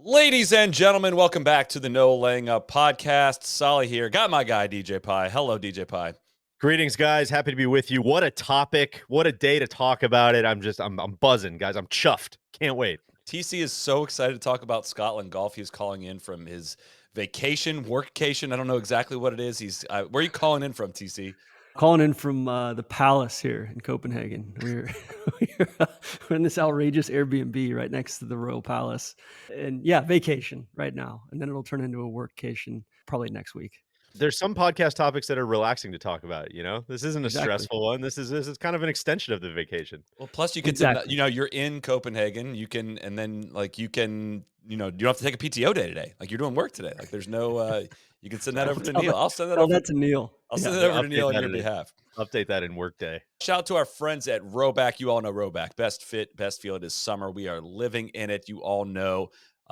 Ladies and gentlemen, welcome back to the No Laying Up podcast. Soly here. Got my guy, DJ Pie. Hello, DJ Pie. Greetings, guys. Happy to be with you. What a topic. What a day to talk about it. I'm buzzing, guys. I'm chuffed. Can't wait. TC is so excited to talk about Scotland golf. He's calling in from his vacation, workcation. I don't know exactly what it is. Where are you calling in from, TC? Calling in from the Palace here in Copenhagen. We're in this outrageous Airbnb right next to the Royal Palace. And yeah, vacation right now. And then it'll turn into a workcation probably next week. There's some podcast topics that are relaxing to talk about, you know? This isn't a Exactly. stressful one. This is kind of an extension of the vacation. Well, plus you get Exactly. to, you're in Copenhagen. You can, and then you don't have to take a PTO day today. Like you're doing work today. Like there's no, you can send that over to Neil. I'll send that Tell over. that to Neil. I'll send Yeah. that over to Update Neil on that your in- behalf. Update that in Workday. Shout out to our friends at Rhoback. You all know Rhoback. Best fit, best feel. It is summer. We are living in it. You all know.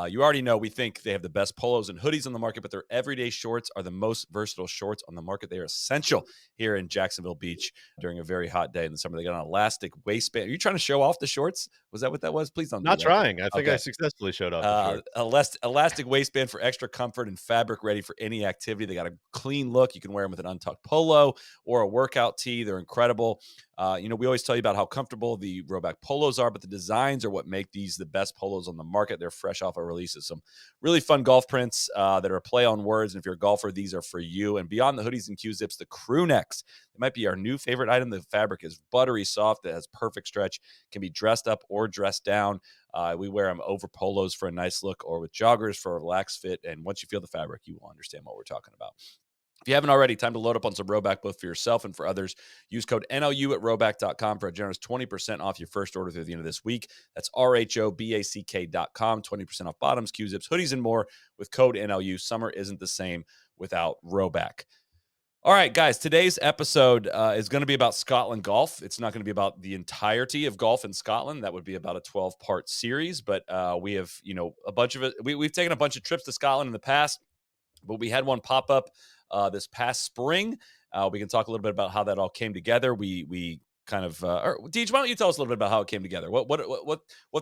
You already know we think they have the best polos and hoodies on the market, but their everyday shorts are the most versatile shorts on the market. They are essential here in Jacksonville Beach during a very hot day in the summer. They got an elastic waistband. Are you trying to show off the shorts? Was that what that was? Please don't Not do that. trying. I think I Okay. successfully showed off the short. Elastic waistband for extra comfort and fabric ready for any activity. They got a clean look. You can wear them with an untucked polo or a workout tee. They're incredible. We always tell you about how comfortable the Rhoback polos are, but the designs are what make these the best polos on the market. They're fresh off of releases. Some really fun golf prints that are a play on words. And if you're a golfer, these are for you. And beyond the hoodies and Q-zips, the crew necks. It might be our new favorite item. The fabric is buttery soft. It has perfect stretch. Can be dressed up or dressed down. We wear them over polos for a nice look or with joggers for a relaxed fit. And once you feel the fabric, you will understand what we're talking about. If you haven't already, time to load up on some Rhoback, both for yourself and for others. Use code NLU at Rhoback.com for a generous 20% off your first order through the end of this week. That's RHOBACK.com, 20% off bottoms, Q-zips, hoodies, and more with code NLU. Summer isn't the same without Rhoback. All right, guys, today's episode is going to be about Scotland golf. It's not going to be about the entirety of golf in Scotland. That would be about a 12-part series, but we have, a bunch of it. We've taken a bunch of trips to Scotland in the past, but we had one pop up this past spring. We can talk a little bit about how that all came together. We kind of, Deej, why don't you tell us a little bit about how it came together? What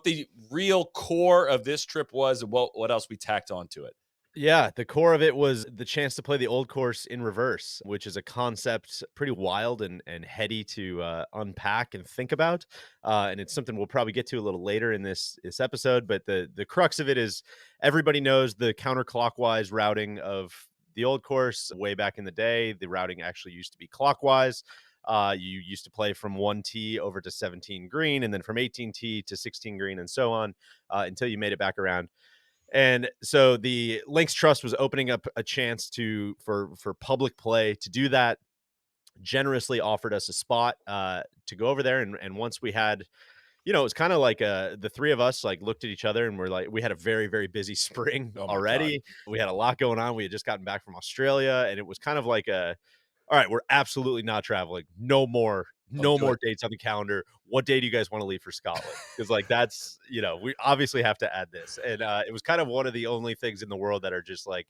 the real core of this trip was, and what else we tacked onto it. Yeah, the core of it was the chance to play the old course in reverse, which is a concept pretty wild and heady to unpack and think about. And it's something we'll probably get to a little later in this episode. But the crux of it is everybody knows the counterclockwise routing of the old course. Way back in the day, the routing actually used to be clockwise. You used to play from 1 tee over to 17 green, and then from 18 tee to 16 green, and so on until you made it back around. And so the Links Trust was opening up a chance for public play to do that. Generously offered us a spot to go over there, and once we had, it was kind of like the three of us like looked at each other and we're like, we had a very, very busy spring already. We had a lot going on. We had just gotten back from Australia, and it was kind of like all right, we're absolutely not traveling. No more dates on the calendar. What day do you guys want to leave for Scotland? Because that's, we obviously have to add this. And it was kind of one of the only things in the world that are just like,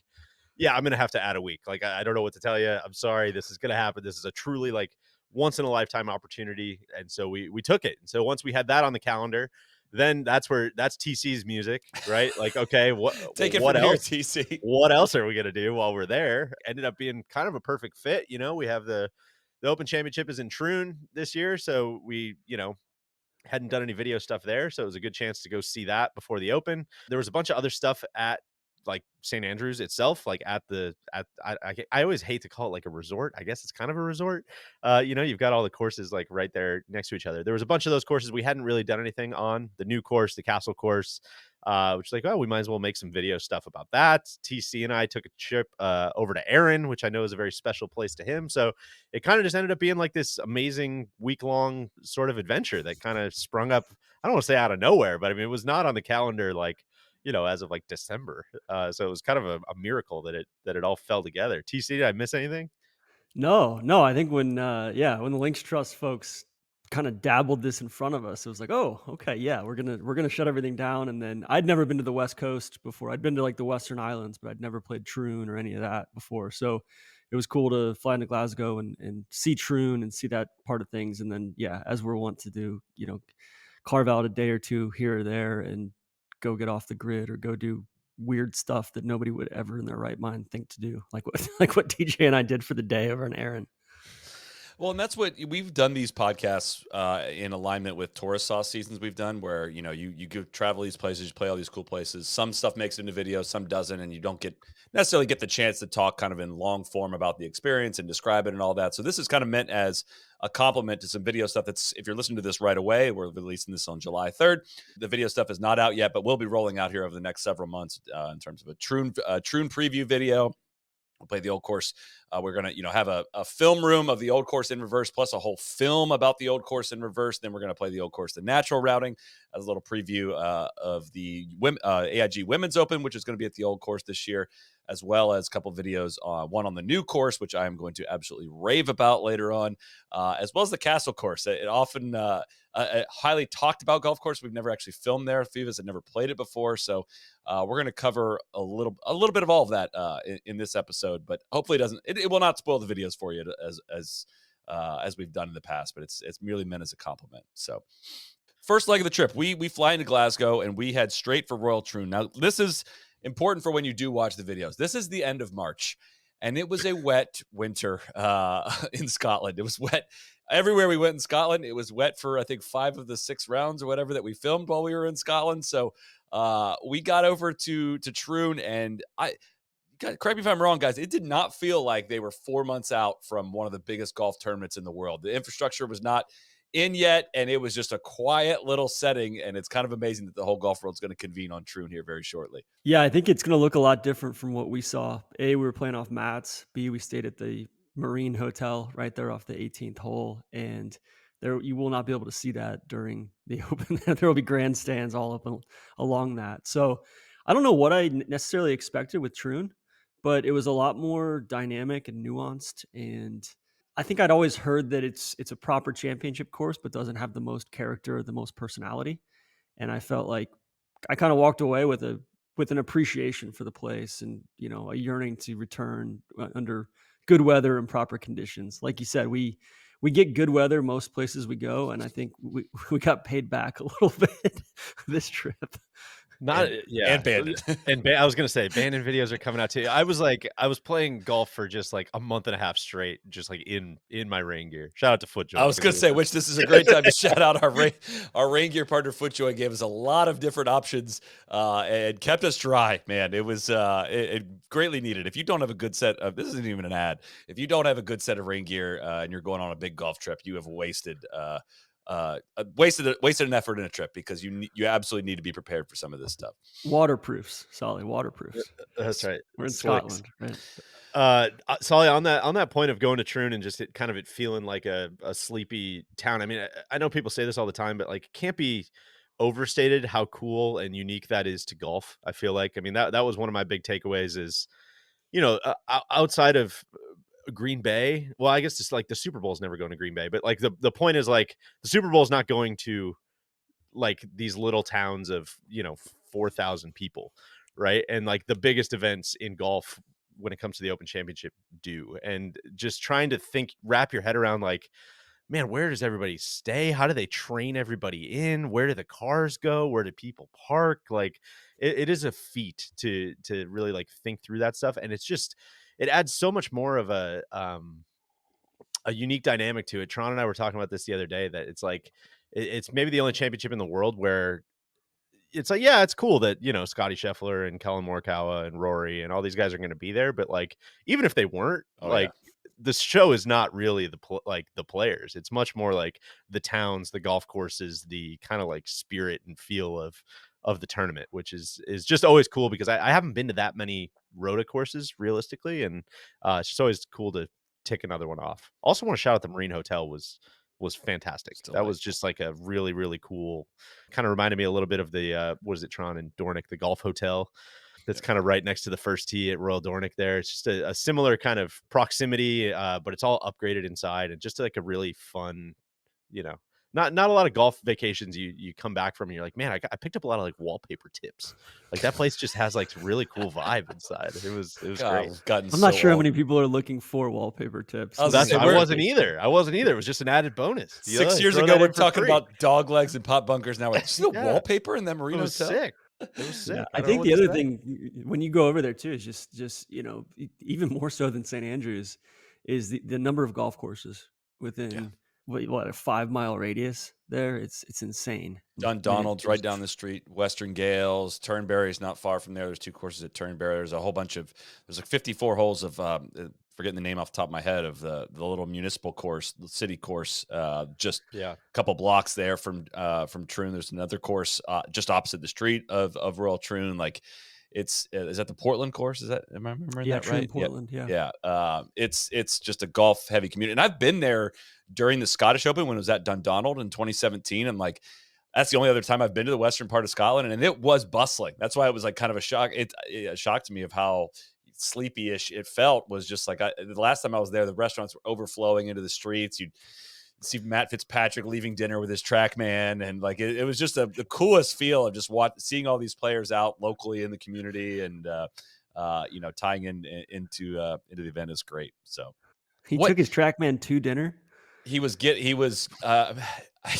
yeah, I'm going to have to add a week. Like, I don't know what to tell you. I'm sorry. This is going to happen. This is a truly like once in a lifetime opportunity. And so we took it. And so once we had that on the calendar, then that's TC's music, right? Like, okay, Take it what from else? here, TC. What else are we going to do while we're there? Ended up being kind of a perfect fit. We have the Open Championship is in Troon this year. So we, hadn't done any video stuff there. So it was a good chance to go see that before the Open. There was a bunch of other stuff at like St. Andrews itself, like I always hate to call it like a resort. I guess it's kind of a resort. You've got all the courses like right there next to each other. There was a bunch of those courses we hadn't really done anything on. The new course, the Castle course, which is like, oh, we might as well make some video stuff about that. TC and I took a trip over to Erin, which I know is a very special place to him. So it kind of just ended up being like this amazing week-long sort of adventure that kind of sprung up. I don't want to say out of nowhere, but I mean, it was not on the calendar like, as of like December. So it was kind of a miracle that it all fell together. TC, did I miss anything? No. I think when the Links Trust folks kind of dabbled this in front of us, it was like, oh, okay, yeah, we're gonna shut everything down. And then I'd never been to the West Coast before. I'd been to like the Western Islands, but I'd never played Troon or any of that before. So it was cool to fly into Glasgow and see Troon and see that part of things. And then as we're wont to do, carve out a day or two here or there and go get off the grid or go do weird stuff that nobody would ever in their right mind think to do, like what like what DJ and I did for the day over an errand. Well, and that's what we've done these podcasts in alignment with tourist sauce seasons we've done, where you go travel these places, you play all these cool places. Some stuff makes it into video, some doesn't, and you don't get necessarily get the chance to talk kind of in long form about the experience and describe it and all that. So this is kind of meant as a complement to some video stuff that's, if you're listening to this right away, we're releasing this on July 3rd. The video stuff is not out yet, but we'll be rolling out here over the next several months in terms of a Troon preview video. We'll play the old course. We're going to, have a film room of the old course in reverse, plus a whole film about the old course in reverse. Then we're going to play the old course, the natural routing, as a little preview of the AIG Women's Open, which is going to be at the old course this year, as well as a couple videos, one on the new course, which I am going to absolutely rave about later on, as well as the castle course. It often a highly talked about golf course. We've never actually filmed there. A few of us had never played it before, so we're going to cover a little bit of all of that in this episode. But hopefully, it will not spoil the videos for you as we've done in the past. But it's merely meant as a compliment. So, first leg of the trip, we fly into Glasgow and we head straight for Royal Troon. Now, this is important for when you do watch the videos. This is the end of March, and it was a wet winter in Scotland. It was wet everywhere we went in Scotland. It was wet for, I think, 5 of the 6 rounds or whatever that we filmed while we were in Scotland. So we got over to Troon, and correct me if I'm wrong, guys, it did not feel like they were 4 months out from one of the biggest golf tournaments in the world. The infrastructure was not in yet, and it was just a quiet little setting, and it's kind of amazing that the whole golf world is going to convene on Troon here very shortly. Yeah, I think it's going to look a lot different from what we saw. A, we were playing off mats. B, we stayed at the Marine Hotel right there off the 18th hole, and there you will not be able to see that during the Open. There will be grandstands all up along that. So I don't know what I necessarily expected with Troon, but it was a lot more dynamic and nuanced. And I think I'd always heard that it's a proper championship course, but doesn't have the most character or the most personality. And I felt like I kind of walked away with an appreciation for the place, and a yearning to return under good weather and proper conditions. Like you said, we get good weather most places we go, and I think we got paid back a little bit this trip. And banded. I was gonna say banded videos are coming out too. I was playing golf for just like a month and a half straight, just like in my rain gear. Shout out to FootJoy. I was gonna say, which this is a great time to shout out our rain gear partner FootJoy. Gave us a lot of different options and kept us dry. Man, it was it greatly needed. If you don't have a good set of, this isn't even an ad, if you don't have a good set of rain gear and you're going on a big golf trip, you have wasted an effort in a trip, because you absolutely need to be prepared for some of this stuff. Waterproofs, Soly, waterproofs. That's right. We're in Slicks. Scotland, right? Soly, on that point of going to Troon and just it feeling like a sleepy town. I mean, I know people say this all the time, but like, it can't be overstated how cool and unique that is to golf. I feel like, I mean, that was one of my big takeaways is, outside of Green Bay. Well, I guess it's like the Super Bowl is never going to Green Bay, but like the point is, like, the Super Bowl is not going to like these little towns of 4,000 people, right? And like the biggest events in golf when it comes to the Open Championship do, and just trying to wrap your head around, like, man, where does everybody stay? How do they train everybody in? Where do the cars go? Where do people park? Like, it is a feat to really like think through that stuff, and it adds so much more of a unique dynamic to it. Tron and I were talking about this the other day, that it's like it's maybe the only championship in the world where it's like, yeah, it's cool that Scotty Scheffler and Kellen Morikawa and Rory and all these guys are going to be there, but like, even if they weren't, the show is not really the players. It's much more like the towns, the golf courses, the kind of like spirit and feel of the tournament, which is just always cool, because I haven't been to that many Rota courses realistically, and it's just always cool to tick another one off. Also want to shout out the Marine Hotel was fantastic. That was just like a really, really cool, kind of reminded me a little bit of the what is it, Tron and Dornick, the golf hotel that's kind of right next to the first tee at Royal Dornick there. It's just a similar kind of proximity, but it's all upgraded inside, and just like a really fun, not a lot of golf vacations you come back from and you're like, man, I picked up a lot of like wallpaper tips. Like, that place just has like really cool vibe inside. It was great. I'm not sure how many people are looking for wallpaper tips. I wasn't either. It was just an added bonus. 6 years ago, we're talking about dog legs and pot bunkers. Now it's still wallpaper in that Marine Hotel. Sick. It was Yeah, sick. I I don't know think what the to other say. thing when you go over there too is just even more so than St. Andrews is the number of golf courses Yeah. within what a 5 mile radius there. It's insane. I mean, Dundonald's right down the street. Western Gales, Turnberry's not far from there. There's 2 courses at Turnberry. There's a whole bunch of there's like 54 holes of forgetting the name off the top of my head of the little municipal course, the city course, just Yeah. a couple blocks there from Troon. There's another course just opposite the street of Royal Troon. Like it's is that the Portland course? Is that am I remembering yeah, that Troon, right? Yeah. Portland. Yeah, Yeah, it's just a golf heavy community, and I've been there during the Scottish Open when it was at Dundonald in 2017. And like that's the only other time I've been to the western part of Scotland, and it was bustling. That's why it was like kind of a shock. A shock to me of how sleepy-ish it felt. Was just like the last time I was there, the restaurants were overflowing into the streets. You'd see Matt Fitzpatrick leaving dinner with his TrackMan, and like it was just the coolest feel of just seeing all these players out locally in the community, and tying into the event is great. So he what took his TrackMan to dinner. he was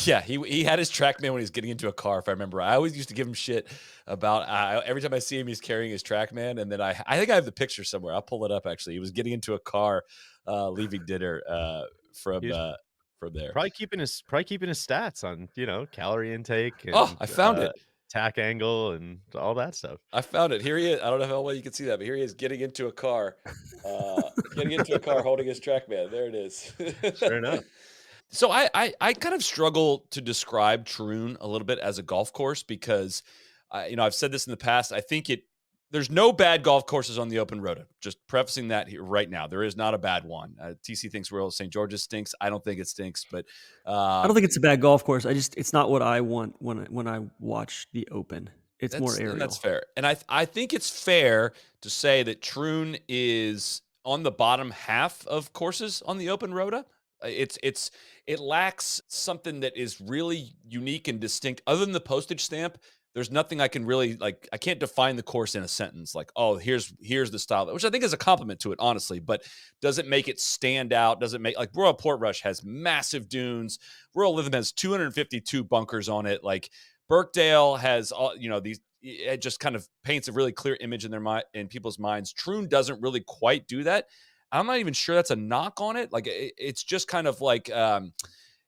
yeah, he had his TrackMan when he was getting into a car, if I remember. I always used to give him shit about every time I see him, he's carrying his TrackMan, and then I think I have the picture somewhere. I'll pull it up. Actually, he was getting into a car, leaving dinner He was from there. probably keeping his stats on, calorie intake Oh, and I found it. tack angle and all that stuff. I found it. Here he is. I don't know how well you can see that, but here he is getting into a car, holding his TrackMan. There it is. Sure enough. So I kind of struggle to describe Troon a little bit as a golf course because I've said this in the past. I think there's no bad golf courses on the open road. Just prefacing that here right now, there is not a bad one. TC thinks Royal St. George's stinks. I don't think it stinks, but I don't think it's a bad golf course. It's not what I want when I watch the Open. It's more that's aerial. fair. And I think it's fair to say that Troon is on the bottom half of courses on the open rota. It lacks something that is really unique and distinct. Other than the postage stamp, there's nothing I can really like. I can't define the course in a sentence. Like, oh, here's the style, which I think is a compliment to it, honestly. But doesn't make it stand out. Doesn't make like Royal Portrush has massive dunes. Royal Lytham has 252 bunkers on it. Like Birkdale has all these. It just kind of paints a really clear image in in people's minds. Troon doesn't really quite do that. I'm not even sure that's a knock on it. Like it's just kind of like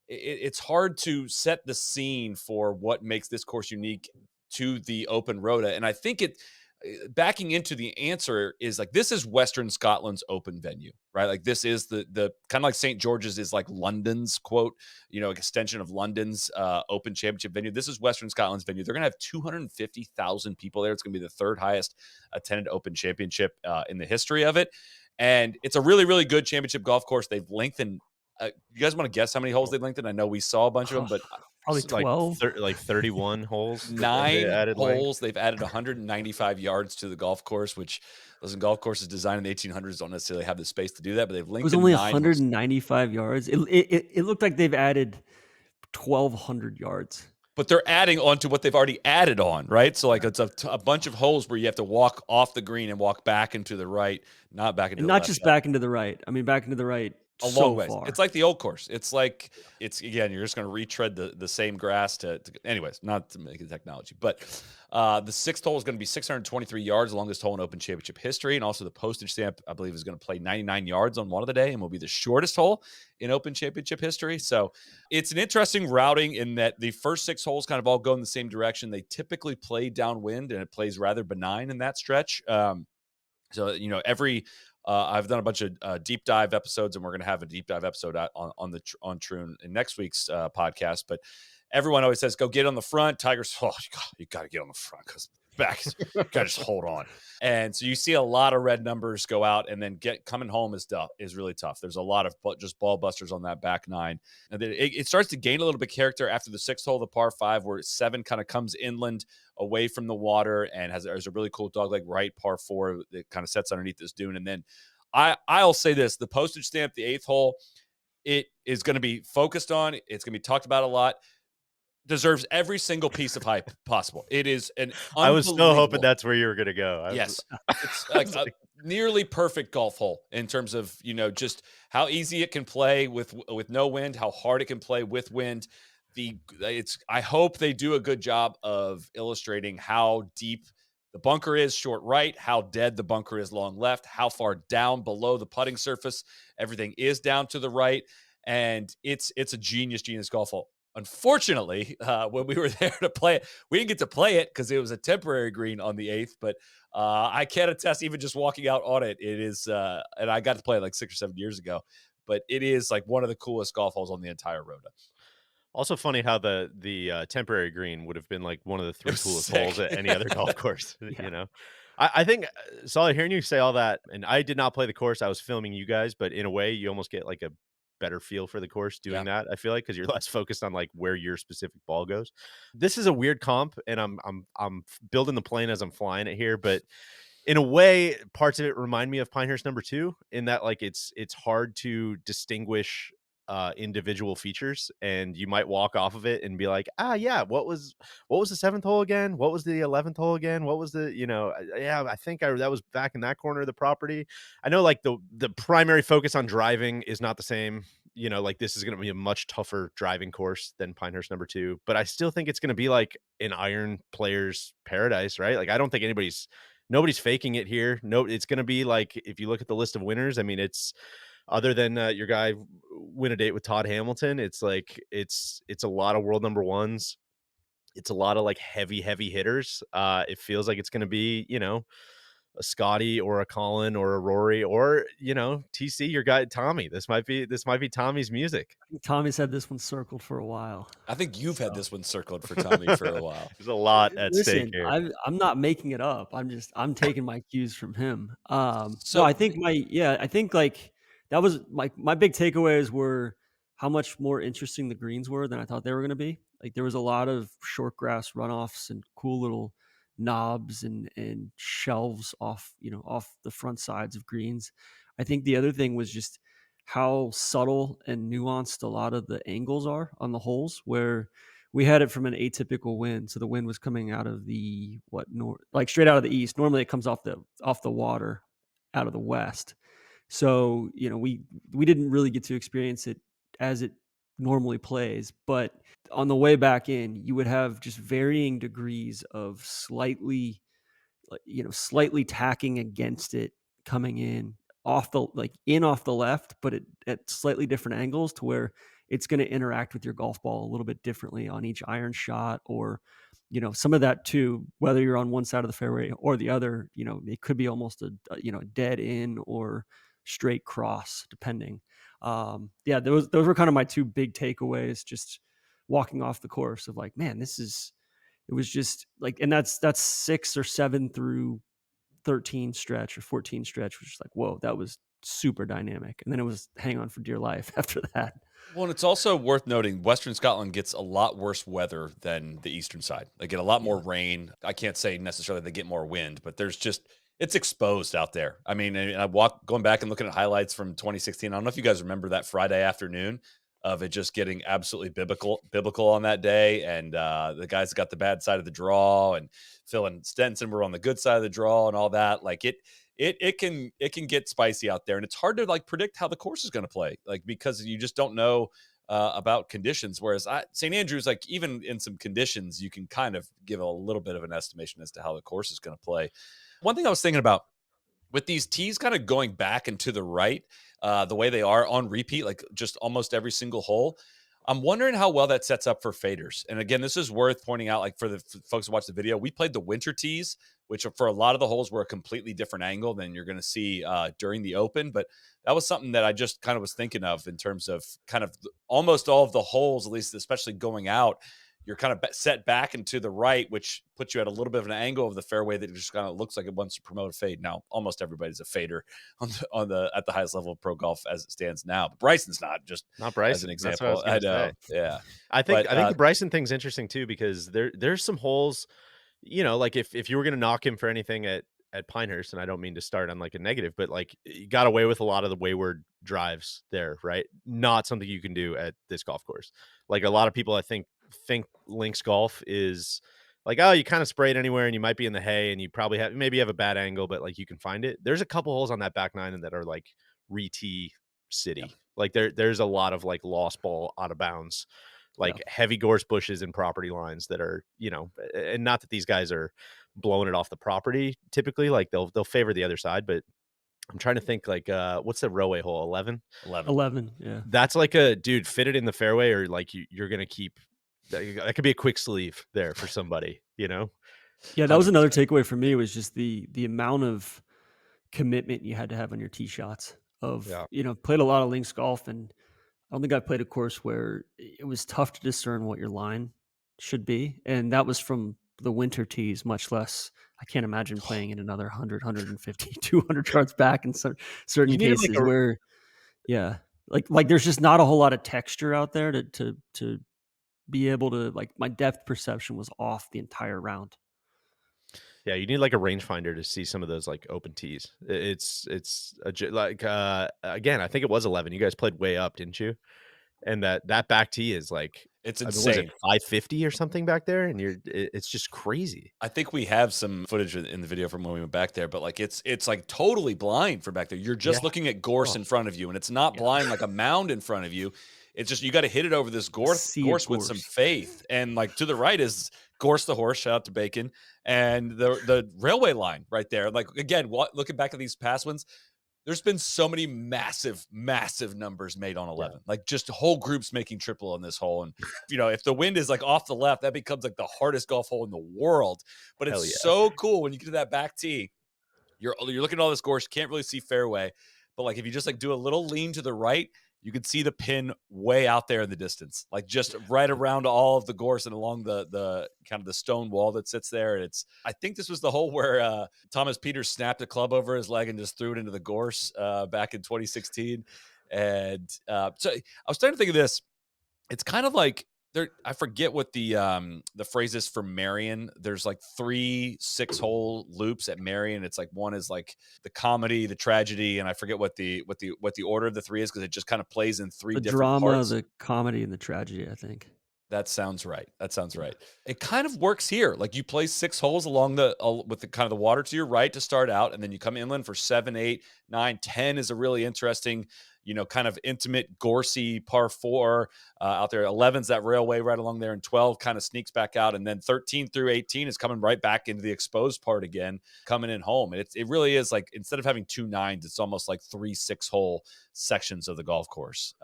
it's hard to set the scene for what makes this course unique to the open rota. And I think backing into the answer is like this is Western Scotland's open venue, right? Like this is the kind of like St. George's is like London's quote, extension of London's open championship venue. This is Western Scotland's venue. They're gonna have 250,000 people there. It's gonna be the third highest attended open championship in the history of it. And it's a really, really good championship golf course. They've lengthened. You guys want to guess how many holes they lengthened? I know we saw a bunch of them, but Probably Like 12. 31 holes. They 9 added length. holes. They've added 195 yards to the golf course, which listen, golf courses designed in the 1800s don't necessarily have the space to do that, but they've It was lengthened only 9 holes. 195 yards. It looked like they've added 1,200 yards. But they're adding on to what they've already added on, right? So like it's a bunch of holes where you have to walk off the green and walk back into the right, not back into And the not left. just back into the right. I mean, back into the right A so long ways. far. It's like the old course. It's like again, you're just going to retread the same grass to anyways, not to make it technology, but the sixth hole is going to be 623 yards, the longest hole in Open Championship history, and also the postage stamp I believe is going to play 99 yards on one of the day and will be the shortest hole in Open Championship history. So it's an interesting routing in that the first 6 holes kind of all go in the same direction. They typically play downwind, and it plays rather benign in that stretch. So every I've done a bunch of deep dive episodes, and we're going to have a deep dive episode on Troon in next week's podcast. But everyone always says, "Go get on the front." Tigers, you got to get on the front because back, you got to just hold on. And so you see a lot of red numbers go out, and then coming home is really tough. There's a lot of just ball busters on that back 9, and then it starts to gain a little bit of character after the 6th hole, the par 5, where 7 kind of comes inland away from the water and there's a really cool dogleg right par 4 that kind of sets underneath this dune. And then I'll say this: the postage stamp, the 8th hole, it is going to be focused on. It's going to be talked about a lot. Deserves every single piece of hype possible. It is an I was so hoping unbelievable. that's where you were gonna go. Yes, it's like a nearly perfect golf hole in terms of just how easy it can play with no wind, how hard it can play with wind. I hope they do a good job of illustrating how deep the bunker is short right, how dead the bunker is long left, how far down below the putting surface everything is down to the right, and it's a genius golf hole. Unfortunately, when we were there to play it, we didn't get to play it because it was a temporary green on the eighth. But I can attest, even just walking out on it, it is, and I got to play it like 6 or 7 years ago. But it is like one of the coolest golf holes on the entire Rhoda. Also funny how the temporary green would have been, like, one of the It 3 was coolest holes sick. at any other golf course, Yeah. you know? I think, Solid, hearing you say all that, and I did not play the course, I was filming you guys, but in a way, you almost get, like, a better feel for the course doing Yeah. that, I feel like, because 'cause you're less focused on, like, where your specific ball goes. This is a weird comp, and I'm building the plane as I'm flying it here, but in a way, parts of it remind me of Pinehurst number 2 in that, like, it's hard to distinguish, individual features, and you might walk off of it and be like, "Ah, yeah, what was the 7th hole again? What was the 11th hole again? What was the" yeah, I think that was back in that corner of the property. I know, like, the primary focus on driving is not the same, like, this is gonna be a much tougher driving course than Pinehurst number 2, but I still think it's gonna be like an iron player's paradise, right? Like, I don't think nobody's faking it here. No, it's going to be like if you look at the list of winners. I mean, it's other than your guy win a date with Todd Hamilton. It's like it's a lot of world number ones. It's a lot of like heavy hitters. It feels like it's going to be a Scotty or a Colin or a Rory or TC your guy Tommy. This might be Tommy's music. Tommy's had this one circled for a while. I think you've had So this one circled for Tommy for a while. There's a lot at stake listen, here. I'm not making it up. I'm taking my cues from him. No, So I think I think like that was my big takeaways were how much more interesting the greens were than I thought they were going to be. Like there was a lot of short grass runoffs and cool little knobs and shelves off the front sides of greens. I think the other thing was just how subtle and nuanced a lot of the angles are on the holes where we had it from an atypical wind. So the wind was coming out of the like straight out of the east. Normally it comes off the water out of the west. So, we didn't really get to experience it as it normally plays, but on the way back in, you would have just varying degrees of slightly tacking against it coming in off the left, but at slightly different angles to where it's going to interact with your golf ball a little bit differently on each iron shot or some of that too, whether you're on one side of the fairway or the other, it could be almost a dead in or straight cross depending. Yeah, those were kind of my two big takeaways just walking off the course of like, man, it was just like, and that's 6 or 7 through 13 stretch or 14 stretch, which is like, whoa, that was super dynamic. And then it was hang on for dear life after that. Well, and it's also worth noting Western Scotland gets a lot worse weather than the eastern side. They get a lot more Yeah. rain. I can't say necessarily they get more wind, but it's exposed out there. I mean, and going back and looking at highlights from 2016. I don't know if you guys remember that Friday afternoon of it just getting absolutely biblical on that day. And the guys got the bad side of the draw, and Phil and Stenson were on the good side of the draw, and all that. Like it can get spicy out there, and it's hard to like predict how the course is going to play, like because you just don't know about conditions. Whereas St. Andrews, like even in some conditions, you can kind of give a little bit of an estimation as to how the course is going to play. One thing I was thinking about with these tees kind of going back and to the right, the way they are on repeat, like just almost every single hole. I'm wondering how well that sets up for faders. And again, this is worth pointing out, like for the folks who watch the video, we played the winter tees, which for a lot of the holes were a completely different angle than you're going to see during the Open. But that was something that I just kind of was thinking of in terms of kind of almost all of the holes, at least especially going out, you're kind of set back and to the right, which puts you at a little bit of an angle of the fairway that just kind of looks like it wants to promote a fade. Now, almost everybody's a fader on the at the highest level of pro golf as it stands now. But Bryson's not, just Not as an Bryson. That's what I was example. I gonna say. know, yeah. I think But I think the Bryson thing's interesting too because there's some holes, like if you were gonna knock him for anything at Pinehurst, and I don't mean to start on like a negative, but like he got away with a lot of the wayward drives there, right? Not something you can do at this golf course. Like a lot of people, I think links golf is like, oh, you kind of spray it anywhere, and you might be in the hay, and you probably maybe you have a bad angle, but like you can find it. There's a couple holes on that back nine that are like re-tee yeah, city. Like there's a lot of like lost ball out of bounds Yeah. like heavy gorse bushes and property lines that are, and not that these guys are blowing it off the property typically, like they'll favor the other side, but I'm trying to think like what's the railway hole, 11? 11. 11. Yeah. That's like a dude, fit it in the fairway, or like you're gonna keep that could be a quick sleeve there for somebody, Yeah. That was another 100%. takeaway for me was just the amount of commitment you had to have on your tee shots of, Yeah. played a lot of links golf, and I don't think I've played a course where it was tough to discern what your line should be. And that was from the winter tees, much less. I can't imagine playing in another 100, 150, 200 yards back in certain You needed like cases a where, yeah, like there's just not a whole lot of texture out there to be able to, like, my depth perception was off the entire round. Yeah, you need like a rangefinder to see some of those like open tees. It's like again, I think it was 11. You guys played way up, didn't you? And that back tee is like, It's I mean, was it insane. 550 or something back there? And it's just crazy. I think we have some footage in the video from when we went back there, but like it's like totally blind from back there. You're Yeah. just looking at gorse Oh, in front of you, and it's not Yeah. blind like a mound in front of you. It's just you got to hit it over this Sea of gorse with some gorse. faith. And like to the right is Gorse the horse, shout out to Bacon, and the railway line right there. Like again, looking back at these past ones, there's been so many massive, massive numbers made on yeah. 11, like just whole groups making triple on this hole. And, if the wind is like off the left, that becomes like the hardest golf hole in the world. But it's Hell yeah. so cool when you get to that back tee, you're looking at all this gorse, you can't really see fairway. But like if you just like do a little lean to the right, you can see the pin way out there in the distance, like just right around all of the gorse and along the kind of the stone wall that sits there. And I think this was the hole where Thomas Peters snapped a club over his leg and just threw it into the gorse back in 2016. And so I was trying to think of this. It's kind of like there. I forget what the phrase is for Marion. There's like 3 6-hole loops at Marion. It's like one is like the comedy, the tragedy, and I forget what the order of the 3 is because it just kind of plays in 3 The different drama, parts. the comedy, and the tragedy, I think. That sounds right. That sounds Yeah. right. It kind of works here. Like you play 6 holes along with the kind of the water to your right to start out, and then you come inland for 7, 8, 9, 10 is a really interesting, kind of intimate, gorsey par 4 out there. 11's that railway right along there, and 12 kind of sneaks back out, and then 13 through 18 is coming right back into the exposed part again, coming in home. And it really is like instead of having 2 9s, it's almost like 3 6-hole sections of the golf course.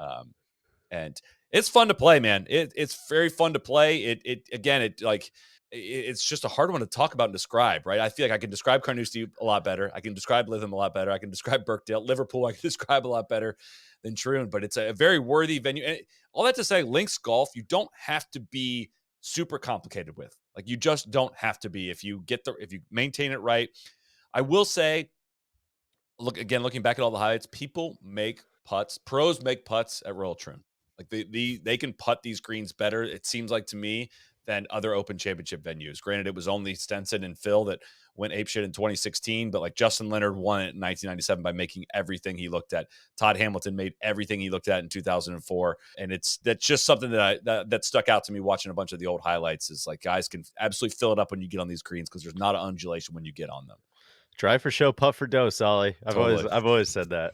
And it's fun to play, man. It's very fun to play. It again, it's just a hard one to talk about and describe, right? I feel like I can describe Carnoustie a lot better. I can describe Lytham a lot better. I can describe Birkdale, Liverpool. I can describe a lot better than Troon, but it's a very worthy venue. And all that to say, links golf, you don't have to be super complicated with. Like you just don't have to be if you maintain it right. I will say, looking back at all the highlights, people make putts. Pros make putts at Royal Troon. Like they can putt these greens better, it seems like to me, than other Open Championship venues. Granted, it was only Stenson and Phil that went apeshit in 2016, but like Justin Leonard won it in 1997 by making everything he looked at. Todd Hamilton made everything he looked at in 2004, and that's just something that stuck out to me watching a bunch of the old highlights. Is like guys can absolutely fill it up when you get on these greens because there's not an undulation when you get on them. Drive for show, putt for dough, Solly. Totally. I've always said that.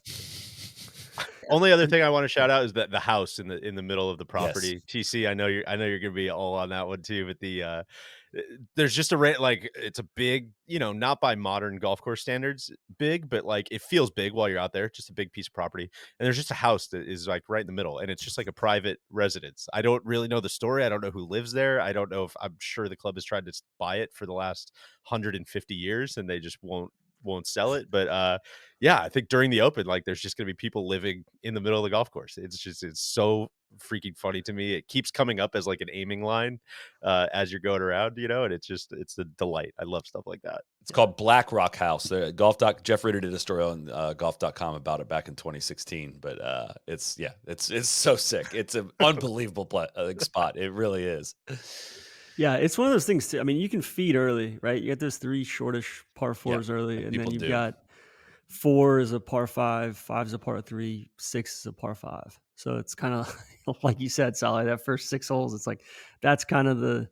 Only other thing I want to shout out is that the house in the middle of the property. Yes. TC, I know you're gonna be all on that one too. But there's just like it's a big, not by modern golf course standards, big, but like it feels big while you're out there. Just a big piece of property, and there's just a house that is like right in the middle, and it's just like a private residence. I don't really know the story. I don't know who lives there. I don't know if I'm sure the club has tried to buy it for the last 150 years, and they just won't sell it. But yeah, I think during the Open, like there's just gonna be people living in the middle of the golf course. It's so freaking funny to me. It keeps coming up as like an aiming line as you're going around, and it's a delight. I love stuff like that. It's called Black Rock House. Jeff Ritter did a story on golf.com about it back in 2016. But it's so sick. It's an unbelievable spot. It really is. Yeah, it's one of those things too. I mean, you can feed early, right? You got those 3 shortish par Yeah, 4s early, and then people you've do. got 4 is a par 5, 5 is a par 3, 6 is a par 5. So it's kind of like you said, Sally, that first 6 holes, it's like that's kind of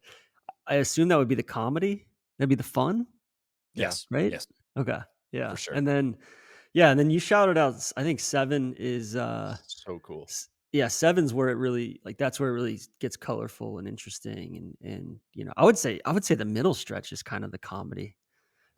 I assume that would be the comedy. That'd be the fun, Yeah. Yes. right? Yes, Okay. Yeah. for sure. And then, yeah, and then you shouted out, I think 7 is So cool. Yeah, seven's where it really like that's where it really gets colorful and interesting, and I would say the middle stretch is kind of the comedy,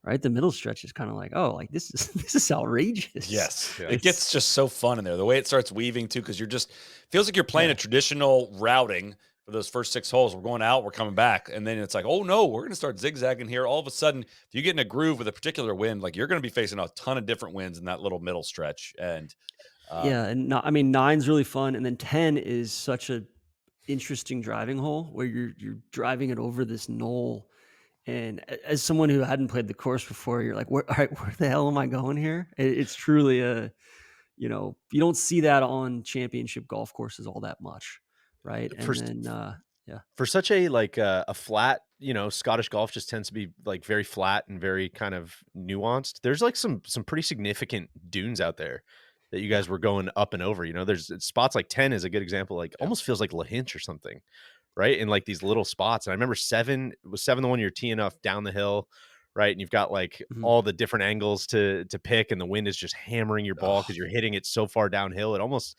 right? The middle stretch is kind of like, oh, like this is this is outrageous. Yes, Yeah. it It's gets just so fun in there. The way it starts weaving too, because you're just feels like you're playing a yeah. traditional routing for those first 6 holes. We're going out, we're coming back, and then it's like, oh no, we're going to start zigzagging here. All of a sudden, if you get in a groove with a particular wind, like you're going to be facing a ton of different winds in that little middle stretch. And Yeah, and I mean, nine's really fun, and then 10 is such a interesting driving hole where you're driving it over this knoll. And as someone who hadn't played the course before, you're like, all right, where the hell am I going here? It's truly you don't see that on championship golf courses all that much, right? For And then, yeah, for such a like a flat, Scottish golf just tends to be like very flat and very kind of nuanced. There's like some pretty significant dunes out there that you yeah, guys were going up and over. There's spots like 10 is a good example, like yeah. almost feels like Lahinch or something, right? In like these little spots. And I remember seven the one you're teeing off down the hill, right? And you've got like mhm. all the different angles to pick, and the wind is just hammering your ball Ugh. because you're hitting it so far downhill. It almost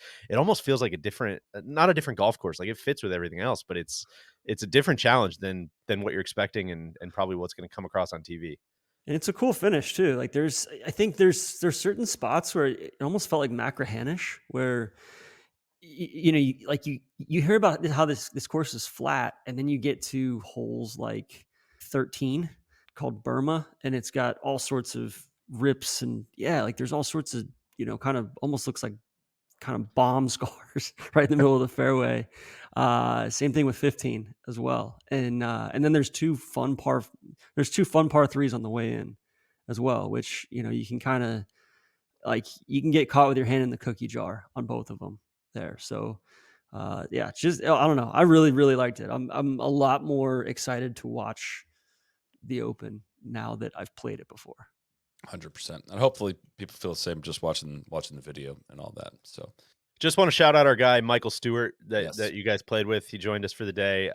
feels like a different, not a different golf course. Like it fits with everything else, but it's a different challenge than what you're expecting, and probably what's going to come across on TV. And it's a cool finish too. Like I think there's certain spots where it almost felt like Macrahanish, where you hear about how this course is flat, and then you get to holes like 13 called Burma, and it's got all sorts of rips, and yeah, like there's all sorts of kind of almost looks like kind of bomb scars right in the middle of the fairway. Same thing with 15 as well, and then there's two fun par threes on the way in as well, which you can kind of like you can get caught with your hand in the cookie jar on both of them there. So yeah, just I don't know. I really really liked it. I'm a lot more excited to watch the Open now that I've played it before. 100%. And hopefully people feel the same just watching the video and all that. So, Just want to shout out our guy Michael Stewart that yes. you guys played with. He joined us for the day.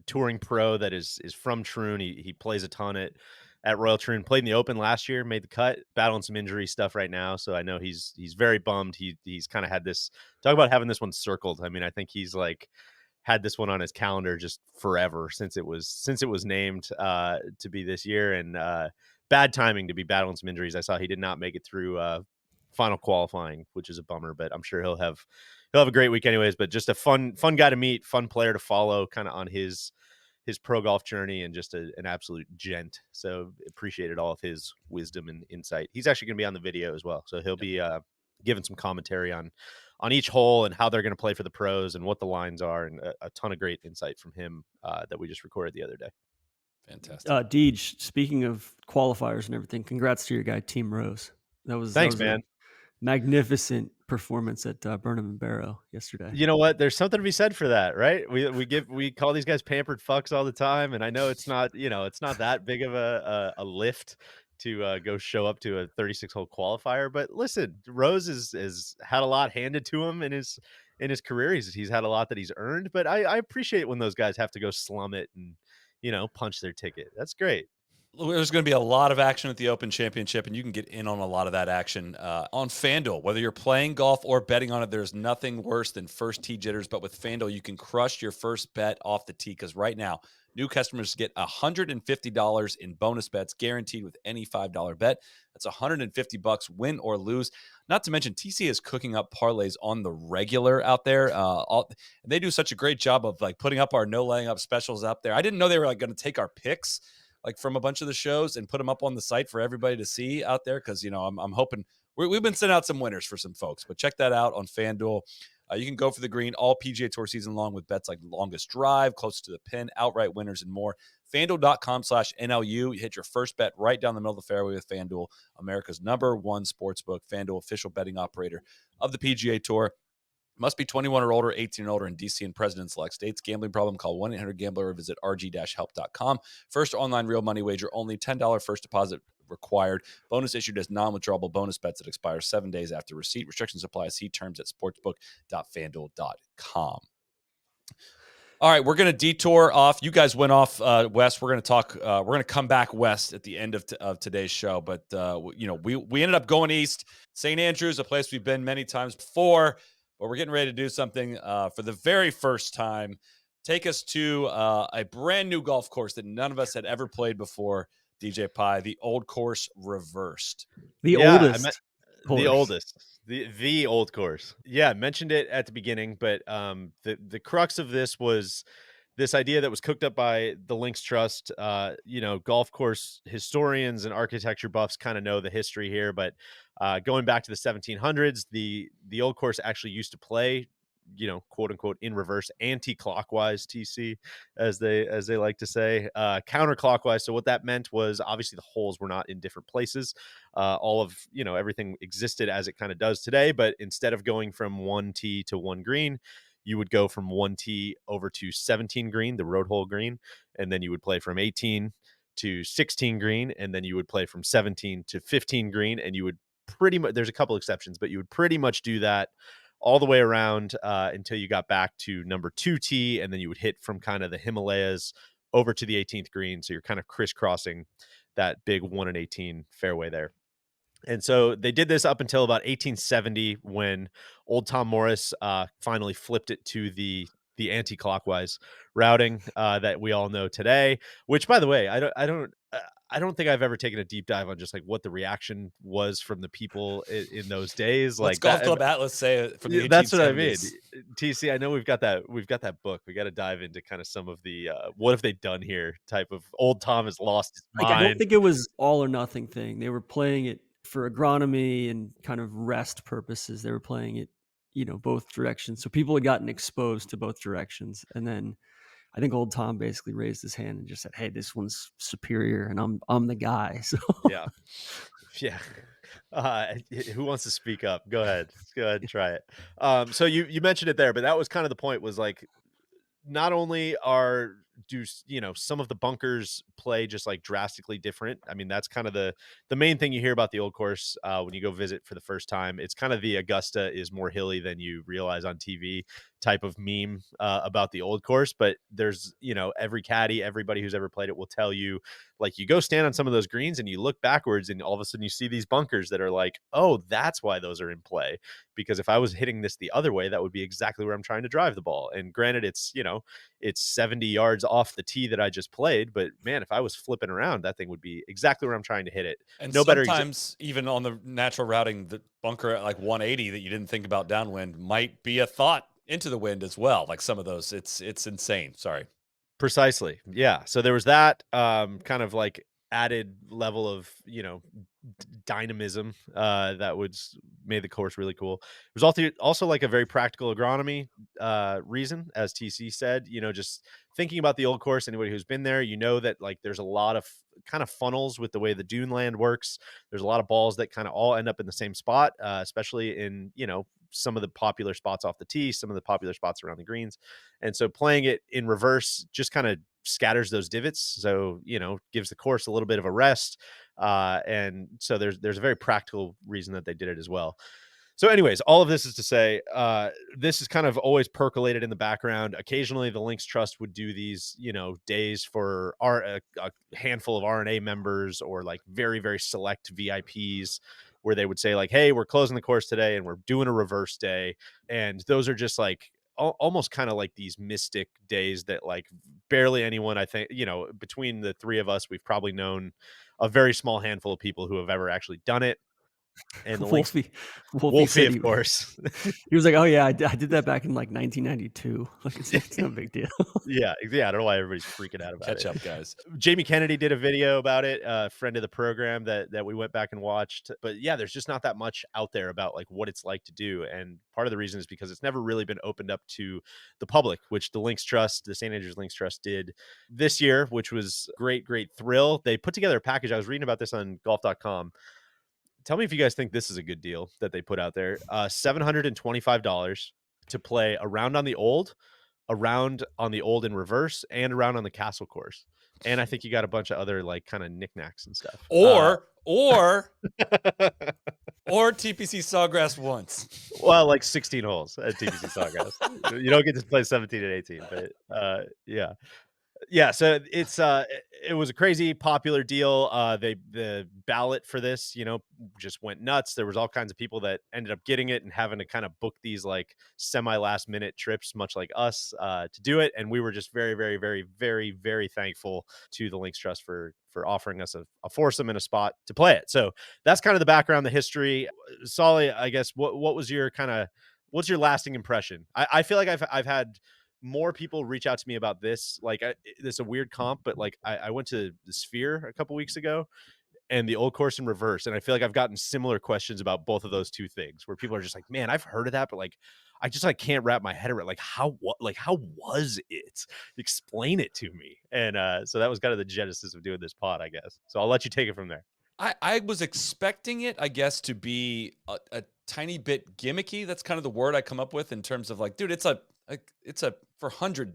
Touring pro that is from Troon. He plays a ton at Royal Troon. Played in the Open last year, made the cut. Battling some injury stuff right now, so I know he's very bummed. He's kind of had this talk about having this one circled. I mean, I think he's like had this one on his calendar just forever since it was named to be this year, and bad timing to be battling some injuries. I saw he did not make it through final qualifying, which is a bummer, but I'm sure he'll have a great week anyways. But just a fun guy to meet, fun player to follow, kind of on his pro golf journey, and just an absolute gent. So appreciated all of his wisdom and insight. He's actually going to be on the video as well, so he'll be giving some commentary on each hole and how they're going to play for the pros and what the lines are, and a ton of great insight from him that we just recorded the other day. Fantastic. Deej, speaking of qualifiers and everything, congrats to your guy Team Rose. That Thanks, was a man. magnificent performance at Burnham and Barrow yesterday. You know what? There's something to be said for that, right? We call these guys pampered fucks all the time, and I know it's not that big of a lift to go show up to a 36 hole qualifier. But listen, Rose is had a lot handed to him in his career. He's had a lot that he's earned, but I appreciate when those guys have to go slum it and punch their ticket. That's great. There's going to be a lot of action at the Open Championship, and you can get in on a lot of that action on FanDuel. Whether you're playing golf or betting on it, there's nothing worse than first tee jitters. But with FanDuel, you can crush your first bet off the tee, because right now, new customers get $150 in bonus bets guaranteed with any $5 bet. That's $150 win or lose. Not to mention, TC is cooking up parlays on the regular out there. And they do such a great job of like putting up our no laying up specials up there. I didn't know they were like going to take our picks like from a bunch of the shows and put them up on the site for everybody to see out there. Cause I'm hoping we've been sending out some winners for some folks, but check that out on FanDuel. You can go for the green all PGA Tour season long with bets like longest drive, close to the pin, outright winners, and more. FanDuel.com/NLU. You hit your first bet right down the middle of the fairway with FanDuel, America's #1 sportsbook. FanDuel, official betting operator of the PGA Tour. Must be 21 or older, 18 and older in DC and President select states. Gambling problem, call 1-800-GAMBLER or visit rg-help.com. First online real money wager, only $10 first deposit required. Bonus issued as non-withdrawable bonus bets that expire 7 days after receipt. Restrictions apply. See terms at sportsbook.fanduel.com. All right, we're going to detour off. You guys went off west. We're going to talk. We're going to come back west at the end of today's show. But we ended up going east. St. Andrews, a place we've been many times before. but we're getting ready to do something for the very first time. Take us to a brand new golf course that none of us had ever played before, DJ Pie, the Old Course Reversed. The Yeah, I meant oldest the course. oldest, the old course. Yeah, mentioned it at the beginning, but the crux of this was this idea that was cooked up by the Links Trust. Golf course historians and architecture buffs kind of know the history here, but going back to the 1700s, the old course actually used to play, quote unquote, in reverse, anti-clockwise, TC, as they like to say, counterclockwise. So what that meant was obviously the holes were not in different places. All of everything existed as it kind of does today, but instead of going from one tee to one green, you would go from one tee over to 17 green, the road hole green, and then you would play from 18 to 16 green, and then you would play from 17 to 15 green, and you would pretty much, there's a couple exceptions, but you would pretty much do that all the way around until you got back to number 2 tee, and then you would hit from kind of the Himalayas over to the 18th green. So you're kind of crisscrossing that big 1 and 18 fairway there. And so they did this up until about 1870 when old Tom Morris finally flipped it to the anti-clockwise routing that we all know today. Which, by the way, I don't think I've ever taken a deep dive on just like what the reaction was from the people in those days. What's Like Golf that, Club Atlas say from the that's what I mean. 1870s? TC, I know we've got that book. We got to dive into kind of some of the what have they done here type of old Tom has lost his Like, I don't mind. think it was all or nothing thing. They were playing it for agronomy and kind of rest purposes. They were playing it, both directions. So people had gotten exposed to both directions. And then I think old Tom basically raised his hand and just said, "Hey, this one's superior, and I'm the guy." So Yeah. Yeah. Who wants to speak up? Go ahead. Go ahead and try it. So you mentioned it there, but that was kind of the point, was like, not only some of the bunkers play just like drastically different. I mean, that's kind of the main thing you hear about the old course when you go visit for the first time. It's kind of the Augusta is more hilly than you realize on TV type of meme about the old course. But there's, every caddy, everybody who's ever played it will tell you, like, you go stand on some of those greens and you look backwards and all of a sudden you see these bunkers that are like, oh, that's why those are in play. Because if I was hitting this the other way, that would be exactly where I'm trying to drive the ball. And granted, it's 70 yards off the tee that I just played, but man, if I was flipping around, that thing would be exactly where I'm trying to hit it. And No better sometimes even on the natural routing, the bunker at like 180 that you didn't think about downwind might be a thought into the wind as well. Like some of those, it's insane. Sorry. Precisely. Yeah. So there was that kind of like added level of, dynamism that made the course really cool. It was also like a very practical agronomy reason, as TC said, just thinking about the old course. Anybody who's been there, that like there's a lot of kind of funnels with the way the dune land works. There's a lot of balls that kind of all end up in the same spot, especially in, some of the popular spots off the tee, some of the popular spots around the greens. And so playing it in reverse just kind of scatters those divots. So, gives the course a little bit of a rest. And so there's a very practical reason that they did it as well. So anyways, all of this is to say, this is kind of always percolated in the background. Occasionally the Links Trust would do these, days for a handful of RNA members or like very, very select VIPs, where they would say like, hey, we're closing the course today and we're doing a reverse day. And those are just like almost kind of like these mystic days that like barely anyone, I think, between the three of us, we've probably known a very small handful of people who have ever actually done it. And the Links Wolfie Wolfie, said of course. he was like, "Oh yeah, I did that back in like 1992. Like it's no big deal." Yeah. I don't know why everybody's freaking out about Catch it. up, guys. Jamie Kennedy did a video about it, a friend of the program that we went back and watched. But yeah, there's just not that much out there about like what it's like to do. And part of the reason is because it's never really been opened up to the public, which the Links Trust, the St. Andrews Links Trust, did this year, which was great thrill. They put together a package. I was reading about this on golf.com. Tell me if you guys think this is a good deal that they put out there. $725 to play a round on the old, a round on the old in reverse, and a round on the castle course. And I think you got a bunch of other like kind of knickknacks and stuff. Or TPC Sawgrass once. Well, like 16 holes at TPC Sawgrass. You don't get to play 17 and 18, but yeah. Yeah, so it was a crazy popular deal. The ballot for this, just went nuts. There was all kinds of people that ended up getting it and having to kind of book these like semi last minute trips, much like us, to do it. And we were just very, very, very, very, very thankful to the Links Trust for offering us a foursome and a spot to play it. So that's kind of the background, the history. Solly, I guess what was your what's your lasting impression? I feel like I've had more people reach out to me about this. Like, this is a weird comp, but like I went to the Sphere a couple weeks ago and the old course in reverse, and I feel like I've gotten similar questions about both of those two things, where people are just like, "Man, I've heard of that, but like, I just like can't wrap my head around like how was it? Explain it to me." And so that was kind of the genesis of doing this pod, I guess. So I'll let you take it from there. I was expecting it, I guess, to be a tiny bit gimmicky. That's kind of the word I come up with in terms of like, dude, it's a for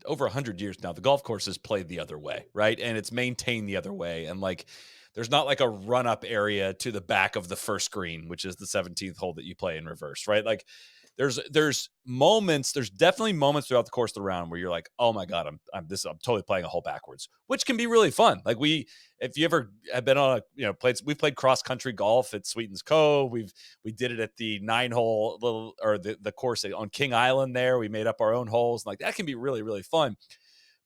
over 100 years now. The golf course is played the other way, right? And it's maintained the other way. And like, there's not like a run up area to the back of the first green, which is the 17th hole that you play in reverse, right? Like, there's definitely moments throughout the course of the round where you're like, oh my god, I'm totally playing a hole backwards, which can be really fun. Like, if you ever have been on we've played cross country golf at Sweetens Cove. We did it at the 9-hole or the course on King Island there. We made up our own holes. Like, that can be really, really fun.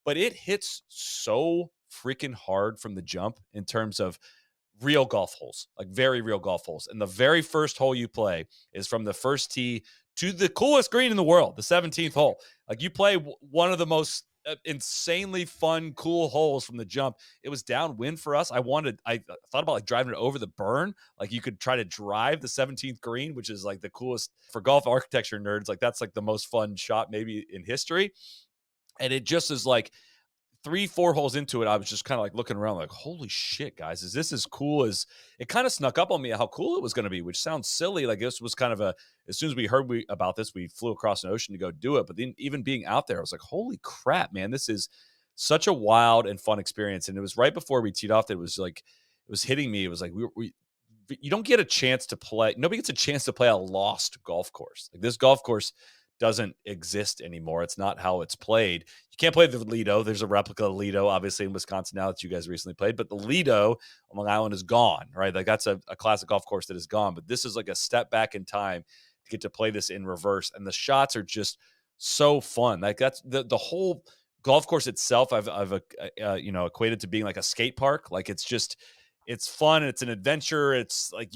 But it hits so freaking hard from the jump in terms of real golf holes, like very real golf holes. And the very first hole you play is from the first tee to the coolest green in the world, the 17th hole. Like, you play one of the most insanely fun, cool holes from the jump. It was downwind for us. I thought about like driving it over the burn. Like, you could try to drive the 17th green, which is like the coolest for golf architecture nerds. Like, that's like the most fun shot maybe in history. And it just is like 3-4 holes into it, I was just kind of like looking around like, holy shit, guys, is this as cool as it kind of snuck up on me how cool it was going to be, which sounds silly. Like, this was kind of as soon as we heard about this, we flew across an ocean to go do it. But then even being out there, I was like, holy crap, man, this is such a wild and fun experience. And it was right before we teed off that it was like, it was hitting me. It was like, you don't get a chance to play. Nobody gets a chance to play a lost golf course. Like, this golf course doesn't exist anymore. It's not how it's played. You can't play the Lido. There's a replica of Lido, obviously, in Wisconsin now that you guys recently played, but the Lido on Long Island is gone, right? Like, that's a classic golf course that is gone, but this is like a step back in time to get to play this in reverse. And the shots are just so fun. Like, that's the whole golf course itself. I've equated to being like a skate park. Like, it's fun. It's an adventure. It's like,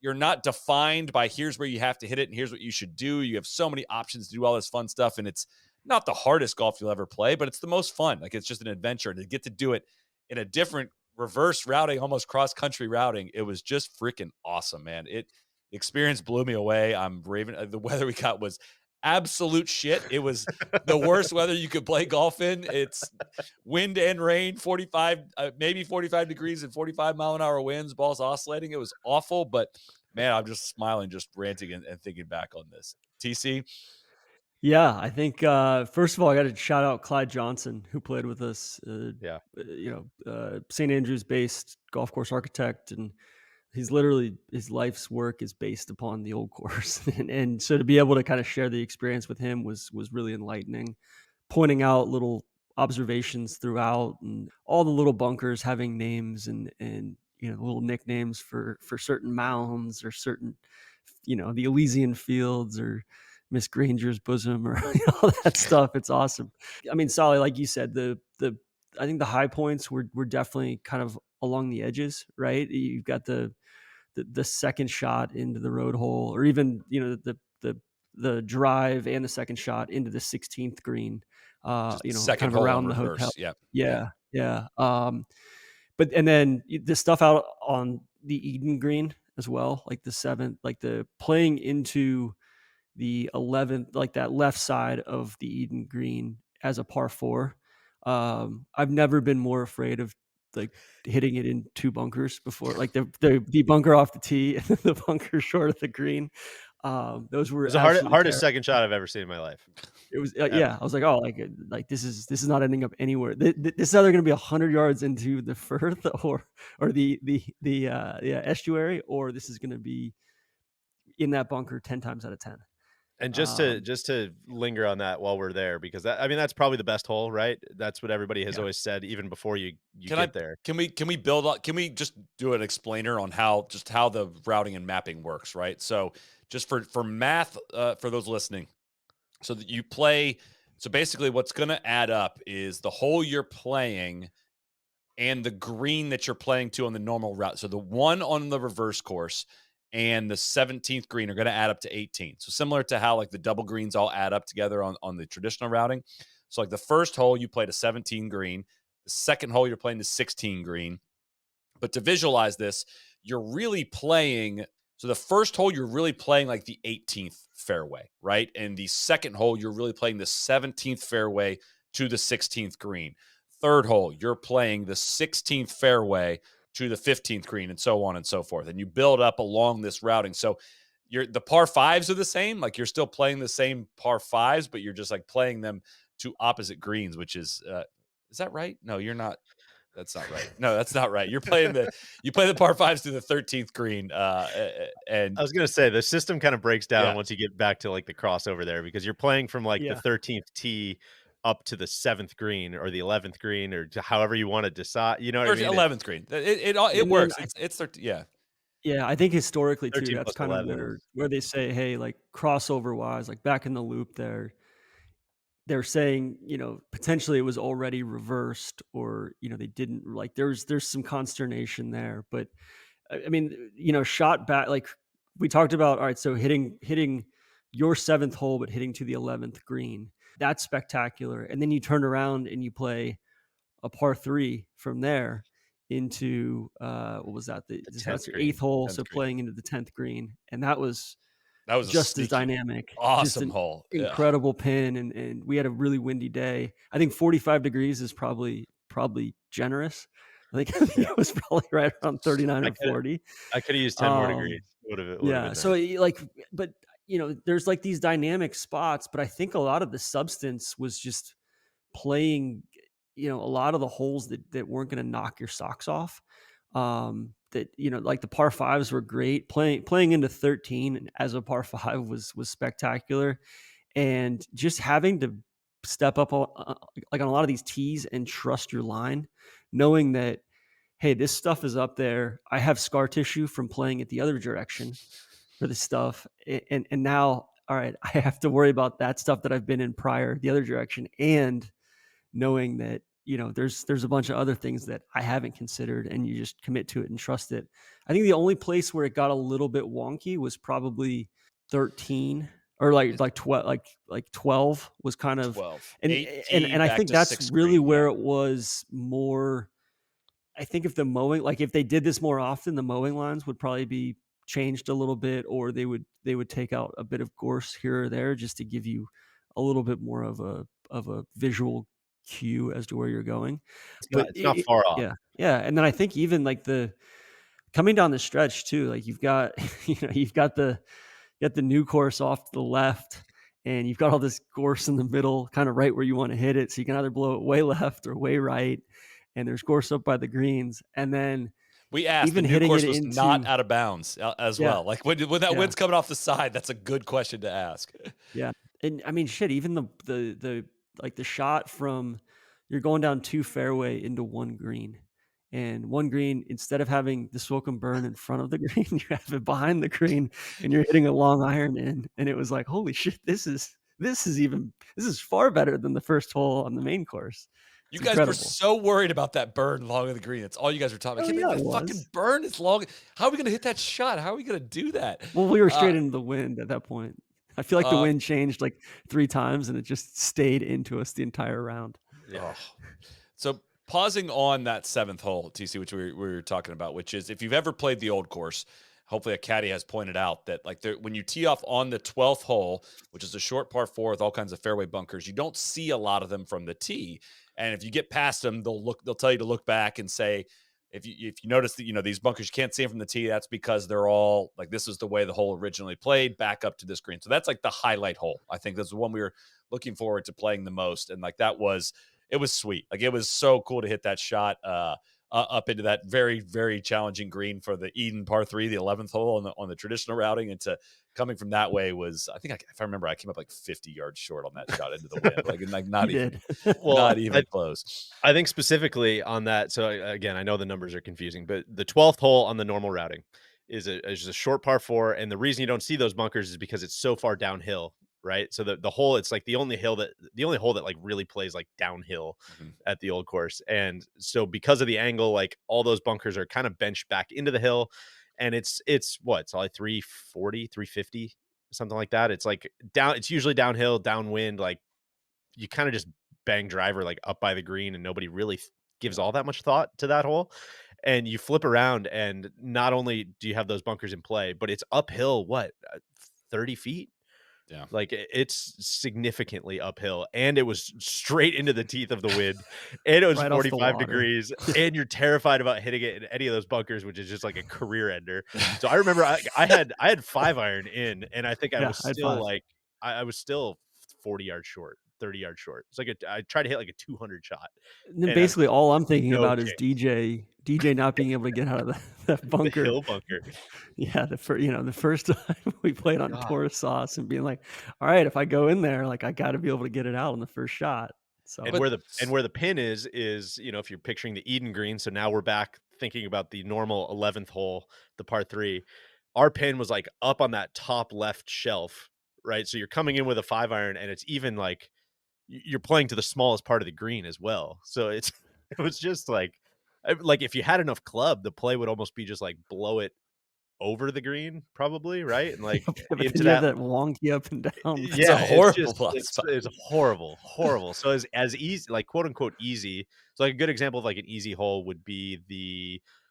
you're not defined by here's where you have to hit it and here's what you should do. You have so many options to do all this fun stuff. And it's not the hardest golf you'll ever play, but it's the most fun. Like, it's just an adventure. And to get to do it in a different reverse routing, almost cross country routing, it was just freaking awesome, man. The experience blew me away. I'm raving. The weather we got was absolute shit. It was the worst weather you could play golf in. It's wind and rain, 45, maybe 45 degrees and 45-mile-an-hour winds, balls oscillating. It was awful, but man, I'm just smiling, just ranting and thinking back on this. TC? Yeah, I think first of all, I got to shout out Clyde Johnson, who played with us. Yeah. St. Andrews based golf course architect, and he's literally his life's work is based upon the old course, and so to be able to kind of share the experience with him was really enlightening. Pointing out little observations throughout, and all the little bunkers having names and little nicknames for certain mounds or certain the Elysian Fields or Miss Granger's bosom or all that stuff. It's awesome. I mean, Solly, like you said, the I think the high points were definitely kind of along the edges, right? You've got the second shot into the road hole, or even the drive and the second shot into the 16th green. Just the Kind second of hole in around the hotel. reverse. Yep. Yep. Yeah, yeah. But and then the stuff out on the Eden green as well, like the seventh, like the playing into the 11th, like that left side of the Eden green as a par four. I've never been more afraid of like hitting it in two bunkers before, like the bunker off the tee and the bunker short of the green. Those It were was the absolutely hardest terrible. second shot I've ever seen in my life. It was Ever. yeah. I was like, oh, like this is not ending up anywhere. This is either going to be 100 yards into the Firth or the estuary, or this is going to be in that bunker 10 times out of 10. And Um, just to linger on that while we're there, because that, I mean, that's probably the best hole, right? That's what everybody has yeah, always said even before you Can I get there. can we build up can we just do an explainer on how the routing and mapping works, right? So just for math for those listening, so that you play so basically what's going to add up is the hole you're playing and the green that you're playing to on the normal route. So the one on the reverse course and the 17th green are going to add up to 18. So similar to how like the double greens all add up together on the traditional routing. So like the first hole you played a 17 green, the second hole you're playing the 16 green. But to visualize this, you're really playing. So the first hole, you're really playing like the 18th fairway, right? And the second hole, you're really playing the 17th fairway to the 16th green. Third hole, you're playing the 16th fairway to the 15th green, and so on and so forth. And you build up along this routing. So the par fives are the same. Like you're still playing the same par fives, but you're just like playing them to opposite greens, which is that right? No, you're not. That's not right. No, that's not right. You play the par fives to the 13th green, and I was gonna say the system kind of breaks down yeah, once you get back to like the crossover there, because you're playing from like the yeah. 13th tee up to the 7th green or the 11th green or however you want to decide. You know what I or mean? 11th green. It And then works. It's 13, yeah. yeah, I think historically too, 13 that's plus kind of 11 is where they say, hey, like crossover wise, like back in the loop there, they're saying, potentially it was already reversed or, they didn't like there's some consternation there. But I mean, shot back like we talked about, all right, so hitting your seventh hole, but hitting to the 11th green. That's spectacular. And then you turn around and you play a par three from there into what was that? the That's 10th your eighth green. hole. 10th So green. playing into the 10th green. And that was That was a just as sneaky, dynamic, just awesome an hole. Yeah. incredible pin. And we had a really windy day. I think 45 degrees is probably generous. I think Yeah. it was probably right around 39 I or could 40. I could have used 10 more degrees. Um, Would have yeah. been So nice. but there's like these dynamic spots, but I think a lot of the substance was just playing, a lot of the holes that weren't going to knock your socks off. That like the par fives were great. Playing into 13 as a par five was spectacular, and just having to step up like on a lot of these tees and trust your line, knowing that hey, this stuff is up there. I have scar tissue from playing it the other direction for this stuff, and now all right, I have to worry about that stuff that I've been in prior the other direction, and knowing that there's a bunch of other things that I haven't considered, and you just commit to it and trust it. I think the only place where it got a little bit wonky was probably 13 or It's like 12, like 12 was kind of 12. and 8T I back think to that's 6th really green. where Yeah. it was more. I think if the mowing, like if they did this more often, the mowing lines would probably be changed a little bit, or they would take out a bit of gorse here or there just to give you a little bit more of a visual cue as to where you're going. But It's not far off. yeah, yeah, and then I think even like the coming down the stretch too, like you've got you've got the new course off to the left, and you've got all this gorse in the middle, kind of right where you want to hit it. So you can either blow it way left or way right. And there's gorse up by the greens. And then We asked, the even new hitting it course was not into out of bounds as yeah, well. Like when that yeah, wind's coming off the side, that's a good question to ask. yeah. And I mean, shit, even the like the shot from you're going down two fairway into one green. And one green, instead of having the smoke and burn in front of the green, you have it behind the green and you're hitting a long iron in. And it was like, holy shit, this is far better than the first hole on the main course. You It's guys were incredible. so worried about that burn long of the green. That's all you guys were talking about. I Oh can't yeah, believe it that fucking was. burn is long. How are we gonna hit that shot? How are we gonna do that? Well, we were Uh, straight into the wind at that point. I feel like the uh, wind changed like 3 times and it just stayed into us the entire round. Yeah. oh. So pausing on that 7th hole, TC, which we were talking about, which is if you've ever played the old course, hopefully a caddy has pointed out that like when you tee off on the 12th hole, which is a short par four with all kinds of fairway bunkers, you don't see a lot of them from the tee. And if you get past them, they'll tell you to look back and say, if you notice that these bunkers you can't see them from the tee, that's because they're all like this is the way the hole originally played back up to this green. So that's like the highlight hole. I think that's the one we were looking forward to playing the most, and like it was sweet. Like it was so cool to hit that shot. up into that very, very challenging green for the Eden par 3, the 11th hole on the traditional routing. And to coming from that way was, I think, if I remember, I came up like 50 yards short on that shot into the wind, like, and like You not even, did. Well, not even close. I think specifically on that. So again, I know the numbers are confusing, but the 12th hole on the normal routing is a short par 4, and the reason you don't see those bunkers is because it's so far downhill, right? So the hole, it's like the only hole that like really plays like downhill Mhm. at the old course, and so because of the angle, like all those bunkers are kind of benched back into the hill, and it's what, it's like 340, 350, something like that. It's like down. It's usually downhill, downwind, like you kind of just bang driver like up by the green, and nobody really gives Yeah. all that much thought to that hole. And you flip around, and not only do you have those bunkers in play, but it's uphill, what, 30 feet? Yeah. Like it's significantly uphill, and it was straight into the teeth of the wind, and it was Right off the 45 water. degrees, and you're terrified about hitting it in any of those bunkers, which is just like a career ender. So I remember I had 5 iron in, and I think I Yeah, was I had still 5. like I was still 40 yards short, 30 yards short. It's like I tried to hit like a 200 shot, And then and I was basically all I'm thinking no about is chance. DJ not being able to get out of that The bunker. hill bunker. Yeah, the first time we played on God. tour sauce and being like, "All right, if I go in there, like, I gotta be able to get it out on the first shot." And So, But where the pin is, if you're picturing the Eden green, so now we're back thinking about the normal 11th hole, the par 3. Our pin was, like, up on that top left shelf, right? So you're coming in with a 5 iron, and it's even, like, you're playing to the smallest part of the green as well. So it's it was just, like, if you had enough club, the play would almost be just, like, blow it over the green probably, right? And, like, but then into you have that. that wonky up and down. that's a Yeah, it's horrible just blind spot. it's horrible, horrible. So as easy, like, quote unquote easy. So like a good example of like an easy hole would be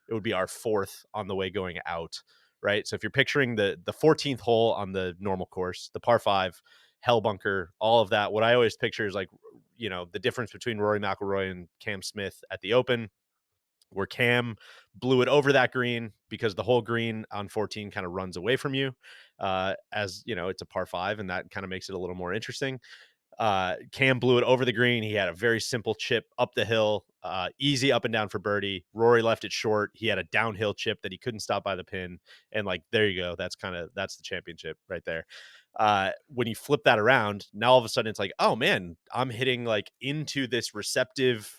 it would be our 4th on the way going out, right? So if you're picturing the 14th hole on the normal course, the par 5, hell bunker, all of that. What I always picture is like, the difference between Rory McIlroy and Cam Smith at the Open, where Cam blew it over that green because the whole green on 14 kind of runs away from you. As you know, it's a par 5, and that kind of makes it a little more interesting. Cam blew it over the green. He had a very simple chip up the hill, easy up and down for birdie. Rory left it short. He had a downhill chip that he couldn't stop by the pin. And like, there you go. That's the championship right there. When you flip that around, now all of a sudden it's like, oh man, I'm hitting like into this receptive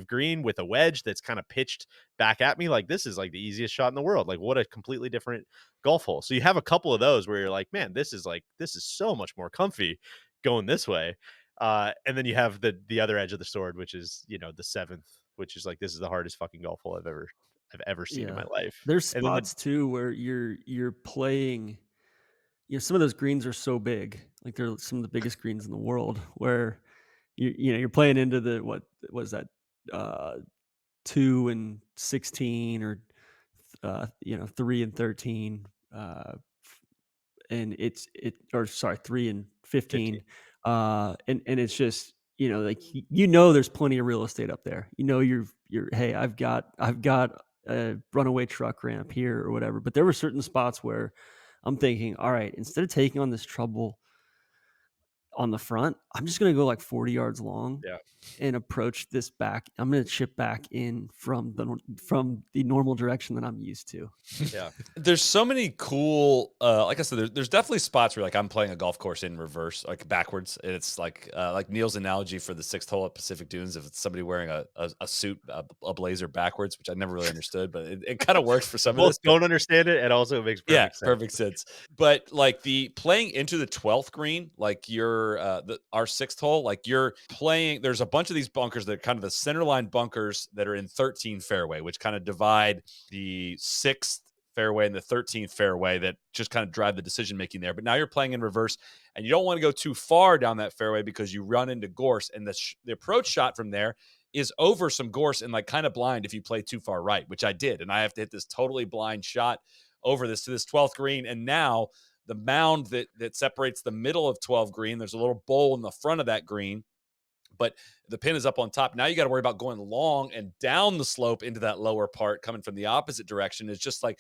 green with a wedge that's kind of pitched back at me. Like, this is like the easiest shot in the world. Like, what a completely different golf hole. So you have a couple of those where you're like, man, this is so much more comfy going this way. And then you have the other edge of the sword, which is, the 7th, which is like, this is the hardest fucking golf hole I've ever seen in my Yeah. life. There's And then spots too where you're playing, some of those greens are so big, like, they're some of the biggest greens in the world, where you're playing into the what was that, uh, 2 and 16, or 3 and 13, and or sorry, 3 and 15. 15, and it's just, like, there's plenty of real estate up there. Hey, I've got a runaway truck ramp here or whatever. But there were certain spots where I'm thinking, all right, instead of taking on this trouble on the front, I'm just gonna go like 40 yards long Yeah. and approach this back. I'm gonna chip back in from the normal direction that I'm used to. Yeah. There's so many cool, like I said, there's definitely spots where like I'm playing a golf course in reverse, like backwards. And it's like Neil's analogy for the 6th hole at Pacific Dunes. If it's somebody wearing a suit, a blazer backwards, which I never really understood, but it kind of works for some of Both this. don't understand it, and also it makes Yeah, perfect sense. perfect sense. But like the playing into the 12th green, like our 6th hole, like you're playing, there's a bunch of these bunkers that are kind of the center line bunkers that are in 13 fairway, which kind of divide the 6th fairway and the 13th fairway, that just kind of drive the decision making there. But now you're playing in reverse, and you don't want to go too far down that fairway because you run into gorse, and the approach shot from there is over some gorse and like kind of blind if you play too far right, which I did. And I have to hit this totally blind shot over this to this 12th green. And now the mound that separates the middle of 12 green, there's a little bowl in the front of that green, but the pin is up on top. Now you got to worry about going long and down the slope into that lower part coming from the opposite direction. It's just like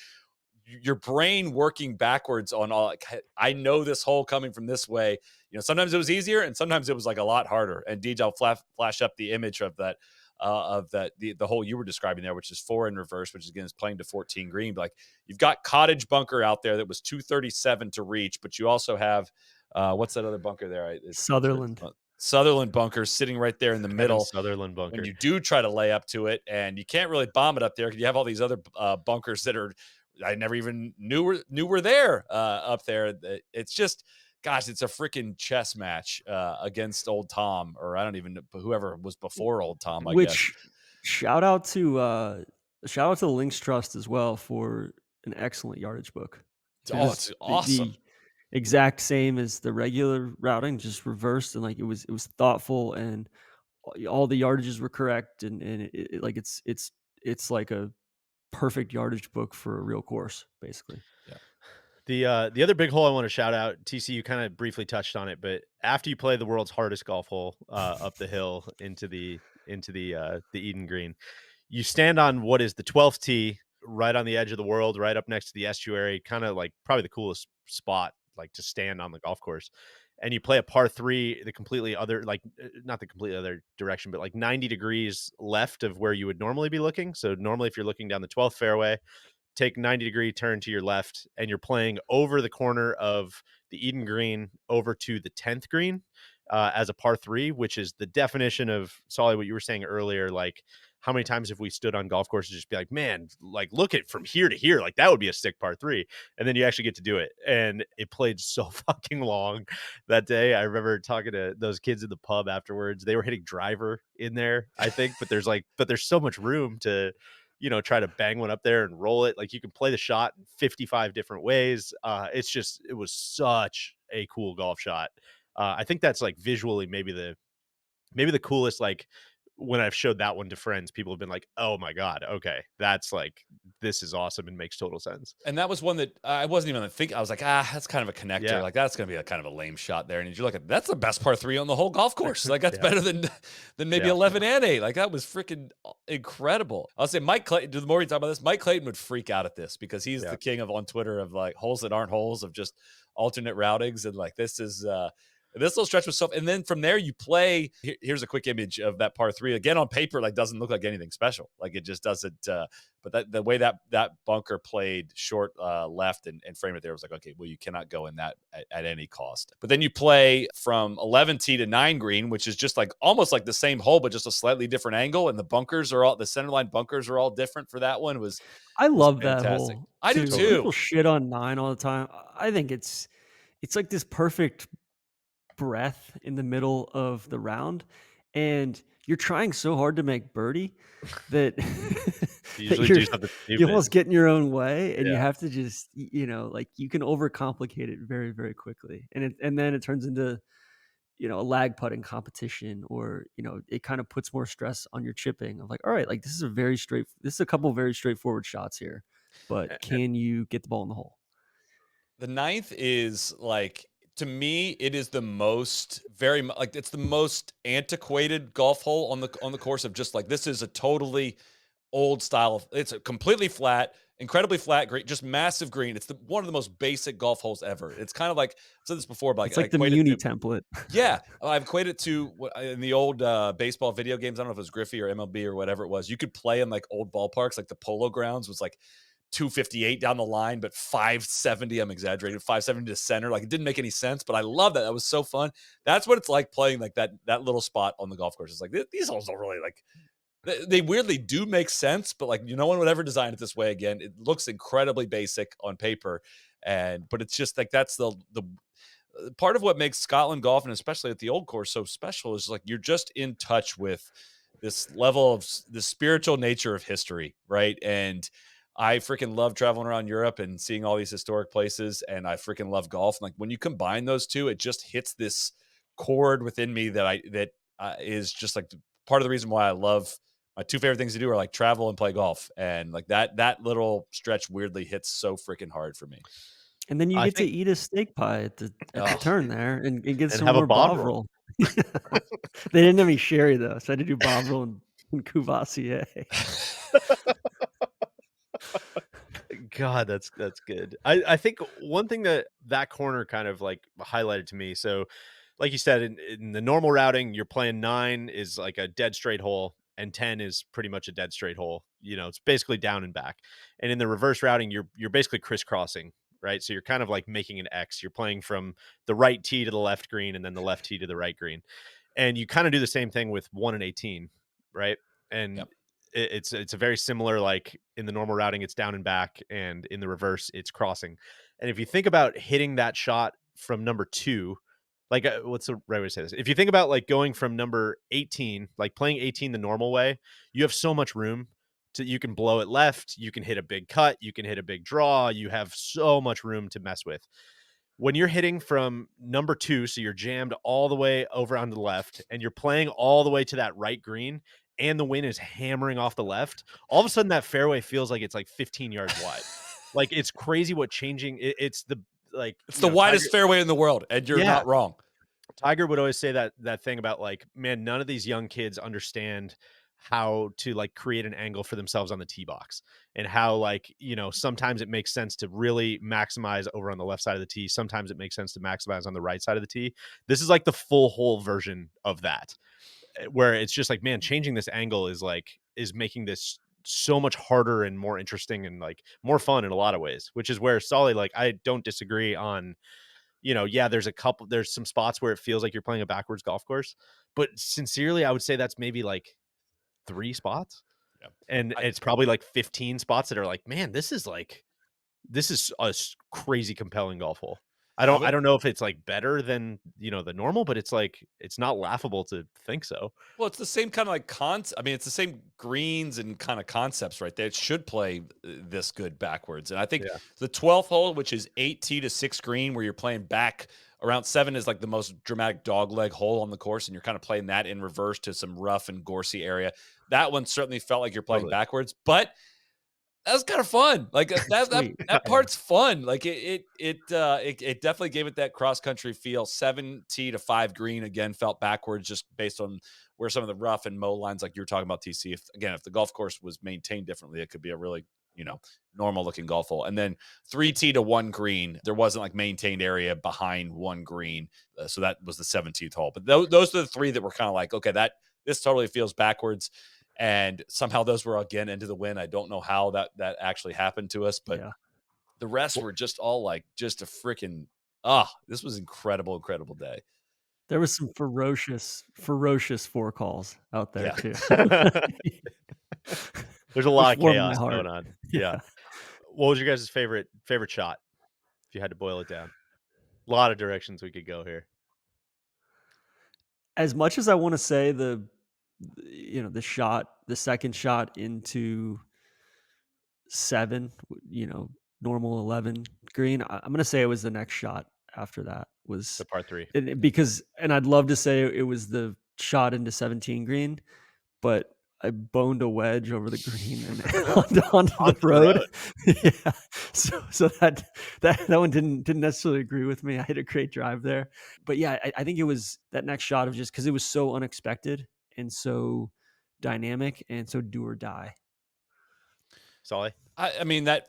your brain working backwards on all, like, I know this hole coming from this way. Sometimes it was easier and sometimes it was like a lot harder. And DJ, I'll flash up the image of that of the hole you were describing there, which is 4 in reverse, which is again is playing to 14 green. But like you've got Cottage Bunker out there that was 237 to reach, but you also have what's that other bunker there? Sutherland. Sutherland bunker sitting right there in the Kevin middle. Sutherland When bunker. you do try to lay up to it, and you can't really bomb it up there because you have all these other bunkers that are I never even knew were there up there. It's just, gosh, it's a freaking chess match against Old Tom, or I don't even know whoever was before Old Tom, I guess. Which shout out to the Links Trust as well for an excellent yardage book. It Oh, was it's the awesome. exact same as the regular routing, just reversed, and like it was thoughtful, and all the yardages were correct, and like it's like a perfect yardage book for a real course, basically. Yeah. The other big hole I want to shout out, TC, you kind of briefly touched on it, but after you play the world's hardest golf hole up the hill into the Eden Green, you stand on what is the 12th tee, right on the edge of the world, right up next to the estuary, kind of like probably the coolest spot like to stand on the golf course. And you play a par three, the completely other, like not the completely other direction, but like 90 degrees left of where you would normally be looking. So normally if you're looking down the 12th fairway, take 90-degree turn to your left, and you're playing over the corner of the Eden Green over to the 10th green as a par three, which is the definition of, Solly, what you were saying earlier. Like, how many times have we stood on golf courses just be like, man, like, look at from here to here, like that would be a sick par three. And then you actually get to do it. And it played so fucking long that day. I remember talking to those kids in the pub afterwards. They were hitting driver in there, I think, but there's so much room to, try to bang one up there and roll it. Like you can play the shot in 55 different ways. It was such a cool golf shot. I think that's like visually maybe the coolest. Like when I've showed that one to friends, people have been like, "Oh my god, okay, that's like this is awesome and makes total sense." And that was one that I wasn't even thinking. I was like, that's kind of a connector. Yeah, Like that's going to be a kind of a lame shot there. And you look at that's the best par three on the whole golf course. Like that's yeah, better than maybe yeah, 11 and 8. Like that was freaking incredible. I'll say Mike Clayton. The more we talk about this, Mike Clayton would freak out at this because he's yeah. the king of on Twitter of like holes that aren't holes, of just alternate routings, and like this little stretch was stuff. And then from there, you play. Here's a quick image of that par three. Again, on paper, like doesn't look like anything special. Like it just doesn't. But the way that bunker played short left and framed it there was like, okay, well, you cannot go in that at any cost. But then you play from 11 tee to 9 green, which is just like almost like the same hole, but just a slightly different angle. And the centerline bunkers are all different for that one. I Was love that fantastic. hole I do too. Totally. People too. shit on 9 all the time. I think it's like this perfect breath in the middle of the round, and you're trying so hard to make birdie that You that usually do something you stupid. almost get in your own way, and you Yeah. have to just like you can overcomplicate it very, very quickly, and then it turns into a lag putting competition, or it kind of puts more stress on your chipping of like, all right, like this is a couple very straightforward shots here, but can you get the ball in the hole? The ninth is like, to me, it is the most like it's the most antiquated golf hole on the course, of just like this is a totally old style. It's a completely flat, incredibly flat green, just massive green. It's one of the most basic golf holes ever. It's kind of like I've said this before, but like It's I like the equate it Muni to, template. yeah, I've equated it to in the old baseball video games. I don't know if it was Griffey or MLB or whatever it was. You could play in like old ballparks, like the Polo Grounds was like 258 down the line, but 570. I'm exaggerating. 570 to center. Like it didn't make any sense, but I love that. That was so fun. That's what it's like playing like that little spot on the golf course. It's like these holes don't really like. They weirdly do make sense, but like no one would ever design it this way again. It looks incredibly basic on paper, but it's just like that's the part of what makes Scotland golf, and especially at the old course, so special is like you're just in touch with this level of the spiritual nature of history, right? And I freaking love traveling around Europe and seeing all these historic places, and I freaking love golf. And like when you combine those two, it just hits this chord within me that is just like part of the reason why I love my two favorite things to do are like travel and play golf, and like that little stretch weirdly hits so freaking hard for me. And then you I get to think eat a steak pie at the Oh, turn there, and get and some have a more Bovril. Bovril. They didn't have any sherry though, so I had to do Bovril and Courvoisier. God, that's good. I think one thing that corner kind of like highlighted to me. So, like you said, in the normal routing, you're playing 9 is like a dead straight hole. and 10 is pretty much a dead straight hole. It's basically down and back. And in the reverse routing, you're basically crisscrossing, right? So you're kind of like making an X. You're playing from the right tee to the left green and then the left tee to the right green. And you kind of do the same thing with 1 and 18, right? And Yep. it's a very similar, like in the normal routing, it's down and back, and in the reverse, it's crossing. And if you think about hitting that shot from number 2, like, what's the right way to say this? If you think about like going from number 18, like playing 18 the normal way, you have so much room you can blow it left, you can hit a big cut, you can hit a big draw, you have so much room to mess with. When you're hitting from number 2, so you're jammed all the way over on the left, and you're playing all the way to that right green, and the wind is hammering off the left, all of a sudden that fairway feels like it's like 15 yards wide. Like, it's crazy what changing it's the like, It's the widest fairway in the world, and you're Yeah. not wrong. Tiger would always say that thing about like, man, none of these young kids understand how to like create an angle for themselves on the tee box, and how like, sometimes it makes sense to really maximize over on the left side of the tee. Sometimes it makes sense to maximize on the right side of the tee. This is like the full hole version of that, where it's just like, man, changing this angle is making this so much harder and more interesting and like more fun in a lot of ways, which is where Solly, like, I don't disagree on, yeah, there's some spots where it feels like you're playing a backwards golf course, but sincerely, I would say that's maybe like 3 spots, Yeah. and it's probably like 15 spots that are like, man, this is a crazy compelling golf hole. I I don't would I don't know if it's like better than, the normal, but it's like, it's not laughable to think so. Well, it's the same kind of like I mean, it's the same greens and kind of concepts right there. It should play this good backwards. And I think Yeah, the 12th hole, which is 8 tee to 6 green, where you're playing back around 7, is like the most dramatic dog leg hole on the course. And you're kind of playing that in reverse to some rough and gorsey area. That one certainly felt like you're playing totally. backwards, but that was kind of fun. Like that that Sweet. that Yeah. part's fun. Like it definitely gave it that cross country feel. 7 tee to 5 green again felt backwards just based on where some of the rough and mow lines, like you were talking about, TC. If the golf course was maintained differently, it could be a really normal looking golf hole. And then 3 tee to 1 green, there wasn't like maintained area behind 1 green, so that was the 17th hole. But those are the 3 that were kind of like, okay, this totally feels backwards. And somehow those were again into the win. I don't know how that actually happened to us, but Yeah. the rest were just all like just a freaking this was incredible day. There was some ferocious four calls out there Yeah. too. There's a Which lot of warmed my chaos going heart. on. Yeah. Yeah. What was your guys' favorite shot, if you had to boil it down? A lot of directions we could go here. As much as I wanna say the second shot into 7, normal 11 green, I'm gonna say it was the next shot after that The was par 3. because and I'd love to say it was the shot into 17 green, but I boned a wedge over the green and onto the Onto the road. road. Yeah. So that one didn't necessarily agree with me. I had a great drive there. But yeah, I think it was that next shot of just because it was so unexpected and so dynamic and so do or die. Solly? I mean that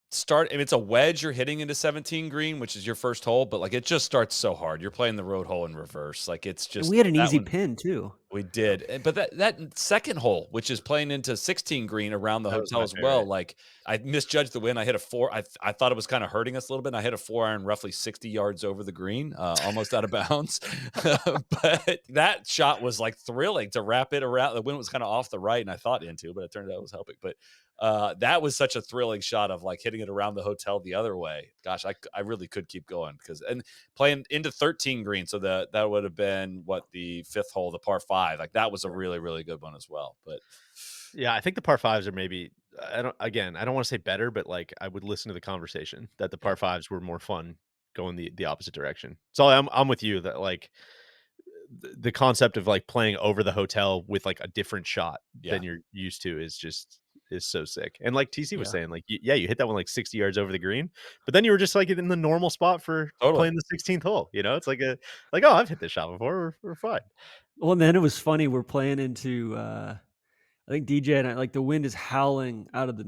start. I mean, it's a wedge you're hitting into 17 green, which is your first hole, but like it just starts so hard. You're playing the road hole in reverse. Like it's And just we had an that easy one. pin too. We did, but that second hole, which is playing into 16 green around the That was hotel my as well, favorite. like, I misjudged the wind. I hit a 4 I thought it was kinda hurting us a little bit, and I hit a 4-iron roughly 60 yards over the green, almost out of bounds, but that shot was, like, thrilling to wrap it around. The wind was kinda off the right, and I thought into, but it turned out it was helping, but, that was such a thrilling shot of, like, hitting it around the hotel the other way. Gosh, I really could keep going because and playing into 13 green, so that would have been what the 5th hole, the par 5. Like that was a really, really good one as well. But Yeah, I think the par 5s are maybe, I don't wanna say better, but, like, I would listen to the conversation that the yeah, par 5s were more fun going the opposite direction. So I'm with you that, like, the concept of, like, playing over the hotel with, like, a different shot yeah, than you're used to is so sick. And like TC was Yeah. saying, like, you hit that one, like, 60 yards over the green, but then you were just, like, in the normal spot for totally. playing the 16th hole, It's like, "Oh, I've hit this shot before, we're fine." Well, and then it was funny. We're playing into I think DJ and I like the wind is howling out of the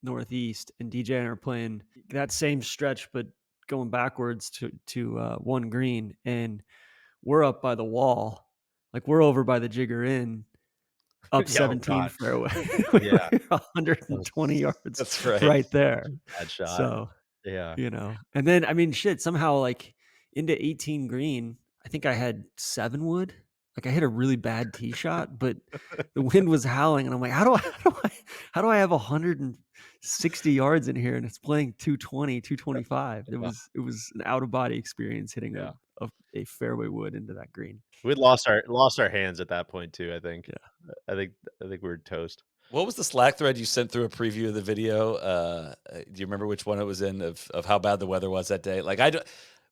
northeast, and DJ and I are playing that same stretch, but going backwards to 1 green, and we're up by the wall, like we're over by the Jigger Inn, up Yeah, oh 17 god. fairway. We Yeah. were That was 120 yards That's right. right there. bad shot. So, Yeah. and then I mean, shit, somehow like into 18 green, I think I had 7 wood. Like I hit a really bad tee shot, but the wind was howling, and I'm like, how do I have 160 yards in here, and it's playing 220, 225. Yeah. It was an out of body experience hitting Yeah. a fairway wood into that green. We'd lost our hands at that point too, I think. Yeah. I think I think we were toast. What was the Slack thread you sent through a preview of the video? Do you remember which one it was in of how bad the weather was that day? Like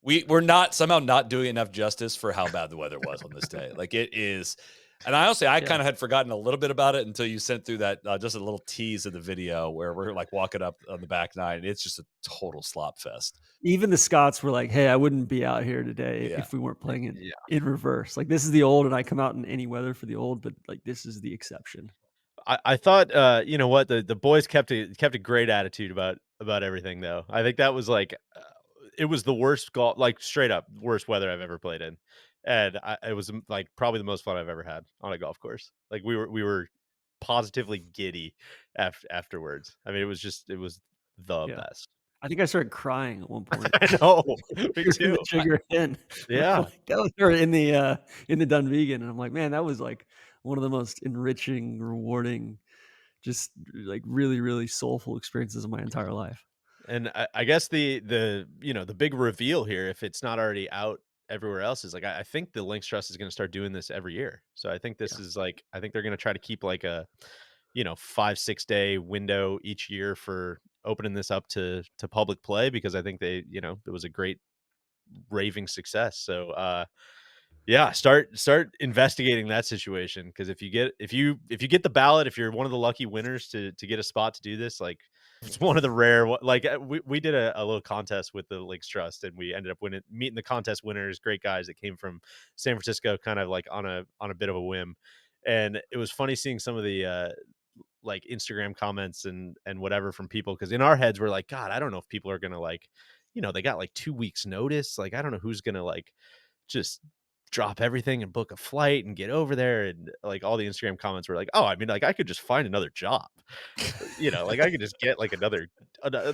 we're not somehow not doing enough justice for how bad the weather was on this day. Like it is, and I honestly I Yeah. kind of had forgotten a little bit about it until you sent through that just a little tease of the video where we're like walking up on the back nine. It's just a total slop fest. Even the Scots were like, "Hey, I wouldn't be out here today Yeah. if we weren't playing it Yeah. in reverse. Like this is the old, and I come out in any weather for the old, but like this is the exception." I thought, you know what, the boys kept a great attitude about everything though. I think that was like, it was the worst golf, like straight up worst weather I've ever played in, and it was like probably the most fun I've ever had on a golf course. Like we were positively giddy afterwards. I mean, it was the Yeah. best. I think I started crying at one point. I know, me During the too. Trigger in. I'm Yeah, like, that was or in the Dunvegan, and I'm like, "Man, that was, like, one of the most enriching, rewarding, just, like, really, really soulful experiences of my entire life." and I guess the big reveal here, if it's not already out everywhere else, is like I think the Links Trust is going to start doing this every year. So I think this Yeah. is like I think they're going to try to keep like a 5-6 day window each year for opening this up to public play, because I think it was a great raving success. So yeah, start investigating that situation, because if you get the ballot, if you're one of the lucky winners to get a spot to do this, like it's one of the rare like we did a little contest with the Lakes Trust, and we ended up meeting the contest winners, great guys that came from San Francisco, kind of like on a bit of a whim. And it was funny seeing some of the like Instagram comments and whatever from people, because in our heads we're like, God, I don't know if people are gonna like, they got like 2 weeks notice, like I don't know who's gonna like just drop everything and book a flight and get over there. And like all the Instagram comments were like, oh, I mean, like I could just find another job, like I could just get like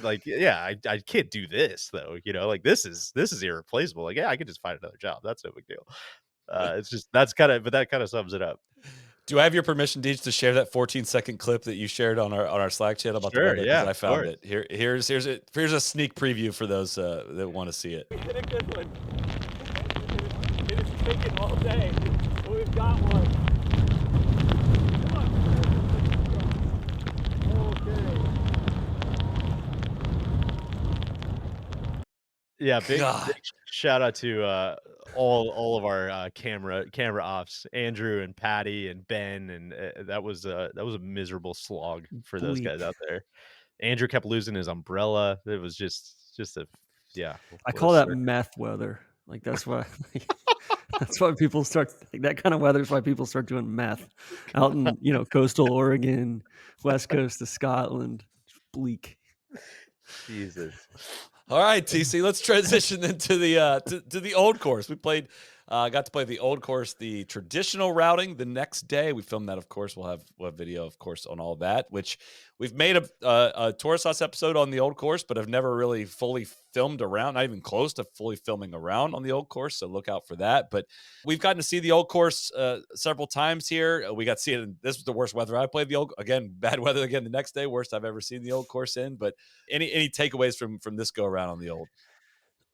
like, yeah, I can't do this though, like this is irreplaceable. Like, yeah, I could just find another job. That's no big deal. It's just but that kind of sums it up. Do I have your permission, Deej, to share that 14-second clip that you shared on our Slack channel about the Sure, weather? Because yeah, I of found course. it. Here's a sneak preview for those that want to see it. Get a good one. It is taking all day, but we've got one. Yeah, big God. shout out to all of our camera ops, Andrew and Patty and Ben, and that was a miserable slog for those guys Bleak. out there. Andrew kept losing his umbrella. It was just a yeah, I what a call that circus. meth weather. Like that's why that's why people start like that kind of weather is why people start doing meth out in, coastal Oregon, west coast of Scotland. It's bleak. Jesus. All right, TC, let's transition into the to the old course. We got to play the old course, the traditional routing the next day. We filmed that, of course. We'll have video, of course, on all that, which we've made a Tourist Sauce episode on the old course, but have never really fully filmed around, not even close to fully filming around on the old course. So look out for that. But we've gotten to see the old course several times here. We got to see it. This was the worst weather I played bad weather again the next day, worst I've ever seen the old course in. But any takeaways from this go around on the old?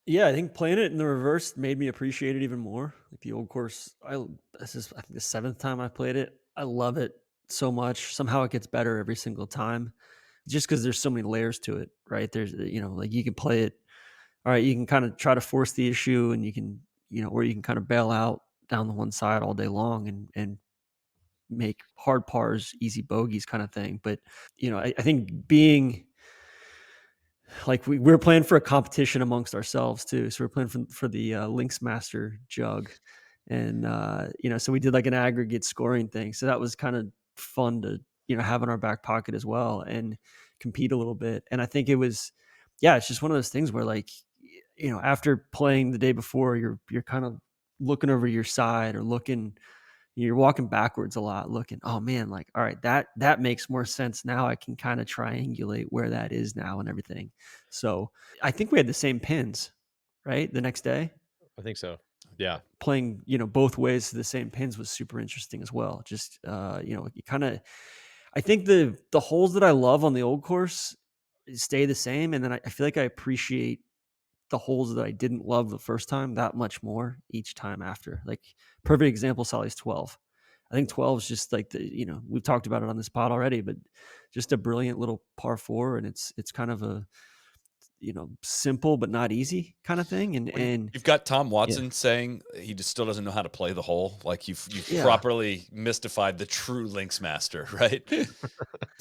Yeah, I think playing it in the reverse made me appreciate it even more. Like the old course, this is I think the seventh time I played it. I love it so much. Somehow it gets better every single time, just because there's so many layers to it, right? There's like you can play it. All right, you can kind of try to force the issue, and you can or you can kind of bail out down the one side all day long and make hard pars easy bogeys kind of thing. But I think being like we're playing for a competition amongst ourselves too. So we're playing for the Links Master jug, and so we did like an aggregate scoring thing. So that was kind of fun to have in our back pocket as well and compete a little bit. And I think it was, yeah, it's just one of those things where like after playing the day before, you're kind of looking over your side or looking You're walking backwards a lot, looking, oh man, like, all right, that makes more sense now. I can kind of triangulate where that is now and everything. So I think we had the same pins, right? The next day, I think so. Yeah. playing, both ways to the same pins was super interesting as well. Just you kind of, I think the holes that I love on the old course stay the same, and then I feel like I appreciate the holes that I didn't love the first time that much more each time after. Like, perfect example, Solly's 12. I think 12 is just like we've talked about it on this pod already, but just a brilliant little par four, and it's kind of a simple but not easy kind of thing. And Well, and you've got Tom yeah, Watson saying he just still doesn't know how to play the hole. Like you've yeah, properly mystified the true links master, right?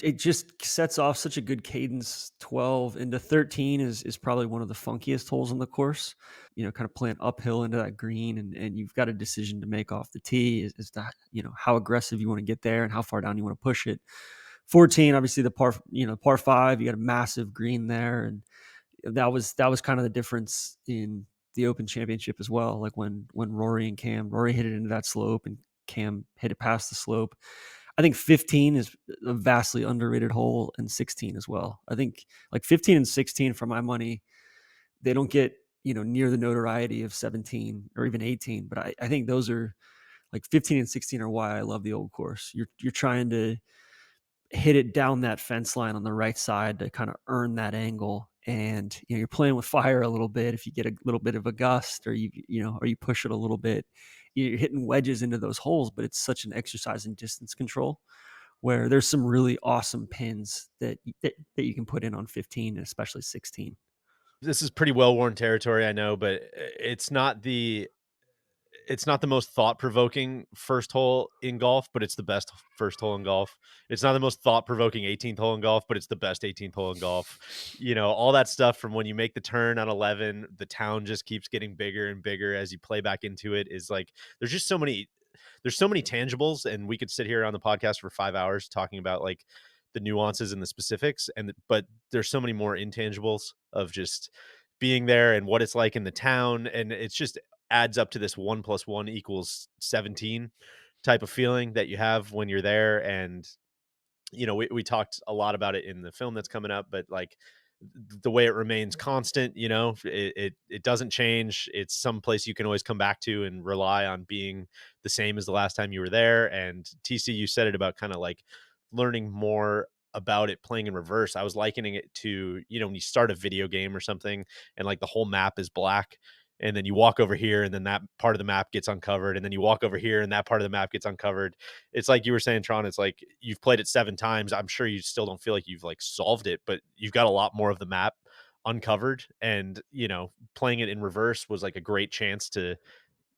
it just sets off such a good cadence. 12 into 13 is probably one of the funkiest holes on the course. Kind of playing uphill into that green, and you've got a decision to make off the tee. Is that how aggressive you want to get there and how far down you want to push it. 14, obviously the par five. You got a massive green there, and that was kind of the difference in the Open Championship as well. Like when Rory hit it into that slope and Cam hit it past the slope. I think 15 is a vastly underrated hole, and 16 as well. I think like 15 and 16, for my money, they don't get near the notoriety of 17 or even 18. But I think those are, like, 15 and 16 are why I love the old course. You're trying to hit it down that fence line on the right side to kind of earn that angle, and you're playing with fire a little bit. If you get a little bit of a gust, or you push it a little bit, you're hitting wedges into those holes. But it's such an exercise in distance control, where there's some really awesome pins that you can put in on 15, and especially 16. This is pretty well-worn territory, I know, but it's not the most thought-provoking first hole in golf, but it's the best first hole in golf. It's not the most thought-provoking 18th hole in golf, but it's the best 18th hole in golf. All that stuff from when you make the turn on 11, the town just keeps getting bigger and bigger as you play back into it. Is like there's just there's so many tangibles, and we could sit here on the podcast for 5 hours talking about like the nuances and the specifics, but there's so many more intangibles of just being there and what it's like in the town, and it's just adds up to this 1 plus 1 equals 17 type of feeling that you have when you're there. And we talked a lot about it in the film that's coming up, but like the way it remains constant, it doesn't change. It's some place you can always come back to and rely on being the same as the last time you were there. And TC, you said it about kind of like learning more about it playing in reverse. I was likening it to, when you start a video game or something and like the whole map is black, and then you walk over here and then that part of the map gets uncovered, and then you walk over here and that part of the map gets uncovered. It's like you were saying, Tron, it's like you've played it 7 times. I'm sure you still don't feel like you've like solved it, but you've got a lot more of the map uncovered. And, playing it in reverse was like a great chance to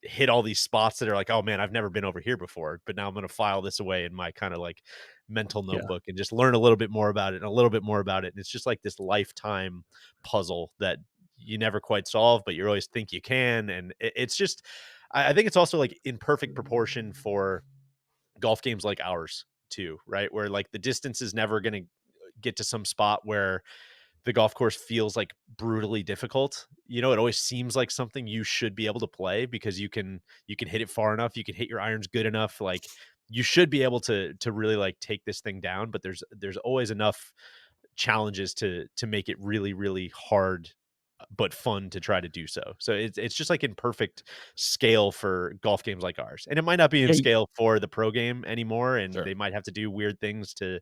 hit all these spots that are like, oh man, I've never been over here before, but now I'm going to file this away in my kind of like mental Yeah. notebook and just learn a little bit more about it and a little bit more about it. And it's just like this lifetime puzzle that you never quite solve, but you always think you can. And it's just, I think it's also like in perfect proportion for golf games like ours too, right? Where like the distance is never going to get to some spot where the golf course feels like brutally difficult. It always seems like something you should be able to play because you can hit it far enough, you can hit your irons good enough. Like you should be able to really like take this thing down, but there's always enough challenges to make it really, really hard but fun to try to do so. So it's just like in perfect scale for golf games like ours. And it might not be in Yeah. scale for the pro game anymore, and Sure. they might have to do weird things to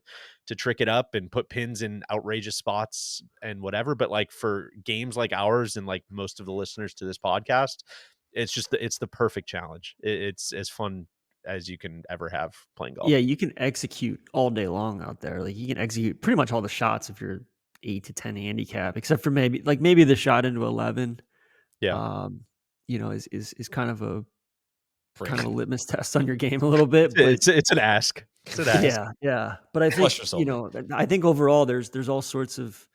trick it up and put pins in outrageous spots and whatever, but like for games like ours and like most of the listeners to this podcast, it's the perfect challenge. It's as fun as you can ever have playing golf. Yeah, you can execute all day long out there. Like, you can execute pretty much all the shots if you're 8 to 10 handicap, except for maybe the shot into 11. Yeah. Um, is kind of a Freaking litmus test on your game a little bit, but It's an ask. It's an ask. yeah. But I flush think your soul. I think overall there's all sorts of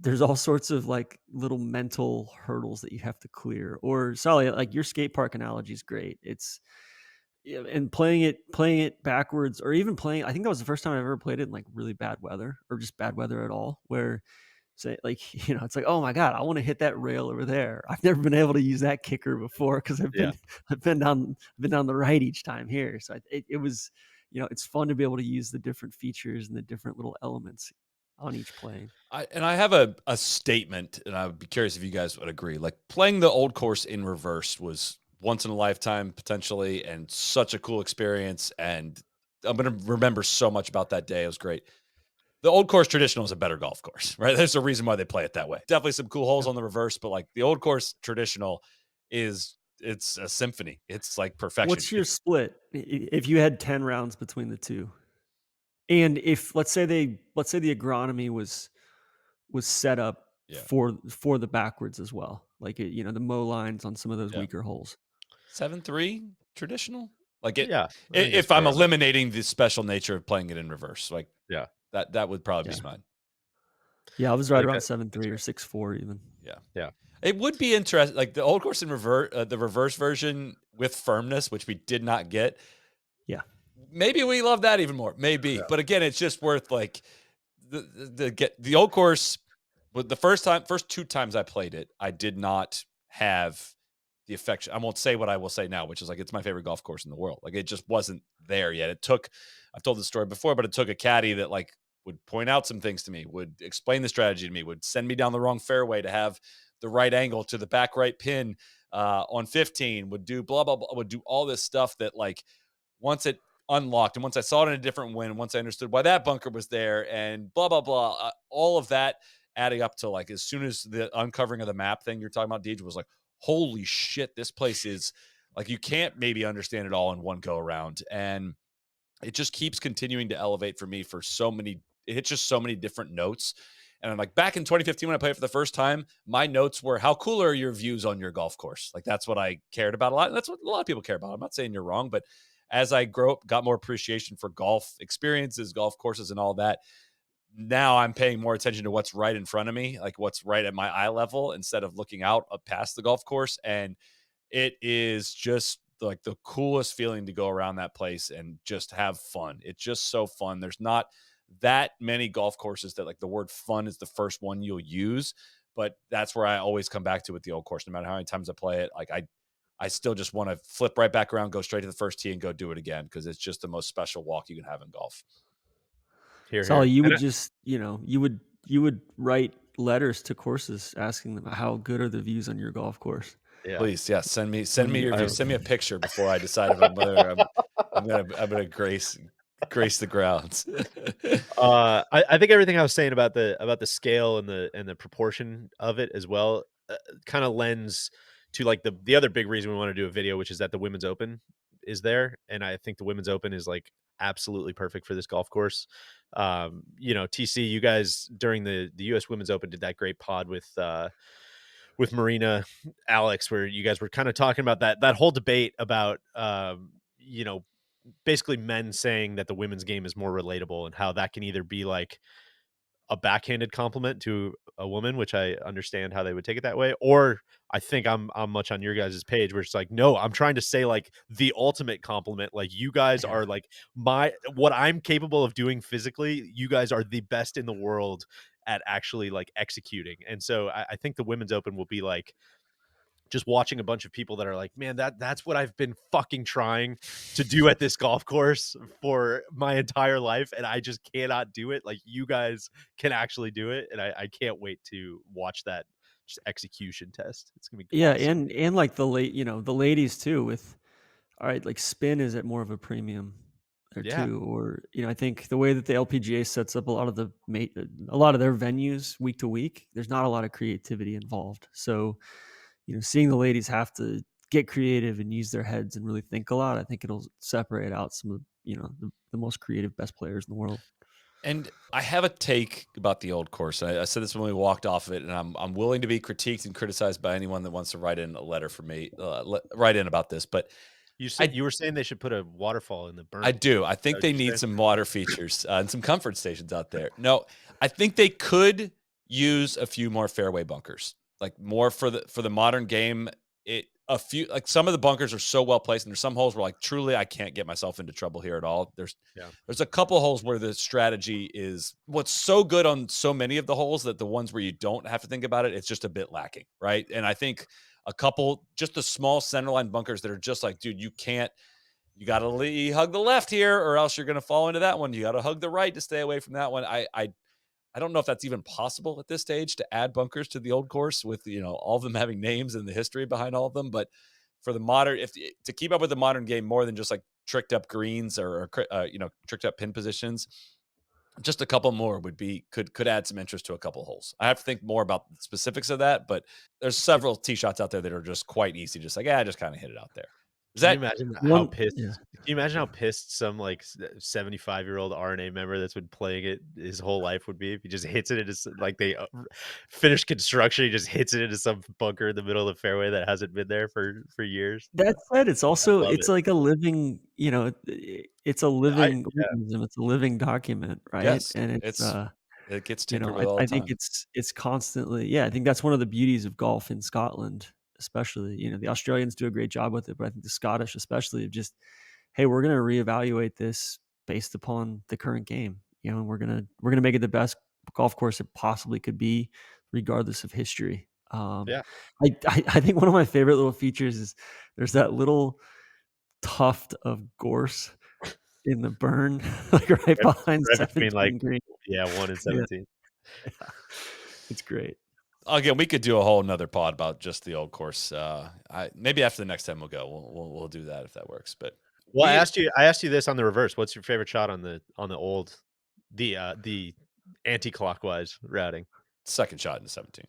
there's all sorts of like little mental hurdles that you have to clear. Or, Sally, like, your skate park analogy is great. It's Yeah, and playing it backwards, or even playing, I think that was the first time I ever played it in like really bad weather, or just bad weather at all, where say like, it's like, oh my God, I want to hit that rail over there. I've never been able to use that kicker before because Yeah. I've been down the right each time here. So it was, it's fun to be able to use the different features and the different little elements on each plane. I have a statement, and I would be curious if you guys would agree. Like playing the old course in reverse was once in a lifetime potentially, and such a cool experience. And I'm gonna remember so much about that day. It was great. The old course traditional is a better golf course, right? There's a reason why they play it that way. Definitely some cool holes Yeah. on the reverse, but like the old course traditional it's a symphony. It's like perfection. What's your split if you had 10 rounds between the two? And if let's say the agronomy was set up Yeah. for the backwards as well, like the mow lines on some of those Yeah. weaker holes. 7-3 traditional. Like it Yeah, I think that's if I'm fair. eliminating the special nature of playing it in reverse, like Yeah, that would probably Yeah, be mine. yeah, I was I right think around that's 7-3 or fair. 6-4 even. Yeah. Yeah. It would be interesting, like the old course in the reverse version with firmness, which we did not get. Yeah, Maybe we love that even more. Maybe, Yeah. but again, it's just worth like the old course. But the first two times I played it, I did not have the affection. I won't say what I will say now, which is like it's my favorite golf course in the world. Like it just wasn't there yet. It took. I've told this story before, but it took a caddy that like would point out some things to me, would explain the strategy to me, would send me down the wrong fairway to have the right angle to the back right pin on 15, would do blah blah blah, would do all this stuff that like once it unlocked and once I saw it in a different wind, once I understood why that bunker was there and blah blah blah, all of that adding up to like as soon as the uncovering of the map thing you're talking about, DJ, was like, holy shit, this place is like you can't maybe understand it all in one go around, and it just keeps continuing to elevate for me for so many. It hits just so many different notes. And I'm like, back in 2015 when I played it for the first time, my notes were how cool are your views on your golf course? Like that's what I cared about a lot. And that's what a lot of people care about. I'm not saying you're wrong, but as I grow up, got more appreciation for golf experiences, golf courses, and all that. Now I'm paying more attention to what's right in front of me, like what's right at my eye level, instead of looking out up past the golf course. And it is just like the coolest feeling to go around that place and just have fun. It's just so fun. There's not that many golf courses that like the word fun is the first one you'll use, but that's where I always come back to with the old course. No matter how many times I play it, like I still just want to flip right back around, go straight to the first tee and go do it again because it's just the most special walk you can have in golf. Here, so here. you And would just you would write letters to courses asking them how good are the views on your golf course. yeah. Please, yeah, send me When you your I views. Send me a picture before I decide if I'm gonna grace the grounds. I think everything I was saying about the scale and the proportion of it as well, kind of lends to like the other big reason we want to do a video, which is that the Women's Open is there, and I think the Women's Open is like absolutely perfect for this golf course. TC, you guys during the U.S. Women's Open did that great pod with Marina, Alex, where you guys were kind of talking about that whole debate about basically men saying that the women's game is more relatable and how that can either be like a backhanded compliment to a woman, which I understand how they would take it that way, or I think I'm much on your guys' page where it's like, no, I'm trying to say like the ultimate compliment. Like you guys Yeah. are like what I'm capable of doing physically, you guys are the best in the world at actually like executing. And so I think the Women's Open will be like just watching a bunch of people that are like, man, that's what I've been fucking trying to do at this golf course for my entire life, and I just cannot do it. Like you guys can actually do it, and I can't wait to watch that just execution test. It's gonna be Yeah, awesome. and like the ladies too with all right, like spin is at more of a premium there Yeah, too, or I think the way that the LPGA sets up a lot of a lot of their venues week to week, there's not a lot of creativity involved. So seeing the ladies have to get creative and use their heads and really think a lot, I think it'll separate out some of the most creative best players in the world. And I have a take about the old course. I said this when we walked off of it, and I'm willing to be critiqued and criticized by anyone that wants to write in a letter for me, write in about this. But I you were saying they should put a waterfall in the I berm. Is do. I that think what they you're need saying? some water features and some comfort stations out there. No, I think they could use a few more fairway bunkers, like more for the modern game. a few, like some of the bunkers are so well placed, and there's some holes where like truly I can't get myself into trouble here at all. Yeah. There's a couple holes where the strategy is what's so good on so many of the holes that the ones where you don't have to think about it, it's just a bit lacking, right? And I think a couple, just the small centerline bunkers that are just like, dude, you got to hug the left here, or else you're going to fall into that one. You got to hug the right to stay away from that one. I don't know if that's even possible at this stage to add bunkers to the old course with, all of them having names and the history behind all of them. But for the modern, if to keep up with the modern game more than just like tricked up greens or tricked up pin positions, just a couple more could add some interest to a couple holes. I have to think more about the specifics of that, but there's several tee shots out there that are just quite easy. Just like, just kind of hit it out there. Is Can you that imagine how One, pissed? yeah. Can you imagine how pissed some like 75-year-old RNA member that's been playing it his whole life would be if he just hits it into like they finish construction, he just hits it into some bunker in the middle of the fairway that hasn't been there for years. That said, I love it's it. like a living, it's a I living organism. It's a living document, right? yes? And it's It gets tinkered with I all I the think time. it's constantly, yeah, I think that's one of the beauties of golf in Scotland, especially. The Australians do a great job with it, but I think the Scottish especially have just, hey, we're gonna reevaluate this based upon the current game. And we're gonna make it the best golf course it possibly could be, regardless of history. yeah. I think one of my favorite little features is there's that little tuft of gorse in the burn, like right Right, behind right between like 17 green. 1 and Yeah, 17. yeah. It's great. Again, we could do a whole nother pod about just the old course. Maybe after the next time we'll go, we'll do that if that works. But Well, we I asked you this on the reverse. What's your favorite shot on the old the anti-clockwise routing? second shot in 17.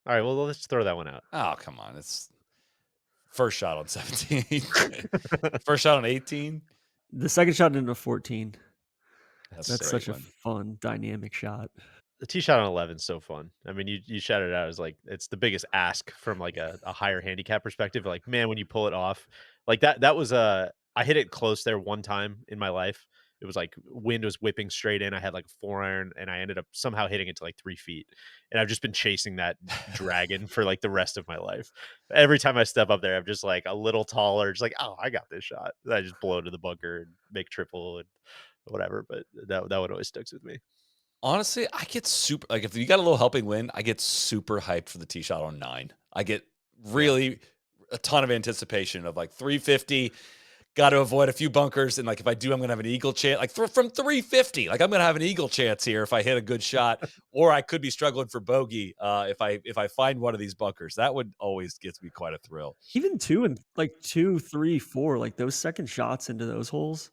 All right, well, let's throw that one out. Oh, come on. It's first shot on 17. First shot on 18. The second shot into 14. That's a That's great such a one. fun dynamic shot. The tee shot on 11 is so fun. I mean, you shouted it out as like it's the biggest ask from like a higher handicap perspective. Like, man, when you pull it off, like that was I hit it close there one time in my life. It was like wind was whipping straight in. I had like a 4 iron and I ended up somehow hitting it to like 3 feet. And I've just been chasing that dragon for like the rest of my life. Every time I step up there, I'm just like a little taller, just like, oh, I got this shot. And I just blow to the bunker and make triple and whatever. But that one always sticks with me. Honestly, I get super like if you got a little helping wind, I get super hyped for the tee shot on 9. I get Yeah. really a ton of anticipation of like 350. Got to avoid a few bunkers, and like if I do, I'm gonna have an eagle chance. Like from 350, like I'm gonna have an eagle chance here if I hit a good shot, or I could be struggling for bogey if I find one of these bunkers. That would always gives me quite a thrill. Even 2 and like 2, 3, 4, like those second shots into those holes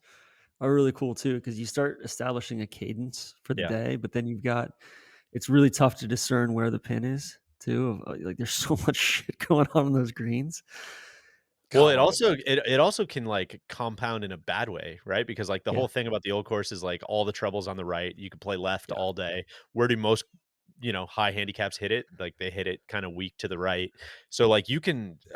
are really cool too, because you start establishing a cadence for the Yeah. day, but then it's really tough to discern where the pin is too. Like there's so much shit going on those greens. Well, God, oh my it also can, like, compound in a bad way, right? Because, like, the Yeah, whole thing about the old course is, like, all the troubles on the right, you can play left yeah. all day. Where do most, high handicaps hit it? Like, they hit it kinda weak to the right. So, like,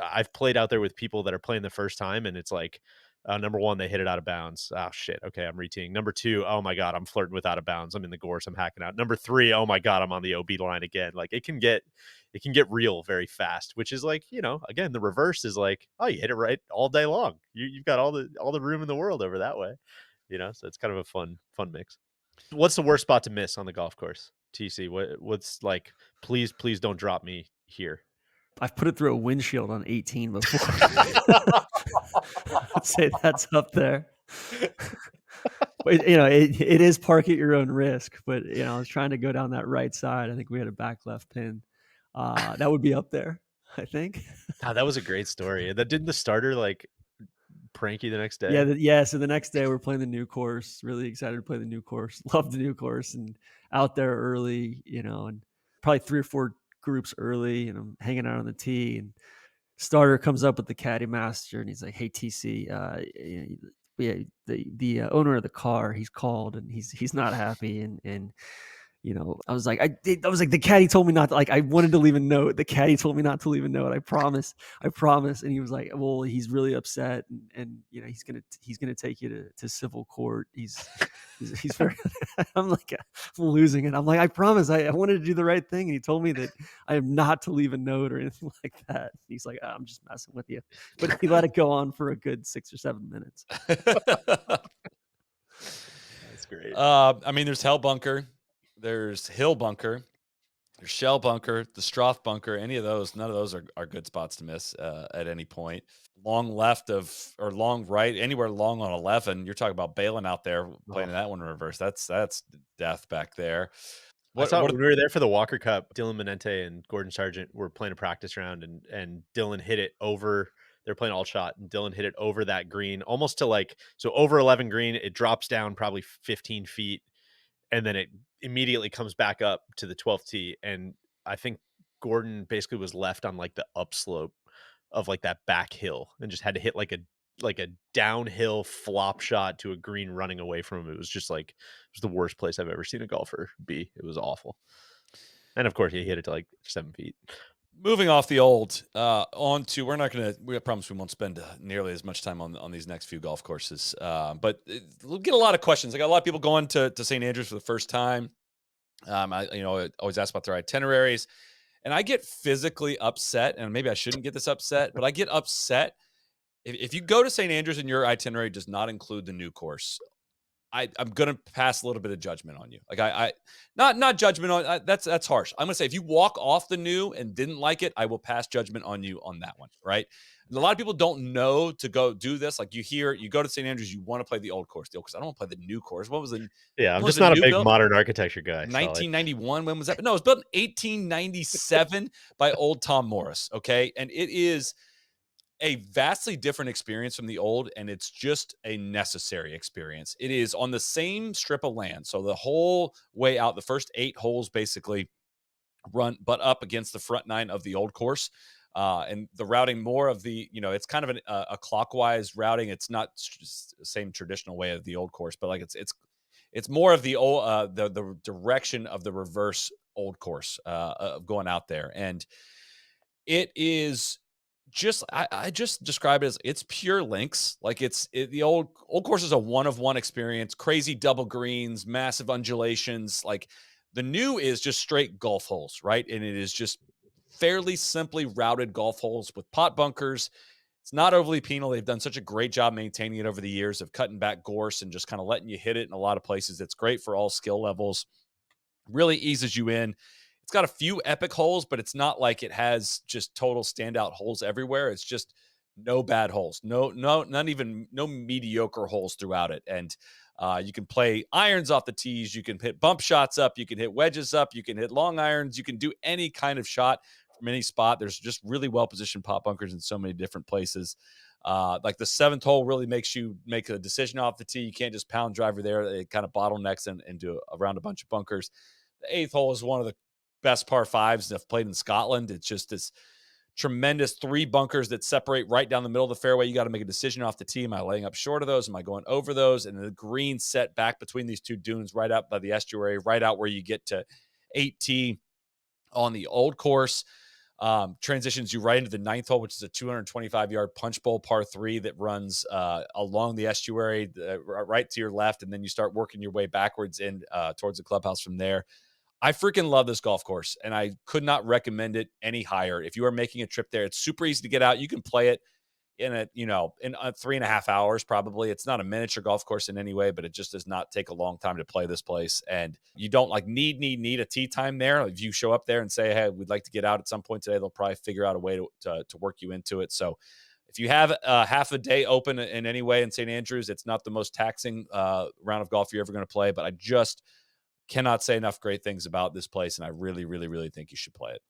I've played out there with people that are playing the first time, and it's like, number 1, they hit it out of bounds. "Oh, shit, okay, I'm reteeing." Number 2, "Oh my god, I'm flirting with out of bounds. I'm in the gorse, I'm hacking out." Number 3, "Oh my god, I'm on the OB line again." Like, it can get real very fast, which is like, again, the reverse is like, oh, you hit it right all day long. You've got all the room in the world over that way. So it's kind of a fun mix. What's the worst spot to miss on the golf course? TC, what's like, please don't drop me here. I've put it through a windshield on 18 before. I'd say that's up there. But it is park at your own risk. But I was trying to go down that right side. I think we had a back left pin. That would be up there, I think. God, that was a great story. And that didn't the starter like prank you the next Yeah, day? so the next day we're playing the new course. Really excited to play the new course. Love the new course and out there early, and probably 3 or 4 groups early, and I'm hanging out on the tee, and starter comes up with the caddy master, and he's like, "Hey TC, yeah, the owner of the car, he's called and he's not happy, and I was like, the caddy told me not to, like, I wanted to leave a note. The caddy told me not to leave a note. I promise. And he was like, well, he's really upset, and he's gonna take you to civil court. He's very. I'm like, I'm losing it. I'm like, I promise. I wanted to do the right thing, and he told me that I am not to leave a note or anything like that. He's like, I'm just messing with you, but he let it go on for a good 6 or 7 minutes. That's great. I mean, there's Hell Bunker, there's Hill Bunker, there's Shell Bunker, the Stroth Bunker. Any of those, none of those are good spots to miss at any point. Long left or long right, anywhere long on 11. You're talking about bailing out there, playing that one in reverse. That's death back there. I saw What when we were there for the Walker Cup, Dylan Menente and Gordon Sargent were playing a practice round, and Dylan hit it over. They're playing all shot, and Dylan hit it over that green, almost to over 11 green. It drops down probably 15 feet, and then it immediately comes back up to the 12th tee. And I think Gordon basically was left on like the upslope of like that back hill, and just had to hit like a downhill flop shot to a green running away from him. It was just like, it was the worst place I've ever seen a golfer be. It was awful. And of course he hit it to like 7 feet. Moving off the old, on to, we promise we won't spend nearly as much time on these next few golf courses. But we'll get a lot of questions. I got a lot of people going to St. Andrews for the first time. I always ask about their itineraries, and I get physically upset, and maybe I shouldn't get this upset, but I get upset if you go to St. Andrews and your itinerary does not include the new course. I'm gonna pass a little bit of judgment on you. Like not judgment on that's harsh. I'm gonna say if you walk off the new and didn't like it, I will pass judgment on you on that one. Right? And a lot of people don't know to go do this. Like you go to St. Andrews, you want to play the old course. The old course. I don't want to play the new course. What was the? Yeah, I'm When was just the not a new big built? modern architecture guy. 1991. When was that? No, it was built in 1897 by old Tom Morris. Okay, and it is a vastly different experience from the old, and it's just a necessary experience. It is on the same strip of land. So the whole way out, the first 8 holes basically run butt up against the front 9 of the old course. And the routing more of it's kind of a clockwise routing. It's not the same traditional way of the old course, but like it's more of the old, the direction of the reverse old course of going out there. And it is just I just describe it as it's pure links. Like the old course is a one of one experience, crazy double greens, massive undulations. Like the new is just straight golf holes, right? And it is just fairly simply routed golf holes with pot bunkers. It's not overly penal. They've done such a great job maintaining it over the years of cutting back gorse and just kind of letting you hit it in a lot of places. It's great for all skill levels. Really eases you in. It's got a few epic holes, but it's not like it has just total standout holes everywhere. It's just no bad holes, none even no mediocre holes throughout it. And you can play irons off the tees. You can hit bump shots up. You can hit wedges up. You can hit long irons. You can do any kind of shot from any spot. There's just really well positioned pot bunkers in so many different places. Like the 7th hole really makes you make a decision off the tee. You can't just pound driver there. It kind of bottlenecks and do around a bunch of bunkers. The 8th hole is one of the best par 5s I've played in Scotland. It's just this tremendous 3 bunkers that separate right down the middle of the fairway. You got to make a decision off the tee. Am I laying up short of those? Am I going over those? And the green set back between these 2 dunes right out by the estuary, right out where you get to 8T on the old course. Transitions you right into the 9th hole, which is a 225-yard punch bowl par 3 that runs along the estuary right to your left, and then you start working your way backwards in towards the clubhouse from there. I freaking love this golf course, and I could not recommend it any higher. If you are making a trip there, it's super easy to get out. You can play it in 3.5 hours, probably. It's not a miniature golf course in any way, but it just does not take a long time to play this place. And you don't like need a tee time there. If you show up there and say, hey, we'd like to get out at some point today, they'll probably figure out a way to work you into it. So if you have half a day open in any way in St. Andrews, it's not the most taxing round of golf you're ever going to play, but I just cannot say enough great things about this place, and I really, really, really think you should play it.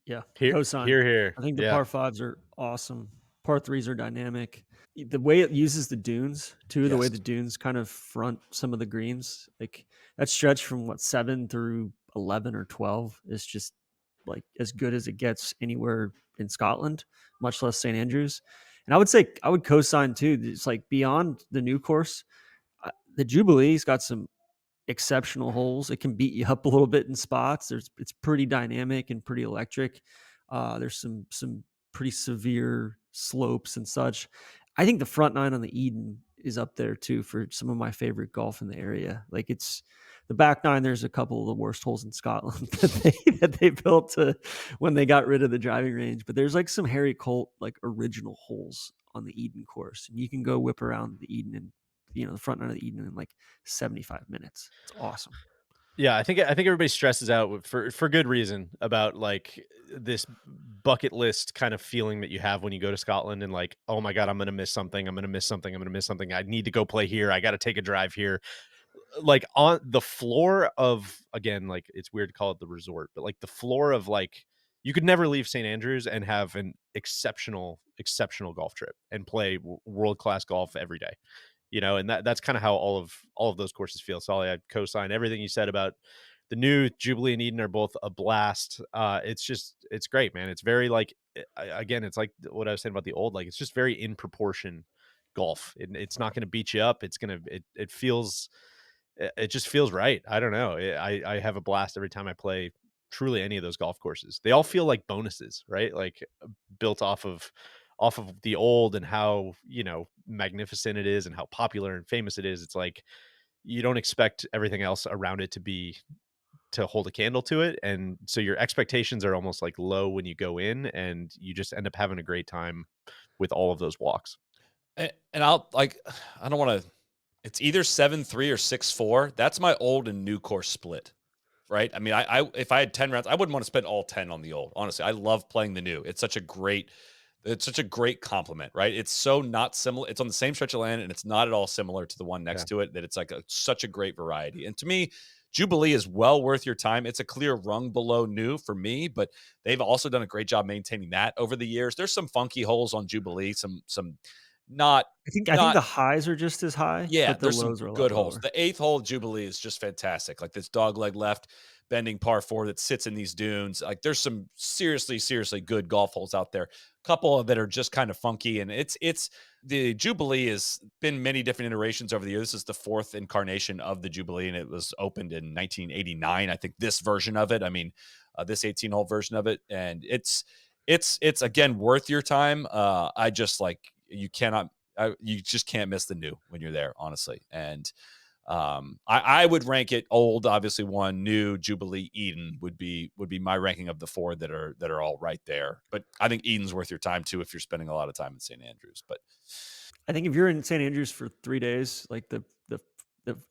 Yeah, Here, cosign. here. I think the par 5s are awesome. Par 3s are dynamic. The way it uses the dunes too, the way the dunes kind of front some of the greens, like that stretch from 7 through 11 or 12 is just like as good as it gets anywhere in Scotland, much less St. Andrews. And I would say I would cosign too. It's like beyond the new course, the Jubilee's got some exceptional holes. It can beat you up a little bit in spots. It's pretty dynamic and pretty electric. There's some pretty severe slopes and such. I think the front nine on the Eden is up there too for some of my favorite golf in the area. Like it's the back nine. There's a couple of the worst holes in Scotland that they built when they got rid of the driving range. But there's like some Harry Colt like original holes on the Eden course, and you can go whip around the Eden and the front nine of the Eden in like 75 minutes. It's awesome. Yeah, I think everybody stresses out for good reason about like this bucket list kind of feeling that you have when you go to Scotland and like, oh my god, I'm gonna miss something. I'm gonna miss something. I'm gonna miss something. I need to go play here. I got to take a drive here. Like on the floor of, again, like it's weird to call it the resort, but like the floor of like you could never leave St. Andrews and have an exceptional golf trip and play world class golf every day. And that's kind of how all of those courses feel. Solly, I co-sign everything you said about the new Jubilee and Eden are both a blast. It's great, man. It's very like again, it's like what I was saying about the old, like it's just very in proportion golf. It's not going to beat you up. It feels it just feels right. I don't know. I have a blast every time I play truly any of those golf courses. They all feel like bonuses, right? Like built off of the old and how, magnificent it is and how popular and famous it is. It's like you don't expect everything else around it to hold a candle to it. And so your expectations are almost like low when you go in and you just end up having a great time with all of those walks. And I'll like, I don't want to. It's either 7-3 or 6-4. That's my old and new course split, right? I mean, I if I had 10 rounds, I wouldn't want to spend all 10 on the old. Honestly, I love playing the new. It's such a great compliment, right? It's so not similar. It's on the same stretch of land, and it's not at all similar to the one Yeah. next to it. That it's like such a great variety. And to me, Jubilee is well worth your time. It's a clear rung below new for me, but they've also done a great job maintaining that over the years. There's some funky holes on Jubilee, some not I think not the highs are just as high, yeah, but the there's some lows are a good lot holes. lower. The eighth hole at Jubilee is just fantastic. Like this dogleg left bending par four that sits in these dunes. Like there's some seriously, seriously good golf holes out there. Couple of that are just kind of funky, and it's the Jubilee has been many different iterations over the years. This is the fourth incarnation of the Jubilee, and it was opened in 1989. I think this version of it. I mean, this 18-hole version of it, and it's again worth your time. I just like you just can't miss the new when you're there, honestly. And I would rank it old, obviously one, new, Jubilee, Eden would be my ranking of the four that are all right there. But I think Eden's worth your time too if you're spending a lot of time in St. Andrews. But I think if you're in St. Andrews for 3 days, like the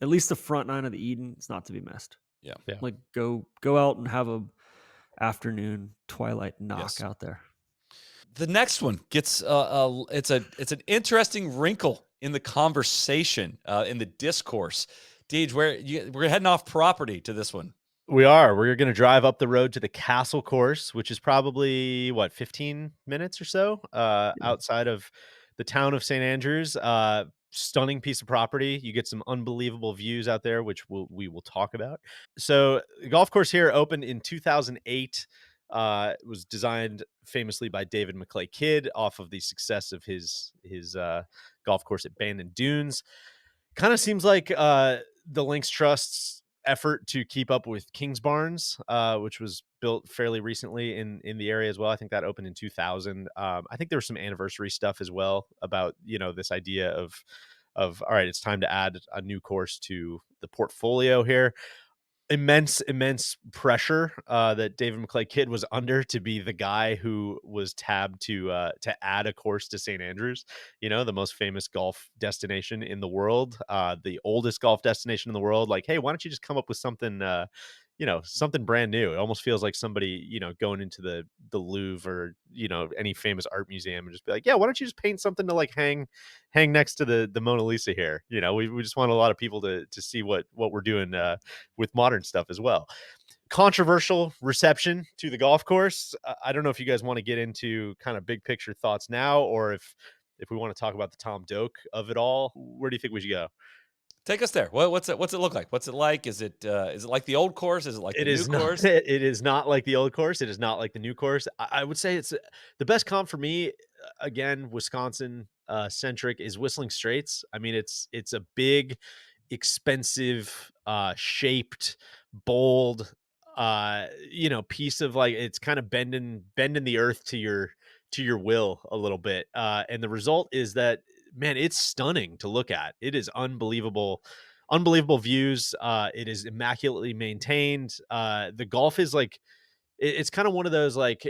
at least the front nine of the Eden, it's not to be missed. yeah, Yeah. Like go out and have a afternoon twilight knock yes. out there. The next one gets it's an interesting wrinkle in the conversation, in the discourse. Deej, we're heading off property to this one. We are. We're going to drive up the road to the Castle Course, which is probably what, 15 minutes or so Yeah. outside of the town of St. Andrews. Stunning piece of property. You get some unbelievable views out there, which we will talk about. So, the golf course here opened in 2008. It was designed famously by David McClay Kidd off of the success of his golf course at Bandon Dunes. Kind of seems like the Links Trust's effort to keep up with Kingsbarns, which was built fairly recently in the area as well. I think that opened in 2000. I think there was some anniversary stuff as well about this idea of all right, it's time to add a new course to the portfolio here. Immense pressure that David McClay Kidd was under to be the guy who was tabbed to add a course to St. Andrews, the most famous golf destination in the world, the oldest golf destination in the world. Like, hey, why don't you just come up with something something brand new? It almost feels like somebody, going into the Louvre or, any famous art museum and just be like, yeah, why don't you just paint something to like hang next to the Mona Lisa here? We just want a lot of people to see what we're doing with modern stuff as well. Controversial reception to the golf course. I don't know if you guys want to get into kind of big picture thoughts now, or if we want to talk about the Tom Doak of it all. Where do you think we should go? Take us there. What's it look like? What's it like? Is it like the old course? Is it like the It new is not. course? It is not like the old course. It is not like the new course. I would say it's the best comp for me. Again, Wisconsin centric is Whistling Straits. I mean, it's a big expensive, shaped, bold, piece of like it's kind of bending the earth to your will a little bit. And the result is that, man, it's stunning to look at. It is unbelievable views. It is immaculately maintained. The golf is like it's kind of one of those like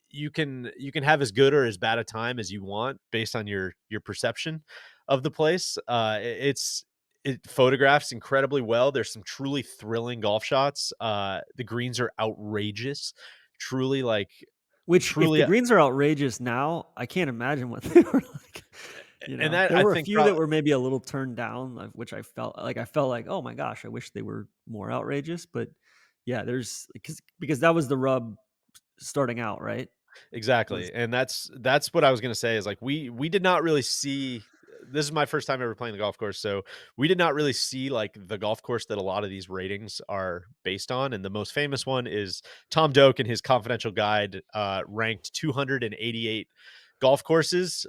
you can have as good or as bad a time as you want based on your perception of the place. It photographs incredibly well. There's some truly thrilling golf shots. The greens are outrageous, truly like Which, if truly, the greens are outrageous now, I can't imagine what they were like. and that There I were a think few that were maybe a little turned down, like, which I felt like, oh my gosh, I wish they were more outrageous. But yeah, there's because that was the rub starting out, right? Was exactly, and that's what I was gonna say is, like, we did not really see this is my first time ever playing the golf course, so we did not really see, like, the golf course that a lot of these ratings are based on, and the most famous one is Tom Doak in his confidential guide, ranked 288 golf courses,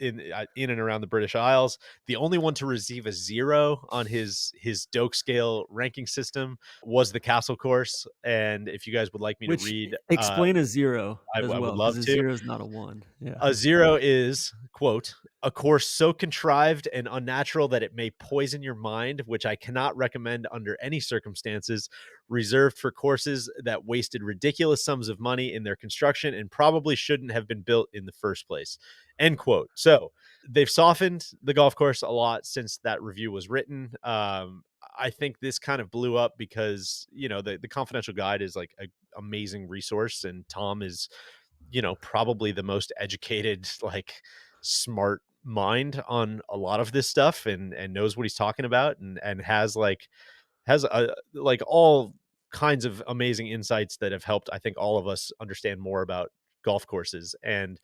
in and around the British Isles. The only one to receive a 0 on his Doak scale ranking system was the Castle course, and if you guys would like me to which read, explain a zero as I would well, because love a to. zero is not a one. Yeah. A 0 is, quote, "A course so contrived and unnatural that it may poison your mind, which I cannot recommend under any circumstances, reserved for courses that wasted ridiculous sums of money in their construction and probably shouldn't have been built in the first place." End quote. So, they've softened the golf course a lot since that review was written. I think this kind of blew up because, the confidential guide is like an amazing resource, and Tom is probably the most educated, like smart mind on a lot of this stuff and knows what he's talking about and has all kinds of amazing insights that have helped I think all of us understand more about golf courses. And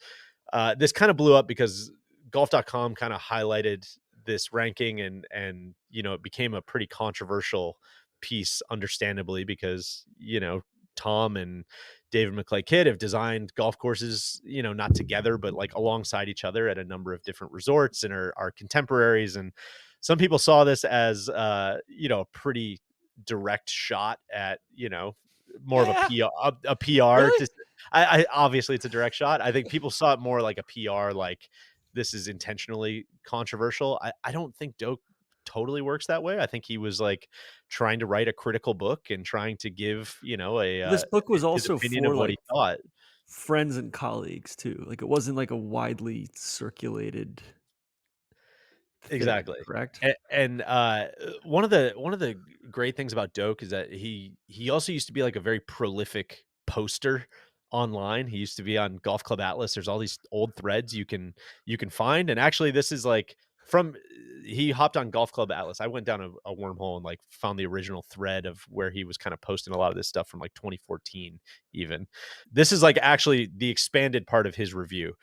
this kind of blew up because golf.com kind of highlighted this ranking and it became a pretty controversial piece understandably because Tom and David McClay Kidd have designed golf courses, not together, but like alongside each other at a number of different resorts and are contemporaries. And some people saw this as, a pretty direct shot at, more of a Yeah, PR, a PR. really? I obviously it's a direct shot. I think people saw it more like a PR, like this is intentionally controversial. I don't think Doak totally works that way. I think he was like trying to write a critical book and trying to give, This book was his also opinion for of what like he thought. friends and colleagues too. Like, it wasn't like a widely circulated thing, Exactly. correct? One of the great things about Doak is that he also used to be like a very prolific poster online. He used to be on Golf Club Atlas. There's all these old threads you can find, and actually this is like from he hopped on Golf Club Atlas. I went down a wormhole and like found the original thread of where he was kind of posting a lot of this stuff from like 2014 even. This is like actually the expanded part of his review.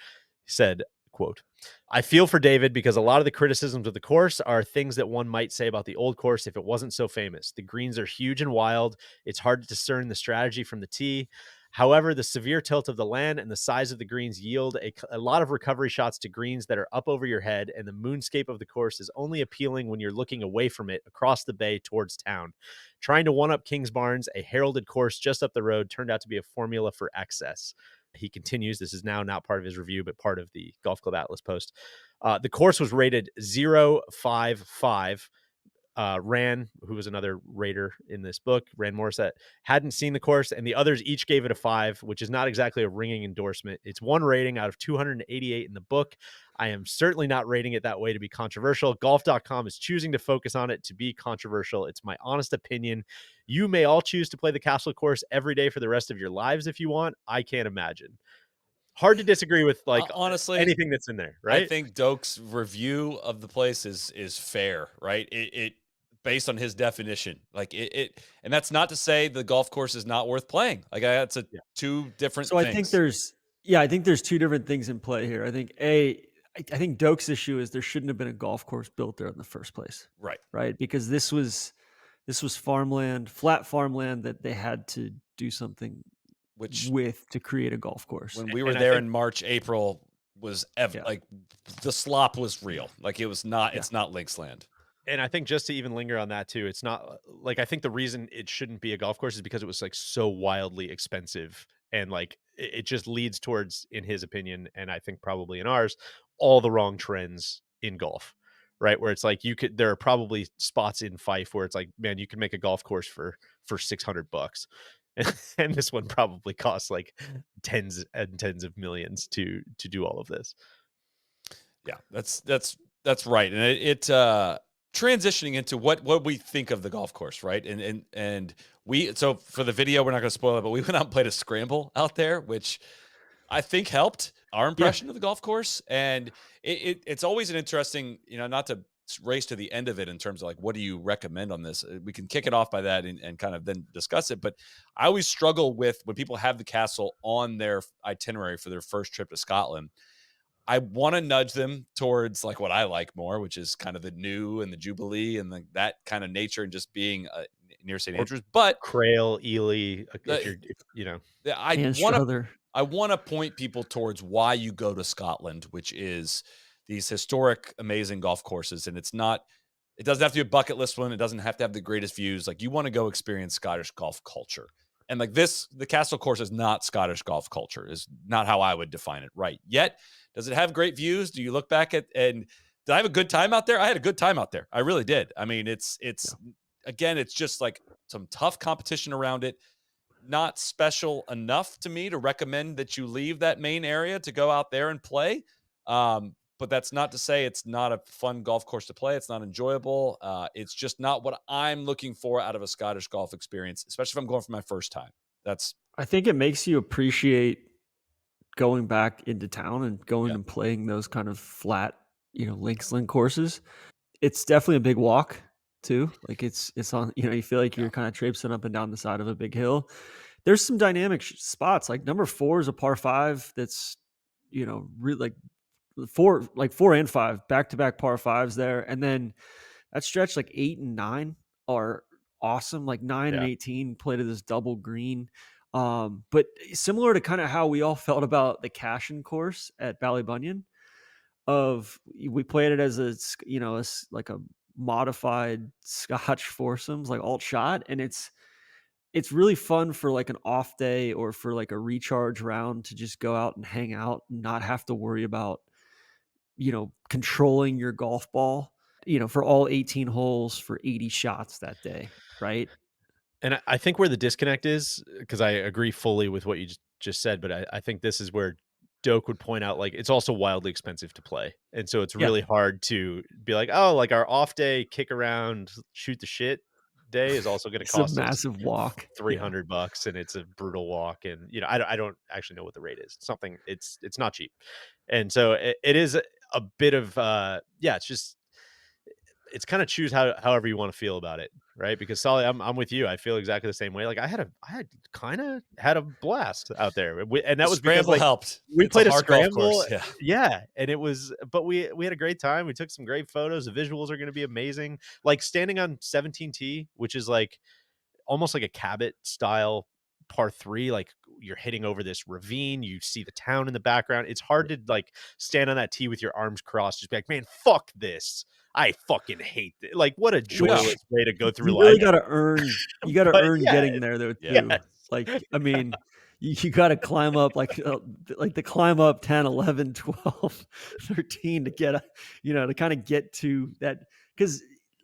He said, quote, "I feel for David because a lot of the criticisms of the course are things that one might say about the old course if it wasn't so famous. The greens are huge and wild. It's hard to discern the strategy from the tee. However, the severe tilt of the land and the size of the greens yield a lot of recovery shots to greens that are up over your head, and the moonscape of the course is only appealing when you're looking away from it across the bay towards town. Trying to one up Kings Barnes, a heralded course just up the road, turned out to be a formula for excess." He continues, this is now not part of his review, but part of the Golf Club Atlas post. The course was rated 0.55. Ran, who was another rater in this book, Rand Morissette, hadn't seen the course, and the others each gave it a 5, which is not exactly a ringing endorsement. It's one rating out of 288 in the book. I am certainly not rating it that way to be controversial. Golf.com is choosing to focus on it to be controversial. It's my honest opinion. You may all choose to play the Castle course every day for the rest of your lives if you want. I can't imagine. Hard to disagree with like Honestly, anything that's in there, I right? think Doak's review of the place is fair, right? It based on his definition, like and that's not to say the golf course is not worth playing. Like that's a Yeah. two different So I think things, there's two different things in play here. I think Doak's issue is there shouldn't have been a golf course built there in the first place, right? right? Because this was farmland, flat farmland that they had to do something Which with to create a golf course. when we were And I there think in March, April was Yeah. like the slop was real. Like it was not. Yeah. It's not Links land. And I think just to even linger on that too, it's not like I think the reason it shouldn't be a golf course is because it was like so wildly expensive and like it just leads towards, in his opinion, and I think probably in ours, all the wrong trends in golf. Right. Where it's like there are probably spots in Fife where it's like, man, you can make a golf course for $600. And this one probably costs like tens and tens of millions to do all of this. Yeah, that's right, and transitioning into what we think of the golf course, right? And we so for the video, we're not going to spoil it, but we went out and played a scramble out there, which I think helped our Yeah. impression of the golf course. And it's always an interesting, not to race to the end of it in terms of like, what do you recommend on this? We can kick it off by that and kind of then discuss it. But I always struggle with when people have the castle on their itinerary for their first trip to Scotland. I want to nudge them towards like what I like more, which is kind of the new and the Jubilee and that kind of nature and just being near St. Or Andrews. But Crail, Ely, if the, you're, if, you know, I And want to Strother. I want to point people towards why you go to Scotland, which is these historic, amazing golf courses. And it doesn't have to be a bucket list one. It doesn't have to have the greatest views. Like you want to go experience Scottish golf culture. And like the Castle course is not Scottish golf culture, is not how I would define it. Right. Yet, does it have great views? Do you look back and did I have a good time out there? I had a good time out there. I really did. I mean, Yeah. again, it's just like some tough competition around it, not special enough to me to recommend that you leave that main area to go out there and play. But that's not to say it's not a fun golf course to play. It's not enjoyable. It's just not what I'm looking for out of a Scottish golf experience, especially if I'm going for my first time. That's I think it makes you appreciate going back into town and going yeah, and playing those kind of flat, links link courses. It's definitely a big walk too. Like it's on, you feel like yeah, you're kind of traipsing up and down the side of a big hill. There's some dynamic spots. Like number 4 is a par 5 that's, really like 4 and 5 back-to-back par 5s there. And then that stretch like 8 and 9 are awesome. Like 9 and yeah. 18 play to this double green. But similar to kind of how we all felt about the Cashin course at Ballybunion, of we played it as like a modified Scotch foursomes, like alt shot, and it's really fun for like an off day or for like a recharge round to just go out and hang out and not have to worry about controlling your golf ball, for all 18 holes for 80 shots that day, right? And I think where the disconnect is, because I agree fully with what you just said, but I think this is where Doak would point out, like, it's also wildly expensive to play. And so it's Yeah. really hard to be like, oh, like our off day, kick around, shoot the shit day is also going to It's a cost us massive walk. Yeah. $300 and it's a brutal walk. And, I don't actually know what the rate is. Something it's not cheap. And so it is a bit of, yeah, it's kind of choose however you want to feel about it, right? Because Solly, I'm with you. I feel exactly the same way. Like I had kind of had a blast out there, and the that was because scramble like helped. we It's a played a hard golf scramble, course. Yeah. yeah, and it was, but we had a great time. We took some great photos. The visuals are going to be amazing. Like standing on 17T, which is like almost like a Cabot style par 3, like you're hitting over this ravine, you see the town in the background. It's hard to like stand on that tee with your arms crossed, just be like, man, fuck this. I fucking hate it. Like, what a Which joyless way to go through you life. really gotta But earn yeah, getting there though Yeah. too. yes. Like, I mean, you gotta climb up like the climb up 10, 11, 12, 13 to get to kind of get to that, because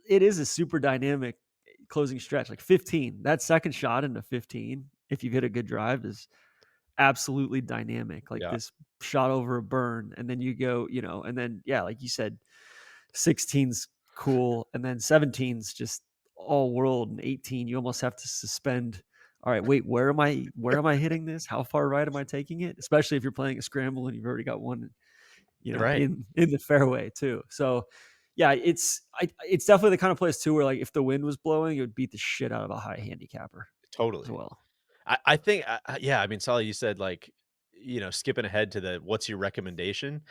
it is a super dynamic closing stretch. Like 15, that second shot into 15, if you hit a good drive, is absolutely dynamic. Like Yeah. this shot over a burn, and then you go, and then yeah, like you said, 16's cool, and then 17's just all world, and 18 you almost have to suspend. All right, wait, where am I hitting this? How far right am I taking it? Especially if you're playing a scramble and you've already got one, Right. in the fairway too. So yeah, it's definitely the kind of place too where like if the wind was blowing, it would beat the shit out of a high handicapper as Totally. well. I think, yeah, I mean, Sally, you said like, skipping ahead to the what's your recommendation?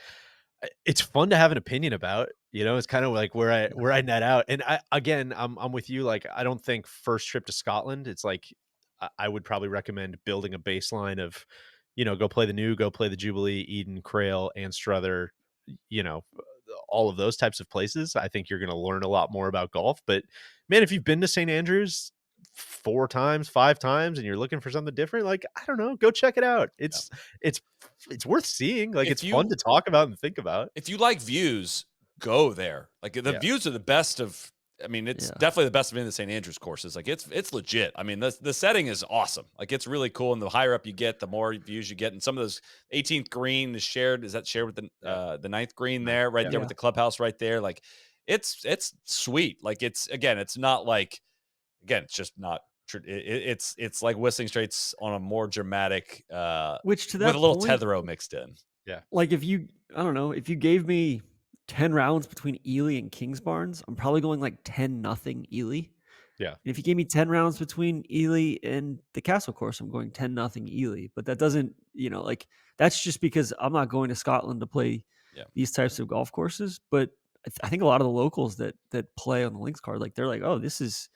It's fun to have an opinion about, it's kind of like Yeah. where I net out. And again, I'm with you. Like, I don't think first trip to Scotland, it's like, I would probably recommend building a baseline of, go play the New, go play the Jubilee, Eden, Crail, and Strother, you know, all of those types of places, I think you're going to learn a lot more about golf. But man, if you've been to St. Andrews 4 times, 5 times, and you're looking for something different, like, I don't know, go check it out. Yeah. It's it's worth seeing. Like, If it's fun you to talk about and think about. if you like views, go there. Like the Yeah. views are the best of. I mean, it's Yeah. definitely the best of any of the St. Andrews courses. Like it's legit. I mean, the setting is awesome. Like it's really cool, and the higher up you get, the more views you get. And some of those 18th green is shared. Is that shared with Yeah. the ninth green Nice. there, right Yeah. there Yeah. with the clubhouse right there? Like it's sweet. Like it's not like it's just not. It's like Whistling Straits on a more dramatic, Which to with a that little point, tethero mixed in. Yeah. like if you, I don't know, if you gave me 10 rounds between Ely and Kingsbarns, I'm probably going like 10-0 Ely. Yeah. And if you gave me 10 rounds between Ely and the Castle Course, I'm going 10-0 Ely. But that doesn't, like that's just because I'm not going to Scotland to play Yeah. these types of golf courses. But I think a lot of the locals that play on the links card, like they're like, oh, this is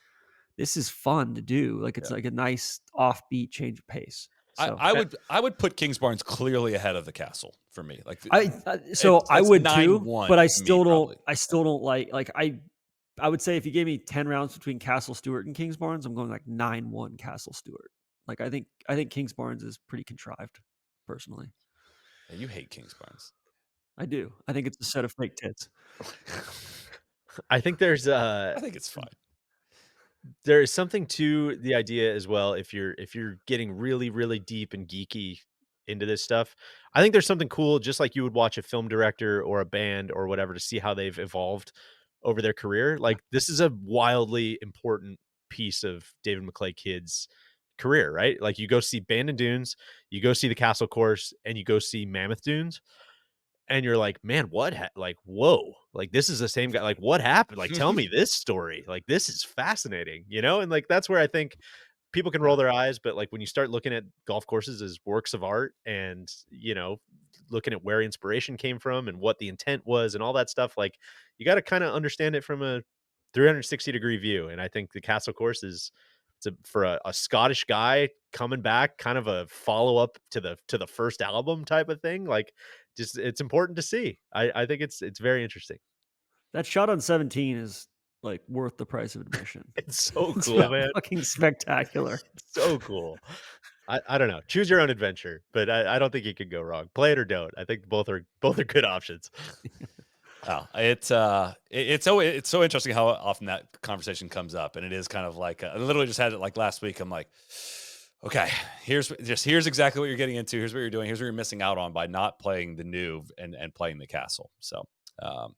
fun to do. Like it's Yeah. like a nice offbeat change of pace. I, So I would I would put Kingsbarns clearly ahead of the Castle for me. Like so I that's would too, 9-1 but I to me still don't. probably. I still don't like. I would say if you gave me 10 rounds between Castle Stewart and Kingsbarns, I'm going like 9-1 Castle Stewart. Like I think Kingsbarns is pretty contrived, personally. Yeah, you hate Kingsbarns. I do. I think it's a set of fake tits. I think there's I think it's fine. there is something to the idea as well. If you're getting really, really deep and geeky into this stuff, I think there's something cool, just like you would watch a film director or a band or whatever to see how they've evolved over their career. Like this is a wildly important piece of David McClay Kidd's career, right? Like you go see Bandon Dunes, you go see the Castle Course, and you go see Mammoth Dunes. And you're like, "Man, what like, whoa, like, this is the same guy, like, what happened? Like, tell me this story, like, this is fascinating," you know? And, like, that's where I think people can roll their eyes, but, like, when you start looking at golf courses as works of art and, looking at where inspiration came from and what the intent was and all that stuff, like, you gotta kinda understand it from a 360-degree view, and I think the Castle Course is it's for a Scottish guy coming back, kind of a follow-up to the first album type of thing, like, just it's important to see. I think it's very interesting. That shot on 17 is like worth the price of admission. It's so It's cool, man. fucking spectacular. It's so cool. I don't know. Choose your own adventure, but I don't think you could go wrong. Play it or don't. I think both are good options. Wow, it's so interesting how often that conversation comes up, and it is kind of like I literally just had it like last week. I'm like, okay, here's exactly what you're getting into. Here's what you're doing. Here's what you're missing out on by not playing the new and playing the Castle. So, um,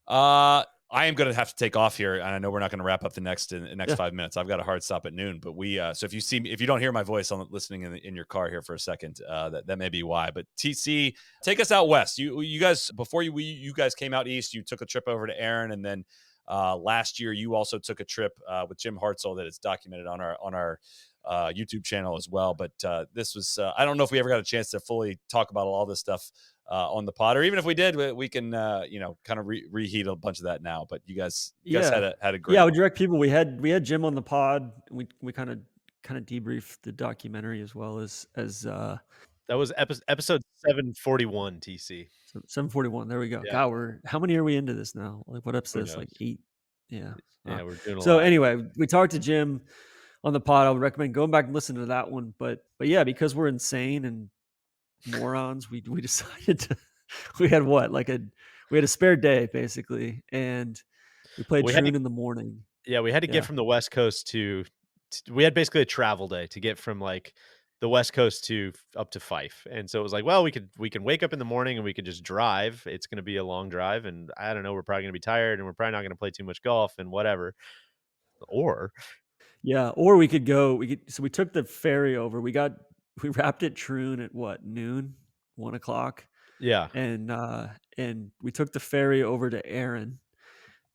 I am going to have to take off here, and I know we're not going to wrap up the next Yeah. 5 minutes. I've got a hard stop at noon, but so if you don't hear my voice on listening in your car here for a second, that may be why. But TC, take us out west. You guys before you guys came out east, you took a trip over to Aaron, and then last year you also took a trip with Jim Hartzell that is documented on our YouTube channel as well. But this was I don't know if we ever got a chance to fully talk about all this stuff on the pod, or even if we did, we can kind of reheat a bunch of that now. But you guys Yeah. had a great Yeah, I would one. direct people. We had Jim on the pod. We kind of debriefed the documentary as well as That was episode 741, TC. 741. There we go. Yeah, God, how many are we into this now? Like what episode who is this? Like knows? 8? Yeah. Yeah, we're doing a So lot. anyway, we talked to Jim on the pod. I would recommend going back and listening to that one. But yeah, because we're insane and morons, we decided to we had a spare day basically, and we played We had to Troon in the morning. Yeah, we had to get Yeah. from the West Coast we had basically a travel day to get from, like, the West Coast to up to Fife, and so it was like, well, we can wake up in the morning and we could just drive. It's gonna be a long drive, and I don't know, we're probably gonna be tired, and we're probably not gonna play too much golf and whatever. Or Yeah, or we could go. We took the ferry over. We wrapped at Troon at what, noon, 1 o'clock, yeah, and we took the ferry over to Aaron,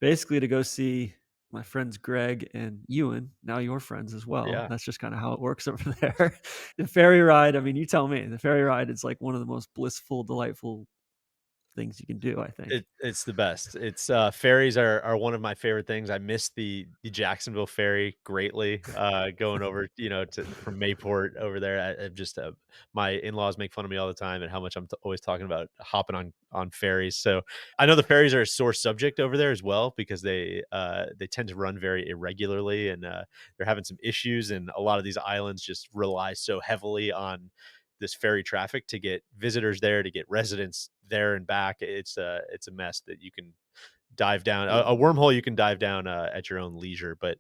basically to go see my friends Greg and Ewan. Now your friends as well. yeah. That's just kind of how it works over there. The ferry ride. I mean, you tell me. The ferry ride is like one of the most blissful, delightful things you can do, I think. It's the best. It's, ferries are one of my favorite things. I miss the Jacksonville ferry greatly, going over, to from Mayport over there. I just, my in-laws make fun of me all the time and how much I'm always talking about hopping on ferries. So, I know the ferries are a sore subject over there as well because they tend to run very irregularly and, they're having some issues, and a lot of these islands just rely so heavily on this ferry traffic to get visitors there, to get residents there and back. It's a mess that you can dive down a Yeah. wormhole you can dive down at your own leisure. But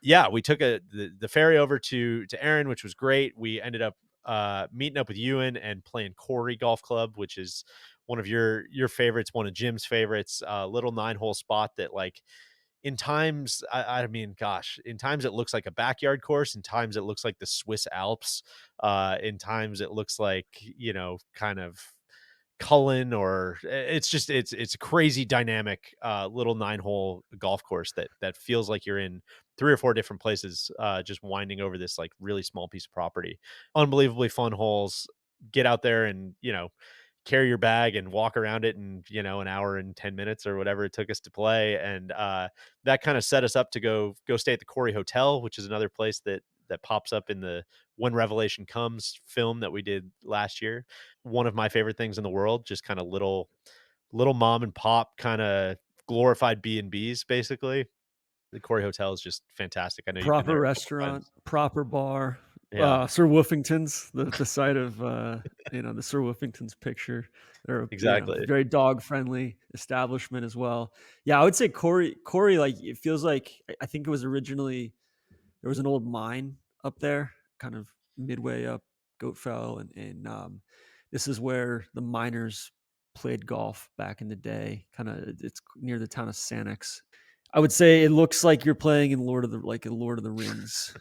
yeah, we took the ferry over to Erin, which was great. We ended up meeting up with Ewan and playing Corey Golf Club, which is one of your favorites, one of Jim's favorites. Little 9-hole spot that, like, in times, I mean, gosh, in times it looks like a backyard course, in times it looks like the Swiss Alps, in times it looks like, kind of Cullen, or it's just it's a crazy dynamic little 9-hole golf course that feels like you're in 3 or 4 different places, just winding over this, like, really small piece of property. Unbelievably fun holes. Get out there and, carry your bag and walk around it in, an hour and 10 minutes or whatever it took us to play. And that kind of set us up to go stay at the Corey Hotel, which is another place that pops up in the When Revelation Comes film that we did last year. One of my favorite things in the world, just kind of little mom and pop kind of glorified B&Bs basically. The Corey Hotel is just fantastic. I know you've been Proper there a couple restaurant, times. proper bar, Yeah, Sir Woofington's, the site of, the Sir Woofington's picture. They're, exactly. very dog friendly establishment as well. Yeah, I would say Corey, like, it feels like I think it was originally there was an old mine up there, kind of midway up Goatfell, and this is where the miners played golf back in the day. Kind of, it's near the town of Sanix. I would say it looks like you're playing in a Lord of the Rings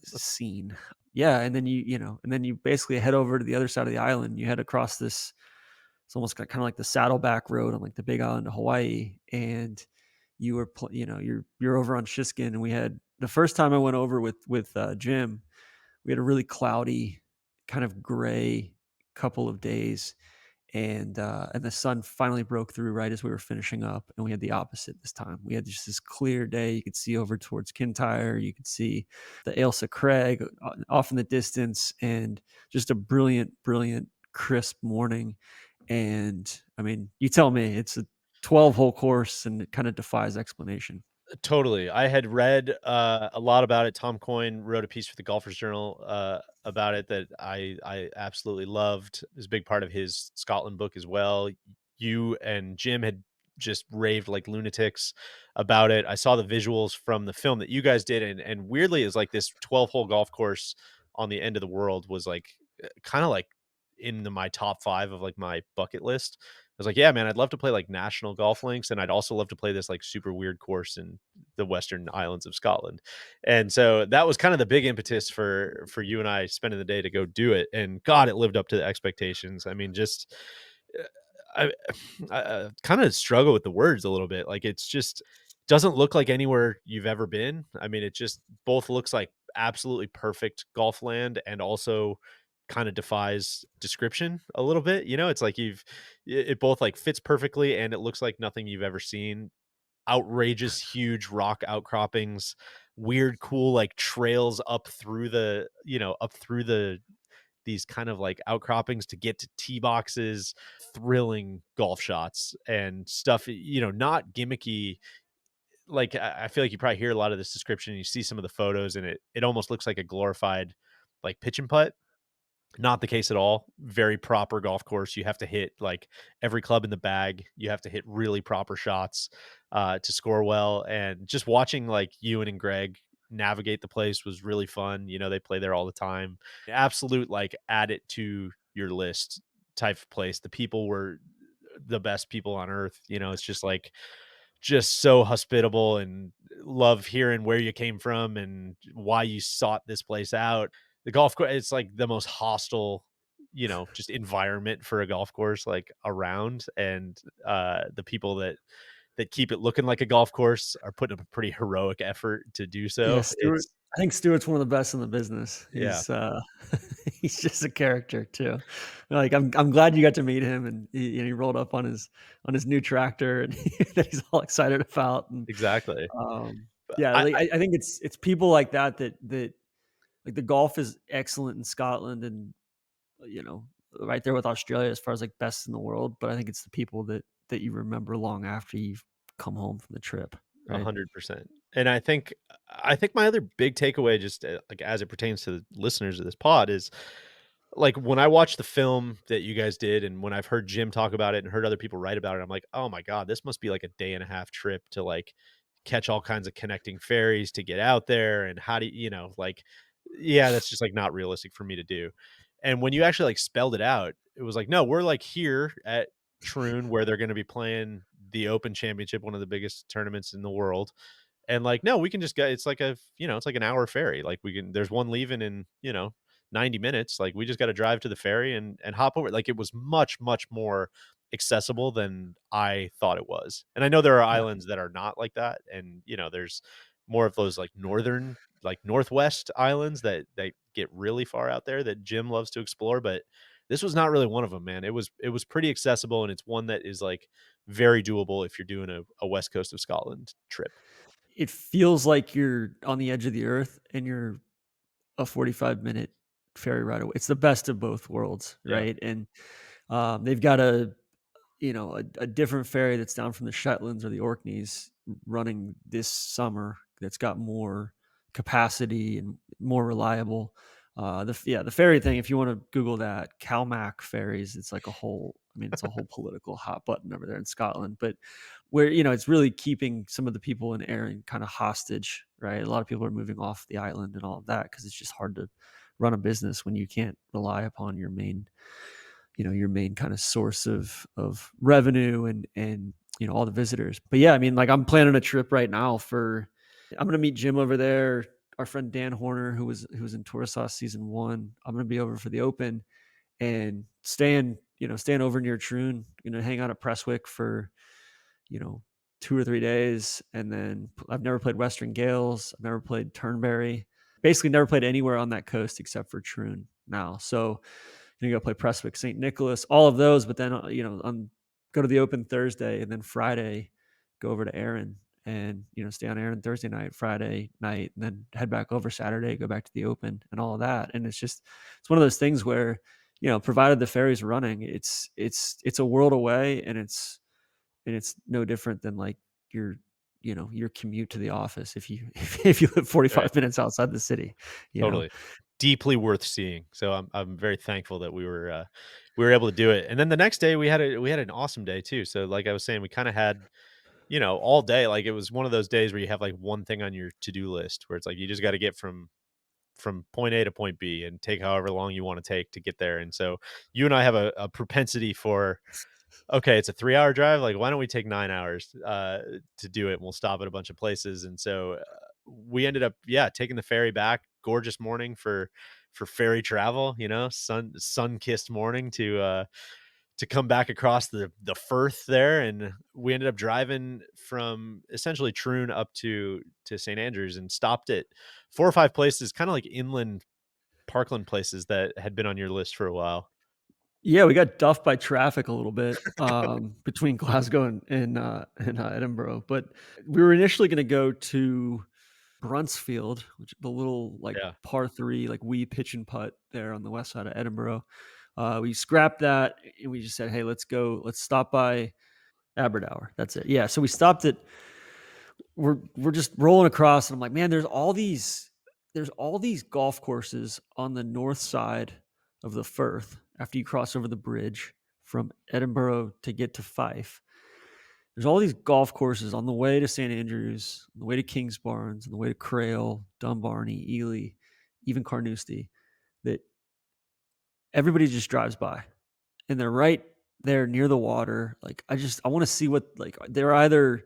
scene. Yeah, and then you basically head over to the other side of the island. You head across this. It's almost kind of like the Saddleback Road on, like, the Big Island of Hawaii, and you're over on Shiskin, and we had the first time I went over with Jim, we had a really cloudy, kind of gray couple of days, and the sun finally broke through right as we were finishing up, and we had the opposite this time. We had just this clear day. You could see over towards Kintyre. You could see the Ailsa Craig off in the distance, and just a brilliant, brilliant, crisp morning. And I mean, you tell me, it's a 12-hole course, and it kind of defies explanation. Totally. I had read a lot about it. Tom Coyne wrote a piece for the Golfers Journal about it that I absolutely loved. It was a big part of his Scotland book as well. You and Jim had just raved like lunatics about it. I saw the visuals from the film that you guys did, and weirdly, is like this 12-hole golf course on the end of the world was like kind of like in my top 5 of like my bucket list. I was like, yeah, man, I'd love to play like national golf links, and I'd also love to play this like super weird course in the Western Islands of Scotland. And so that was kind of the big impetus for you and I spending the day to go do it. And God, it lived up to the expectations. I mean, just uh, I, I kind of struggle with the words a little bit. Like, it's just doesn't look like anywhere you've ever been. I mean, it just both looks like absolutely perfect golf land and also kind of defies description a little bit. It's like it both like fits perfectly and it looks like nothing you've ever seen. Outrageous huge rock outcroppings, weird cool like trails up through these kind of like outcroppings to get to tee boxes, thrilling golf shots and stuff, not gimmicky. Like, I feel like you probably hear a lot of this description and you see some of the photos and it almost looks like a glorified like pitch and putt. Not the case at all. Very proper golf course. You have to hit like every club in the bag. You have to hit really proper shots to score well. And just watching like Ewan and Greg navigate the place was really fun. They play there all the time. Absolute like add it to your list type of place. The people were the best people on earth. It's just like just so hospitable, and love hearing where you came from and why you sought this place out. The golf course, it's like the most hostile, just environment for a golf course like around. And the people that keep it looking like a golf course are putting up a pretty heroic effort to do so. Yes, It's I think Stewart's one of the best in the business. Yeah, He's just a character too. Like I'm glad you got to meet him, and he rolled up on his new tractor and that he's all excited about. And exactly. yeah, I, like I it's people like that like the golf is excellent in Scotland, and you know right there with Australia as far as like best in the world. But I think it's the people that you remember long after you've come home from the trip, right? 100%. And I think my other big takeaway, just like as it pertains to the listeners of this pod, is like when I watched the film that you guys did, and when I've heard Jim talk about it and heard other people write about it, I'm like, oh my god, this must be like a day and a half trip to like catch all kinds of connecting ferries to get out there, and how do like, yeah, that's just like not realistic for me to do. And when you actually like spelled it out, it was like, no, we're like here at Troon where they're going to be playing the Open Championship, one of the biggest tournaments in the world. And like, no, we can just go. It's like it's like an hour ferry. Like there's one leaving in, 90 minutes. Like we just got to drive to the ferry and hop over. Like it was much, much more accessible than I thought it was. And I know there are Yeah. islands that are not like that. And, there's more of those like northern, like northwest islands that get really far out there that Jim loves to explore. But this was not really one of them, man. It was pretty accessible, and it's one that is like very doable if you're doing a West Coast of Scotland trip. It feels like you're on the edge of the earth and you're a 45-minute ferry ride away. It's the best of both worlds, Yeah. right? And they've got a different ferry that's down from the Shetlands or the Orkneys running this summer that's got more capacity and more reliable. The ferry thing, if you want to Google that, Calmac ferries, it's like a whole. I mean, it's a whole political hot button over there in Scotland, but where it's really keeping some of the people in Erin kind of hostage, right? A lot of people are moving off the island and all of that because it's just hard to run a business when you can't rely upon your main kind of source of revenue and all the visitors. But yeah, I mean, like I'm planning a trip right now I'm gonna meet Jim over there, our friend Dan Horner, who was in Tour Sauce season 1. I'm gonna be over for the Open and staying over near Troon, hang out at Prestwick for, you know, 2 or 3 days. And then I've never played Western Gales. I've never played Turnberry. Basically never played anywhere on that coast except for Troon now. So you go play Prestwick, St. Nicholas, all of those. But then, go to the Open Thursday, and then Friday, go over to Erin and, stay on Erin Thursday night, Friday night, and then head back over Saturday, go back to the Open and all of that. And it's one of those things where, provided the ferry's running, it's a world away, and it's no different than like your commute to the office if you if you live Right. 45 minutes outside the city, you know. Totally. Deeply worth seeing. So I'm very thankful that we were able to do it. And then the next day we had an awesome day too. So like I was saying, we kind of had, all day. Like it was one of those days where you have like one thing on your to-do list where it's like you just got to get from point A to point B and take however long you want to take to get there. And so you and I have a propensity for, okay, it's a 3-hour drive. Like, why don't we take 9 hours to do it? And we'll stop at a bunch of places. And so we ended up, yeah, taking the ferry back. Gorgeous morning for ferry travel. Sun kissed morning to come back across the Firth there, and we ended up driving from essentially Troon up to St Andrews and stopped at 4 or 5 places, kind of like inland parkland places that had been on your list for a while. Yeah, we got duffed by traffic a little bit between Glasgow and Edinburgh, but we were initially going to go to Bruntsfield, which is the little like Yeah. par three, like wee pitch and putt there on the west side of Edinburgh. We scrapped that and we just said, hey, let's stop by Aberdour. That's it. Yeah, so we stopped at we're just rolling across, and I'm like, man, there's all these golf courses on the north side of the Firth after you cross over the bridge from Edinburgh to get to Fife. There's all these golf courses on the way to St Andrews, on the way to Kingsbarns, on the way to Crail, Dunbarney, Ely, even Carnoustie, that everybody just drives by, and they're right there near the water. Like I want to see what, like, they're either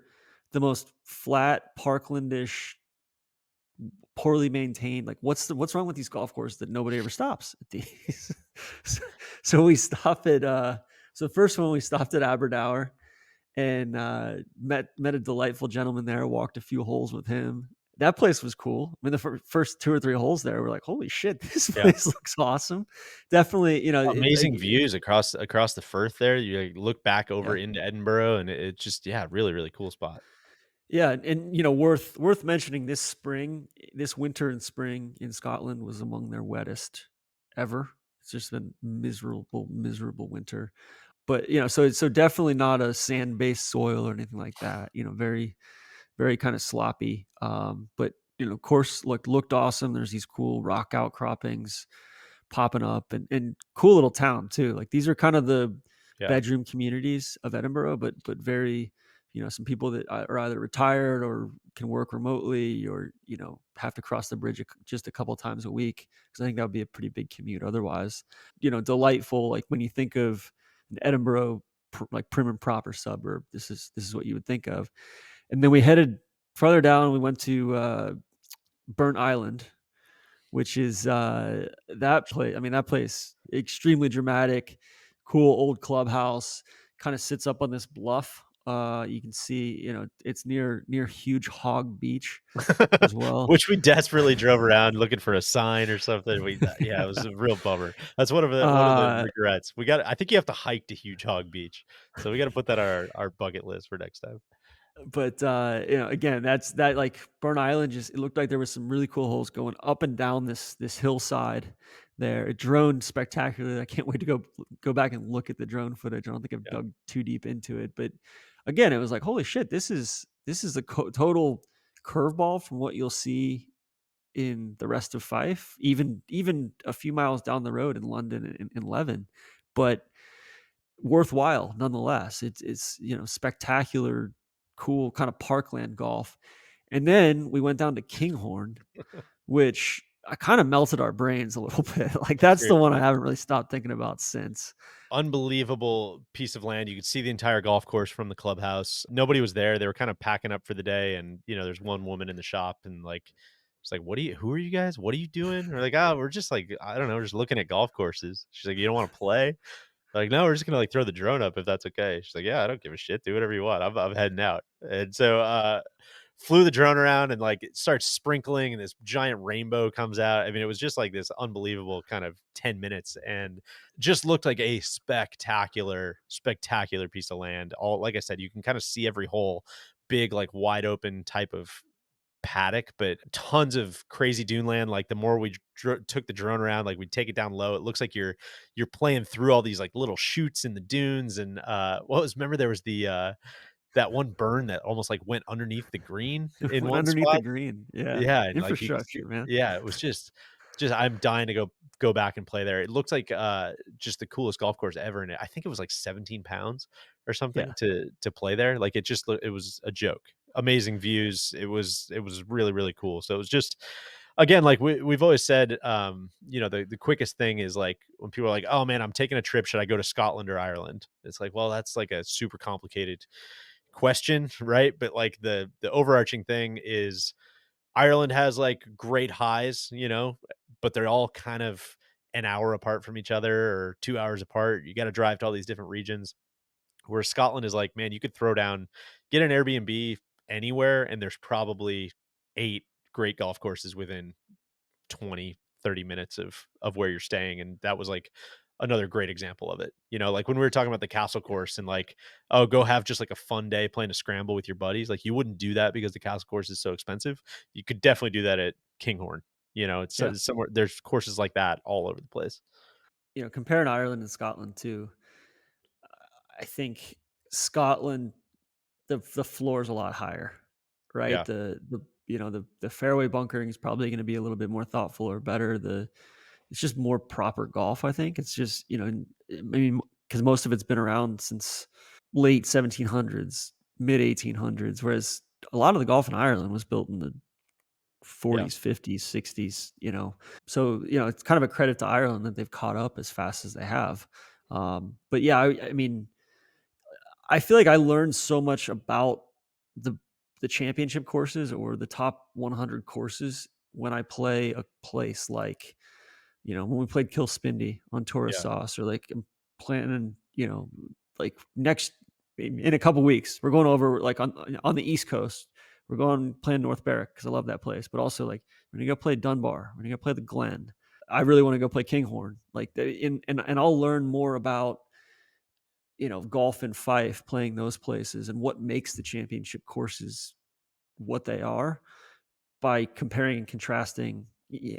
the most flat parklandish, poorly maintained. Like what's wrong with these golf courses that nobody ever stops at these? so, so we stop at so the first one we stopped at Aberdour and met a delightful gentleman there. Walked a few holes with him, that place was cool. I mean, the first 2 or 3 holes there were like, "Holy shit, this Yeah. place looks awesome." Definitely, Amazing views across the Firth there. You, like, look back over yeah. into Edinburgh, and it just yeah, really, really cool spot. Yeah, and, worth mentioning this winter and spring in Scotland was among their wettest ever. It's just been miserable, miserable winter. But, so definitely not a sand-based soil or anything like that, very, very kinda sloppy, but, course looked awesome. There's these cool rock outcroppings popping up, and cool little town too. Like, these are kind of the Yeah. bedroom communities of Edinburgh, but very, some people that are either retired or can work remotely, or, have to cross the bridge just a couple times a week, because I think that would be a pretty big commute otherwise. Delightful, like, when you think of an Edinburgh, like, prim and proper suburb, this is what you would think of. And then we headed further down. We went to Burnt Island, which is that place. I mean, that place extremely dramatic, cool old clubhouse. Kind of sits up on this bluff. You can see, it's near Huge Hog Beach as well. Which we desperately drove around looking for a sign or something. Yeah, it was a real bummer. That's one of the uh, regrets. I think you have to hike to Huge Hog Beach, so we gotta put that on our bucket list for next time. but again, that's that, like, Burnt Island. Just, it looked like there was some really cool holes going up and down this hillside there. It droned spectacularly. I can't wait to go back and look at the drone footage. I don't think I've Yeah, dug too deep into it, but again, it was like, holy shit, this is a total curveball from what you'll see in the rest of Fife, even a few miles down the road in London and in Leven, but worthwhile nonetheless. It's spectacular, cool kind of parkland golf. And then we went down to Kinghorn, which I kind of melted our brains a little bit. Like, that's the one I seriously. haven't really stopped thinking about since. Unbelievable piece of land. You could see the entire golf course from the clubhouse. Nobody was there. They were kind of packing up for the day, and, there's one woman in the shop, and, like, it's like, who are you guys? What are you doing?" We're like, "Oh, we're just, like, I don't know, we're just looking at golf courses." She's like, "You don't wanna play?" Like, "No, we're just gonna, like, throw the drone up if that's okay." She's like, "Yeah, I don't give a shit. Do whatever you want. I'm heading out." And so, flew the drone around, and, like, it starts sprinkling, and this giant rainbow comes out. I mean, it was just, like, this unbelievable kind of 10 minutes, and just looked like a spectacular, spectacular piece of land. All like I said, you can kinda see every hole, big, like, wide open type of paddock, but tons of crazy dune land. Like, the more we took the drone around, like, we'd take it down low. It looks like you're playing through all these, like, little chutes in the dunes. And what was remember there was that one burn that almost, like, went underneath the green in Went one underneath the spot. green. Yeah. Yeah, and, like, you could see Infrastructure, man. yeah, it was just I'm dying to go back and play there. It looks like, just the coolest golf course ever, and I think it was, like, 17 pounds or something Yeah. to play there. Like, it was a joke. Amazing views. It was really, really cool. So it was just again, like, we've always said, the quickest thing is, like, when people are like, "Oh, man, I'm taking a trip. Should I go to Scotland or Ireland?" It's like, well, that's, like, a super complicated question, right? But, like, the overarching thing is Ireland has, like, great highs, but they're all kind of an hour apart from each other or 2 hours apart. You gotta drive to all these different regions. Where Scotland is like, man, you could get an Airbnb anywhere, and there's probably 8 great golf courses within 20-30 minutes of where you're staying. And that was, like, another great example of it. Like, when we were talking about the castle course and, like, oh, go have just, like, a fun day playing a scramble with your buddies. Like, you wouldn't do that because the castle course is so expensive. You could definitely do that at Kinghorn. Yeah. It's somewhere there's courses like that all over the place. Comparing Ireland and Scotland too, I think Scotland, the floor is a lot higher, right? Yeah. The fairway bunkering is probably going to be a little bit more thoughtful or better. It's just more proper golf. I think it's just, I mean, because most of it's been around since late 1700s, mid 1800s, whereas a lot of the golf in Ireland was built in the Yeah. 40s, 50s, 60s. So it's kind of a credit to Ireland that they've caught up as fast as they have. But yeah, I mean, I feel like I learned so much about the the championship courses or the top 100 courses when I play a place like, when we played Kilspindie on Tourist Yeah. Sauce, or like I'm planning, like next in a couple weeks, we're going over, like, on the East Coast. We're going playing North Barrack because I love that place. But also like we're gonna go play Dunbar. We're gonna go play the Glen. I really want to go play Kinghorn. Like and I'll learn more about golf and Fife playing those places and what makes the championship courses what they are by comparing and contrasting.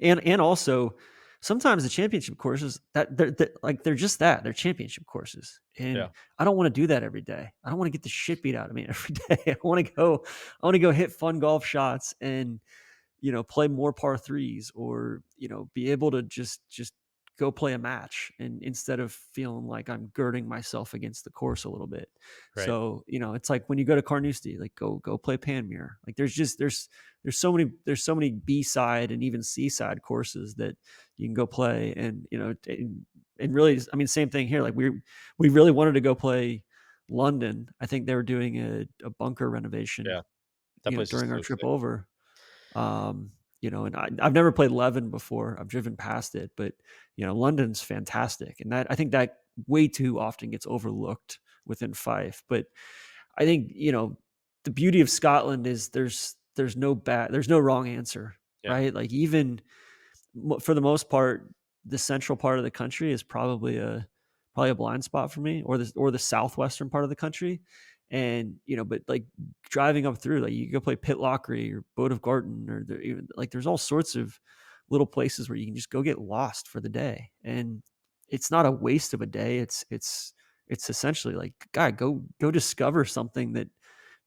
And also sometimes the championship courses they're just that, they're championship courses. And Yeah. I don't want to do that every day. I don't want to get the shit beat out of me every day. I want to go hit fun golf shots and play more par threes, or be able to just go play a match, and instead of feeling like I'm girding myself against the course a little bit. Right. So it's like when you go to Carnoustie, like go play Panmure. Like there's so many B side and even C side courses that you can go play, and really, I mean, same thing here. Like we really wanted to go play London. I think they were doing a bunker renovation Yeah. That place is during our so trip sick. over. And I've never played Leven before. I've driven past it, but London's fantastic, and that I think that way too often gets overlooked within Fife. But I think the beauty of Scotland is there's no wrong answer, Yeah. right? Like even for the most part, the central part of the country is probably a blind spot for me, or the southwestern part of the country. And but like driving up through, like you go play Pitlochry or Boat of Garten, or like there's all sorts of little places where you can just go get lost for the day, and it's not a waste of a day. It's essentially like, God, go discover something that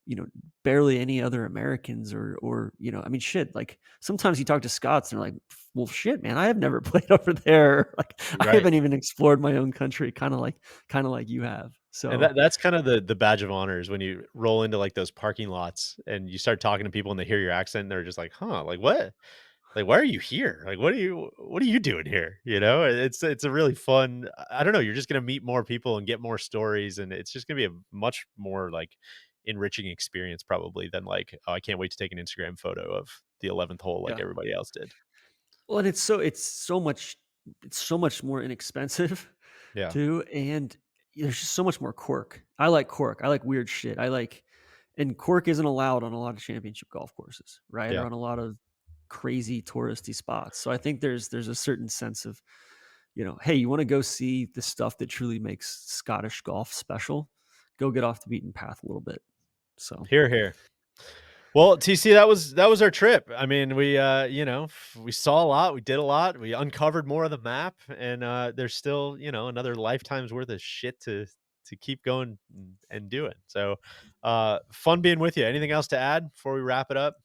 you know, barely any other Americans, or I mean, shit. Like sometimes you talk to Scots and they're like, well, shit, man, I have never played over there. Like I Right. haven't even explored my own country, kind of like you have. And So that's kind of the badge of honor is when you roll into like those parking lots and you start talking to people and they hear your accent and they're just like, huh, like what? Like, why are you here? Like, what are you doing here? It's a really fun, I don't know, you're just gonna meet more people and get more stories, and it's just gonna be a much more like enriching experience probably than like, oh, I can't wait to take an Instagram photo of the 11th hole like yeah. everybody else did. Well, and it's so much more inexpensive Yeah. too, and there's just so much more quirk. I like quirk. I like weird shit. And quirk isn't allowed on a lot of championship golf courses, right? Or Yeah. on a lot of crazy touristy spots. So I think there's a certain sense of, hey, you want to go see the stuff that truly makes Scottish golf special? Go get off the beaten path a little bit. So Here, here. Well, TC, that was our trip. I mean, we saw a lot, we did a lot, we uncovered more of the map, and there's still, another lifetime's worth of shit to keep going and doing. So, fun being with you. Anything else to add before we wrap it up?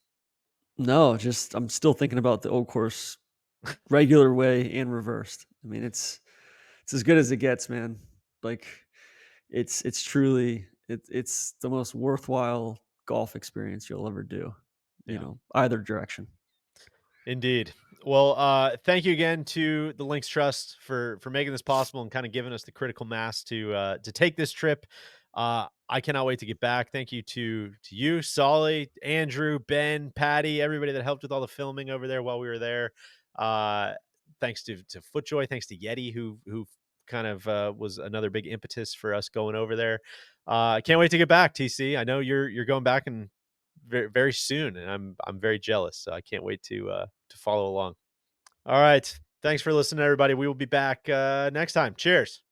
no, just I'm still thinking about the old course regular way and reversed. I mean, it's as good as it gets, man. Like it's truly it's the most worthwhile golf experience you'll ever do. Yeah. Either direction. Indeed. Well, thank you again to the Links Trust for making this possible and kind of giving us the critical mass to take this trip. I cannot wait to get back. Thank you to you, Solly, Andrew, Ben, Patty, everybody that helped with all the filming over there while we were there. Uh, Thanks to Footjoy, thanks to Yeti who kind of was another big impetus for us going over there. I can't wait to get back, TC. I know you're going back and very, very soon, and I'm very jealous. So I can't wait to follow along. All right, thanks for listening, everybody. We will be back next time. Cheers.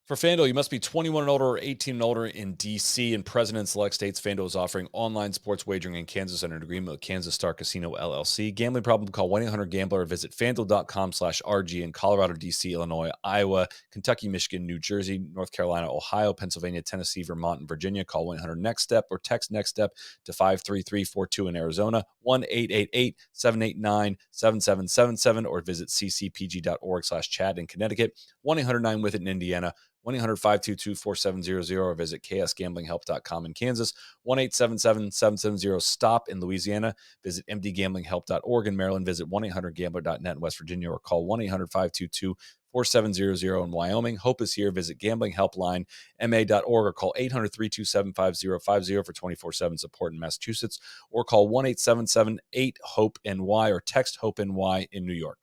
For FanDuel, you must be 21 and older or 18 and older in D.C. and President select states. FanDuel is offering online sports wagering in Kansas under an agreement with Kansas Star Casino LLC. Gambling problem? Call 1-800-GAMBLER or visit FanDuel.com/RG in Colorado, D.C., Illinois, Iowa, Kentucky, Michigan, New Jersey, North Carolina, Ohio, Pennsylvania, Tennessee, Vermont, and Virginia. Call 1-800-NEXT-STEP or text NEXT-STEP to 53342 in Arizona, 1-888-789-7777, or visit ccpg.org/Chad in Connecticut, 1-800-9-WITH-IT in Indiana, 1-800-522-4700, or visit ksgamblinghelp.com in Kansas, 1-877-770-STOP in Louisiana. Visit mdgamblinghelp.org in Maryland. Visit 1-800-GAMBLER.net in West Virginia, or call 1-800-522-4700 in Wyoming. Hope is here. Visit gamblinghelplinema.org or call 800-327-5050 for 24/7 support in Massachusetts, or call 1-877-8-HOPE-NY or text HOPE-NY in New York.